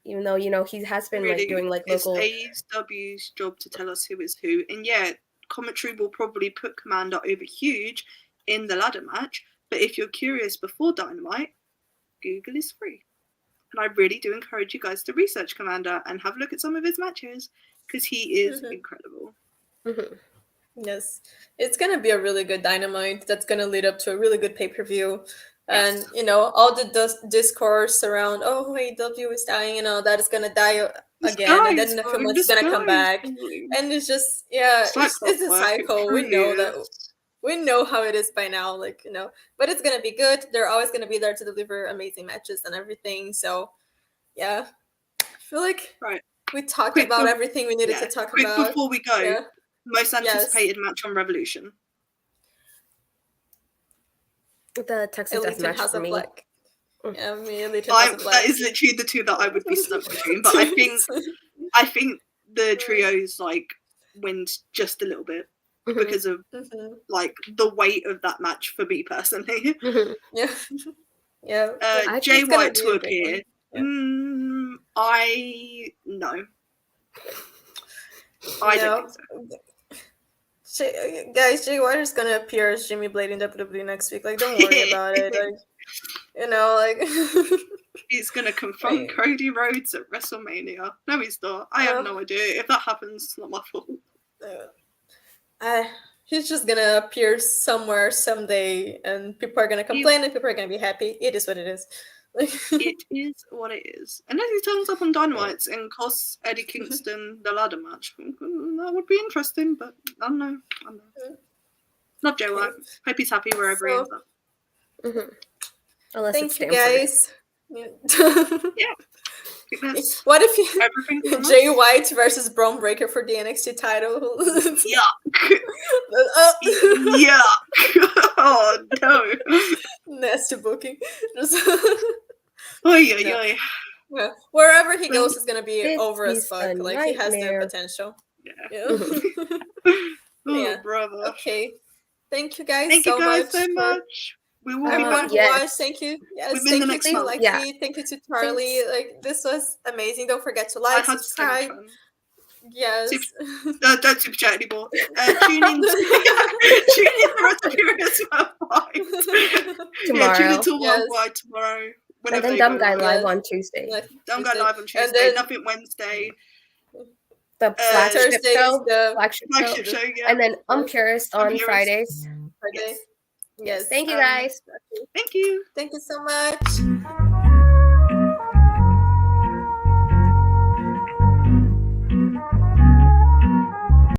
even though, you know, he has been like doing like local. It's AEW's job to tell us who is who, and commentary will probably put Commander over huge in the ladder match. But if you're curious before Dynamite, Google is free, and I really do encourage you guys to research Commander and have a look at some of his matches because he is incredible. Yes, it's gonna be a really good Dynamite that's gonna lead up to a really good pay-per-view. And, you know, all the discourse around, AEW is dying, you know, that is going to die again. And then in a few months, it's going to come back. And it's just, it's a cycle. We know that. We know how it is by now, like, you know. But it's going to be good. They're always going to be there to deliver amazing matches and everything. So, I feel like we talked about everything we needed to talk about. Before we go, most anticipated match on Revolution. The Texas Death Match for me. Yeah, me and Elite House of Black. That is literally the two that I would be stuck between. But I think the trios like wins just a little bit because of like the weight of that match for me personally. Jay White to appear. I don't think so. Guys, Jay White is gonna appear as Jimmy Blade in WWE next week. Like, don't worry about it. Like, you know, like he's gonna confront Cody Rhodes at WrestleMania. No, he's not. I have no idea. If that happens, it's not my fault. He's just gonna appear somewhere someday, and people are gonna complain, and people are gonna be happy. It is what it is. It is what it is. Unless he turns up on Dynamite and costs Eddie Kingston the ladder match. That would be interesting, but I don't know. Love Jay White. Hope he's happy wherever he ends up. Thank you, guys. What if Jay White versus Braun Breaker for the NXT title? Oh no. Nasty booking. Yeah. Wherever he goes is gonna be This over as is fuck. a Like he has the nightmare. potential. Yeah. Yeah. Oh, Yeah. brother. Okay. Thank you guys Thank so you guys much. so for much. We will be Everyone back. who Yes. watched, thank you. Yes, Within thank the you next to month. Lexi. Yeah. Thank you to Charlie. Thanks. Like this was amazing. Don't forget to I like, had so much subscribe. fun. Yes. Don't super chat anymore. Tune in. Tune in for us here as well. Tomorrow. Yeah, tune in to Yes. Worldwide tomorrow. And Whenever then they Dumb go Guy live. live Yes. on Tuesday. Like Dumb Guy live on And Tuesday. then Nothing Wednesday. The flagship Thursdays, show. the Flagship show, yeah. And then Purist on Purist. Fridays. Friday. Yes. Yes. Thank you guys. Thank you. Thank you so much.